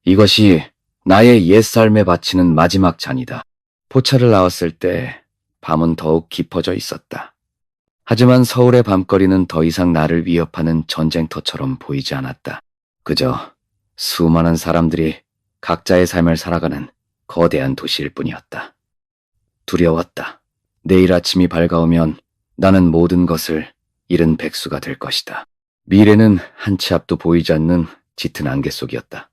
Speaker 1: 이것이 나의 옛삶에 바치는 마지막 잔이다. 포차를 나왔을 때 밤은 더욱 깊어져 있었다. 하지만 서울의 밤거리는 더 이상 나를 위협하는 전쟁터처럼 보이지 않았다. 그저 수많은 사람들이 각자의 삶을 살아가는 거대한 도시일 뿐이었다. 두려웠다. 내일 아침이 밝아오면 나는 모든 것을 잃은 백수가 될 것이다. 미래는 한 치 앞도 보이지 않는 짙은 안개 속이었다.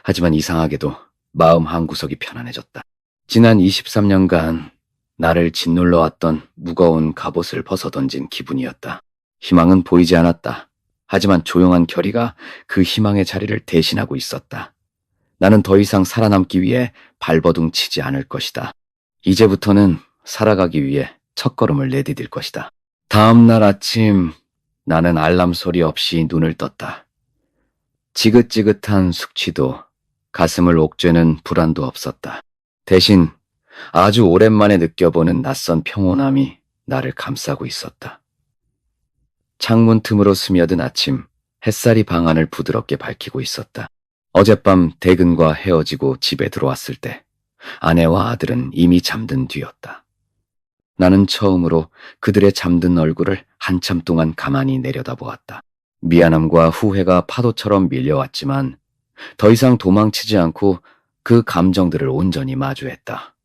Speaker 1: 하지만 이상하게도 마음 한구석이 편안해졌다. 지난 23년간 나를 짓눌러왔던 무거운 갑옷을 벗어던진 기분이었다. 희망은 보이지 않았다. 하지만 조용한 결의가 그 희망의 자리를 대신하고 있었다. 나는 더 이상 살아남기 위해 발버둥 치지 않을 것이다. 이제부터는 살아가기 위해 첫걸음을 내디딜 것이다. 다음 날 아침 나는 알람 소리 없이 눈을 떴다. 지긋지긋한 숙취도 가슴을 옥죄는 불안도 없었다. 대신 아주 오랜만에 느껴보는 낯선 평온함이 나를 감싸고 있었다. 창문 틈으로 스며든 아침, 햇살이 방 안을 부드럽게 밝히고 있었다. 어젯밤 대근과 헤어지고 집에 들어왔을 때 아내와 아들은 이미 잠든 뒤였다. 나는 처음으로 그들의 잠든 얼굴을 한참 동안 가만히 내려다보았다. 미안함과 후회가 파도처럼 밀려왔지만 더 이상 도망치지 않고 그 감정들을 온전히 마주했다.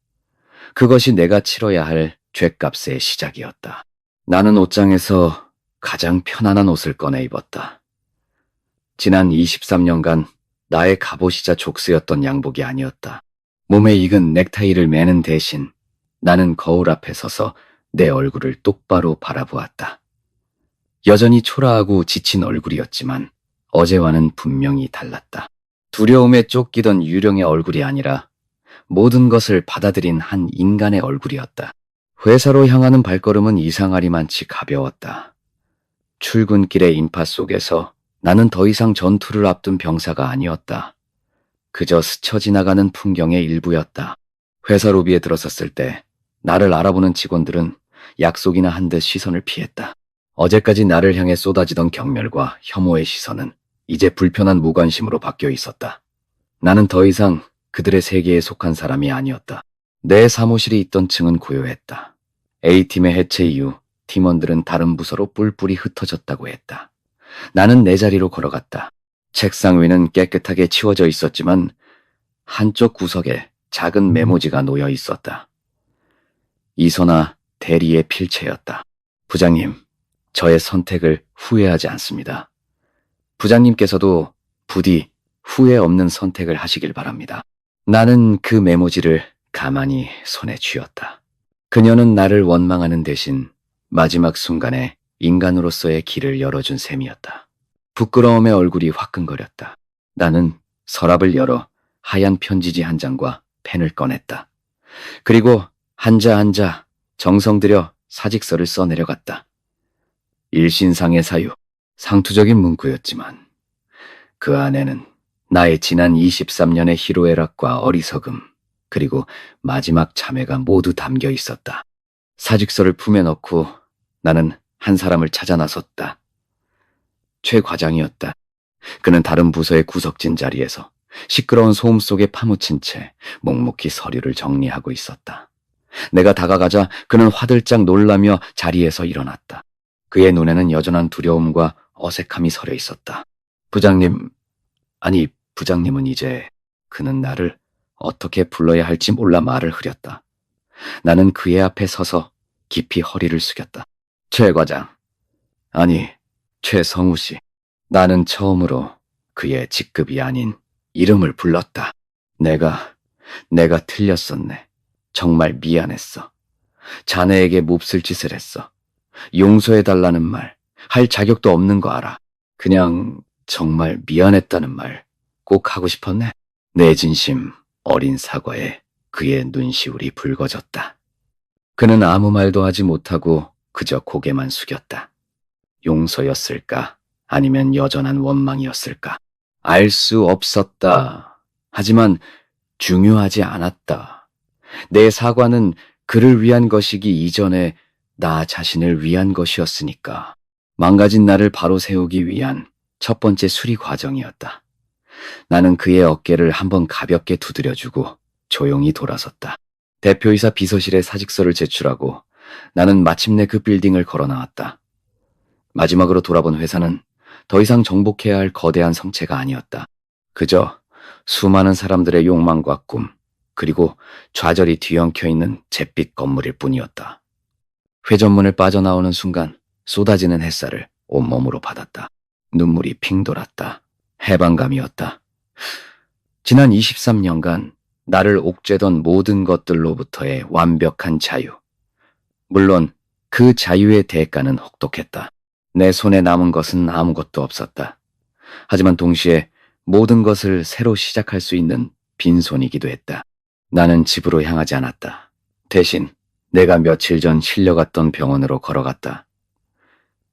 Speaker 1: 그것이 내가 치러야 할 죗값의 시작이었다. 나는 옷장에서 가장 편안한 옷을 꺼내 입었다. 지난 23년간 나의 갑옷이자 족쇄였던 양복이 아니었다. 몸에 익은 넥타이를 매는 대신 나는 거울 앞에 서서 내 얼굴을 똑바로 바라보았다. 여전히 초라하고 지친 얼굴이었지만 어제와는 분명히 달랐다. 두려움에 쫓기던 유령의 얼굴이 아니라 모든 것을 받아들인 한 인간의 얼굴이었다. 회사로 향하는 발걸음은 이상하리만치 가벼웠다. 출근길의 인파 속에서 나는 더 이상 전투를 앞둔 병사가 아니었다. 그저 스쳐 지나가는 풍경의 일부였다. 회사 로비에 들어섰을 때 나를 알아보는 직원들은 약속이나 한 듯 시선을 피했다. 어제까지 나를 향해 쏟아지던 경멸과 혐오의 시선은 이제 불편한 무관심으로 바뀌어 있었다. 나는 더 이상 그들의 세계에 속한 사람이 아니었다. 내 사무실이 있던 층은 고요했다. A팀의 해체 이후 팀원들은 다른 부서로 뿔뿔이 흩어졌다고 했다. 나는 내 자리로 걸어갔다. 책상 위는 깨끗하게 치워져 있었지만 한쪽 구석에 작은 메모지가 놓여 있었다. 이선아 대리의 필체였다. 부장님, 저의 선택을 후회하지 않습니다. 부장님께서도 부디 후회 없는 선택을 하시길 바랍니다. 나는 그 메모지를 가만히 손에 쥐었다. 그녀는 나를 원망하는 대신 마지막 순간에 인간으로서의 길을 열어준 셈이었다. 부끄러움에 얼굴이 화끈거렸다. 나는 서랍을 열어 하얀 편지지 한 장과 펜을 꺼냈다. 그리고 한자 정성 들여 사직서를 써내려갔다. 일신상의 사유, 상투적인 문구였지만 그 안에는 나의 지난 23년의 희로애락과 어리석음, 그리고 마지막 참회가 모두 담겨 있었다. 사직서를 품에 넣고 나는 한 사람을 찾아 나섰다. 최 과장이었다. 그는 다른 부서의 구석진 자리에서 시끄러운 소음 속에 파묻힌 채 묵묵히 서류를 정리하고 있었다. 내가 다가가자 그는 화들짝 놀라며 자리에서 일어났다. 그의 눈에는 여전한 두려움과 어색함이 서려 있었다. 부장님, 아니 부장님은 이제... 그는 나를 어떻게 불러야 할지 몰라 말을 흐렸다. 나는 그의 앞에 서서 깊이 허리를 숙였다. 최 과장, 아니 최성우 씨. 나는 처음으로 그의 직급이 아닌 이름을 불렀다. 내가 틀렸었네. 정말 미안했어. 자네에게 몹쓸 짓을 했어. 용서해달라는 말, 할 자격도 없는 거 알아. 그냥 정말 미안했다는 말 꼭 하고 싶었네. 내 진심 어린 사과에 그의 눈시울이 붉어졌다. 그는 아무 말도 하지 못하고 그저 고개만 숙였다. 용서였을까? 아니면 여전한 원망이었을까? 알 수 없었다. 하지만 중요하지 않았다. 내 사과는 그를 위한 것이기 이전에 나 자신을 위한 것이었으니까. 망가진 나를 바로 세우기 위한 첫 번째 수리 과정이었다. 나는 그의 어깨를 한번 가볍게 두드려주고 조용히 돌아섰다. 대표이사 비서실에 사직서를 제출하고 나는 마침내 그 빌딩을 걸어 나왔다. 마지막으로 돌아본 회사는 더 이상 정복해야 할 거대한 성체가 아니었다. 그저 수많은 사람들의 욕망과 꿈, 그리고 좌절이 뒤엉켜 있는 잿빛 건물일 뿐이었다. 회전문을 빠져나오는 순간 쏟아지는 햇살을 온몸으로 받았다. 눈물이 핑 돌았다. 해방감이었다. 지난 23년간 나를 옥죄던 모든 것들로부터의 완벽한 자유. 물론 그 자유의 대가는 혹독했다. 내 손에 남은 것은 아무것도 없었다. 하지만 동시에 모든 것을 새로 시작할 수 있는 빈손이기도 했다. 나는 집으로 향하지 않았다. 대신 내가 며칠 전 실려갔던 병원으로 걸어갔다.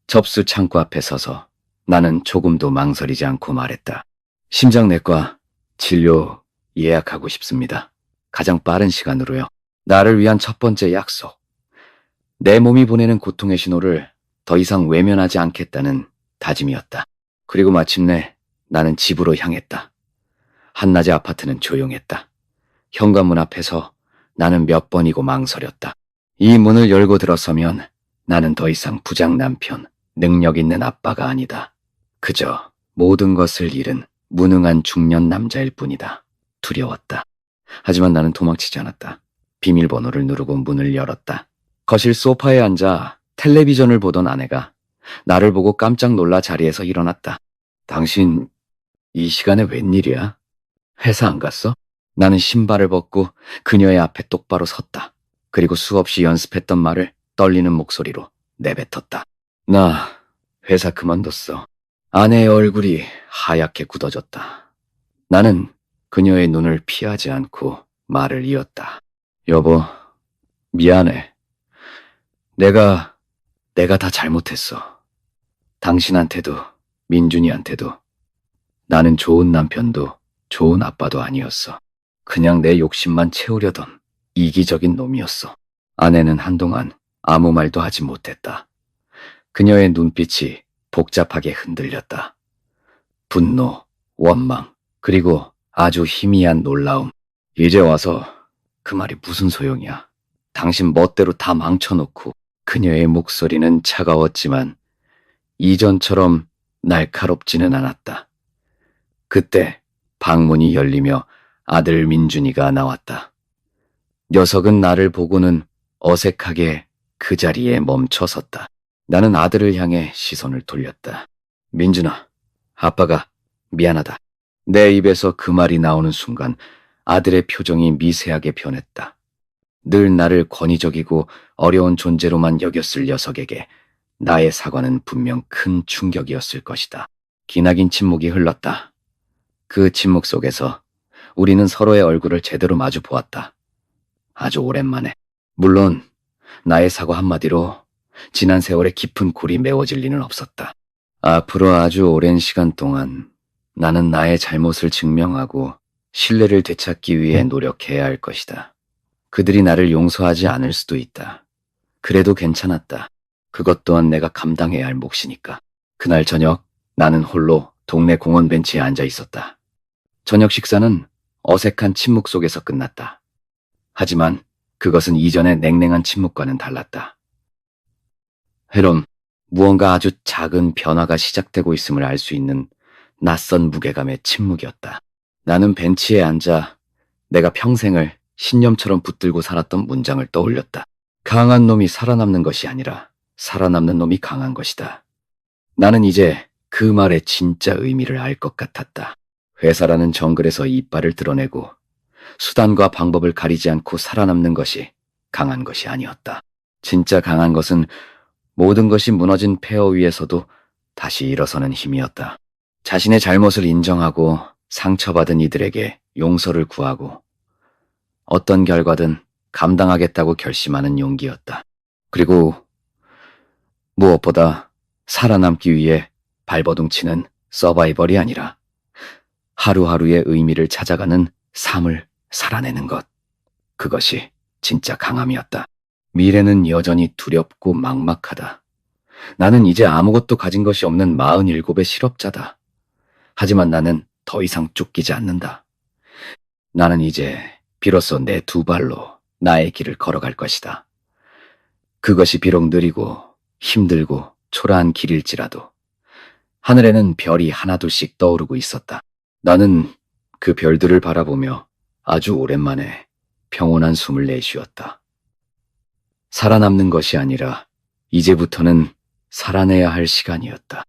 Speaker 1: 접수 창구 앞에 서서 나는 조금도 망설이지 않고 말했다. 심장내과 진료 예약하고 싶습니다. 가장 빠른 시간으로요. 나를 위한 첫 번째 약속. 내 몸이 보내는 고통의 신호를 더 이상 외면하지 않겠다는 다짐이었다. 그리고 마침내 나는 집으로 향했다. 한낮의 아파트는 조용했다. 현관문 앞에서 나는 몇 번이고 망설였다. 이 문을 열고 들어서면 나는 더 이상 부장 남편, 능력 있는 아빠가 아니다. 그저 모든 것을 잃은 무능한 중년 남자일 뿐이다. 두려웠다. 하지만 나는 도망치지 않았다. 비밀번호를 누르고 문을 열었다. 거실 소파에 앉아 텔레비전을 보던 아내가 나를 보고 깜짝 놀라 자리에서 일어났다. 당신 이 시간에 웬일이야? 회사 안 갔어? 나는 신발을 벗고 그녀의 앞에 똑바로 섰다. 그리고 수없이 연습했던 말을 떨리는 목소리로 내뱉었다. 나 회사 그만뒀어. 아내의 얼굴이 하얗게 굳어졌다. 나는 그녀의 눈을 피하지 않고 말을 이었다. 여보, 미안해. 내가 다 잘못했어. 당신한테도 민준이한테도. 나는 좋은 남편도 좋은 아빠도 아니었어. 그냥 내 욕심만 채우려던 이기적인 놈이었어. 아내는 한동안 아무 말도 하지 못했다. 그녀의 눈빛이 복잡하게 흔들렸다. 분노, 원망, 그리고 아주 희미한 놀라움. 이제 와서 그 말이 무슨 소용이야. 당신 멋대로 다 망쳐놓고. 그녀의 목소리는 차가웠지만 이전처럼 날카롭지는 않았다. 그때 방문이 열리며 아들 민준이가 나왔다. 녀석은 나를 보고는 어색하게 그 자리에 멈춰 섰다. 나는 아들을 향해 시선을 돌렸다. 민준아, 아빠가 미안하다. 내 입에서 그 말이 나오는 순간 아들의 표정이 미세하게 변했다. 늘 나를 권위적이고 어려운 존재로만 여겼을 녀석에게 나의 사과는 분명 큰 충격이었을 것이다. 기나긴 침묵이 흘렀다. 그 침묵 속에서 우리는 서로의 얼굴을 제대로 마주 보았다. 아주 오랜만에. 물론 나의 사과 한마디로 지난 세월의 깊은 골이 메워질 리는 없었다. 앞으로 아주 오랜 시간 동안 나는 나의 잘못을 증명하고 신뢰를 되찾기 위해 노력해야 할 것이다. 그들이 나를 용서하지 않을 수도 있다. 그래도 괜찮았다. 그것 또한 내가 감당해야 할 몫이니까. 그날 저녁 나는 홀로 동네 공원 벤치에 앉아 있었다. 저녁 식사는 어색한 침묵 속에서 끝났다. 하지만 그것은 이전의 냉랭한 침묵과는 달랐다. 회론, 무언가 아주 작은 변화가 시작되고 있음을 알 수 있는 낯선 무게감의 침묵이었다. 나는 벤치에 앉아 내가 평생을 신념처럼 붙들고 살았던 문장을 떠올렸다. 강한 놈이 살아남는 것이 아니라 살아남는 놈이 강한 것이다. 나는 이제 그 말의 진짜 의미를 알 것 같았다. 회사라는 정글에서 이빨을 드러내고 수단과 방법을 가리지 않고 살아남는 것이 강한 것이 아니었다. 진짜 강한 것은 모든 것이 무너진 폐허 위에서도 다시 일어서는 힘이었다. 자신의 잘못을 인정하고 상처받은 이들에게 용서를 구하고 어떤 결과든 감당하겠다고 결심하는 용기였다. 그리고 무엇보다 살아남기 위해 발버둥 치는 서바이벌이 아니라 하루하루의 의미를 찾아가는 삶을 살아내는 것. 그것이 진짜 강함이었다. 미래는 여전히 두렵고 막막하다. 나는 이제 아무것도 가진 것이 없는 47의 실업자다. 하지만 나는 더 이상 쫓기지 않는다. 나는 이제 비로소 내 두 발로 나의 길을 걸어갈 것이다. 그것이 비록 느리고 힘들고 초라한 길일지라도 하늘에는 별이 하나둘씩 떠오르고 있었다. 나는 그 별들을 바라보며 아주 오랜만에 평온한 숨을 내쉬었다. 살아남는 것이 아니라 이제부터는 살아내야 할 시간이었다.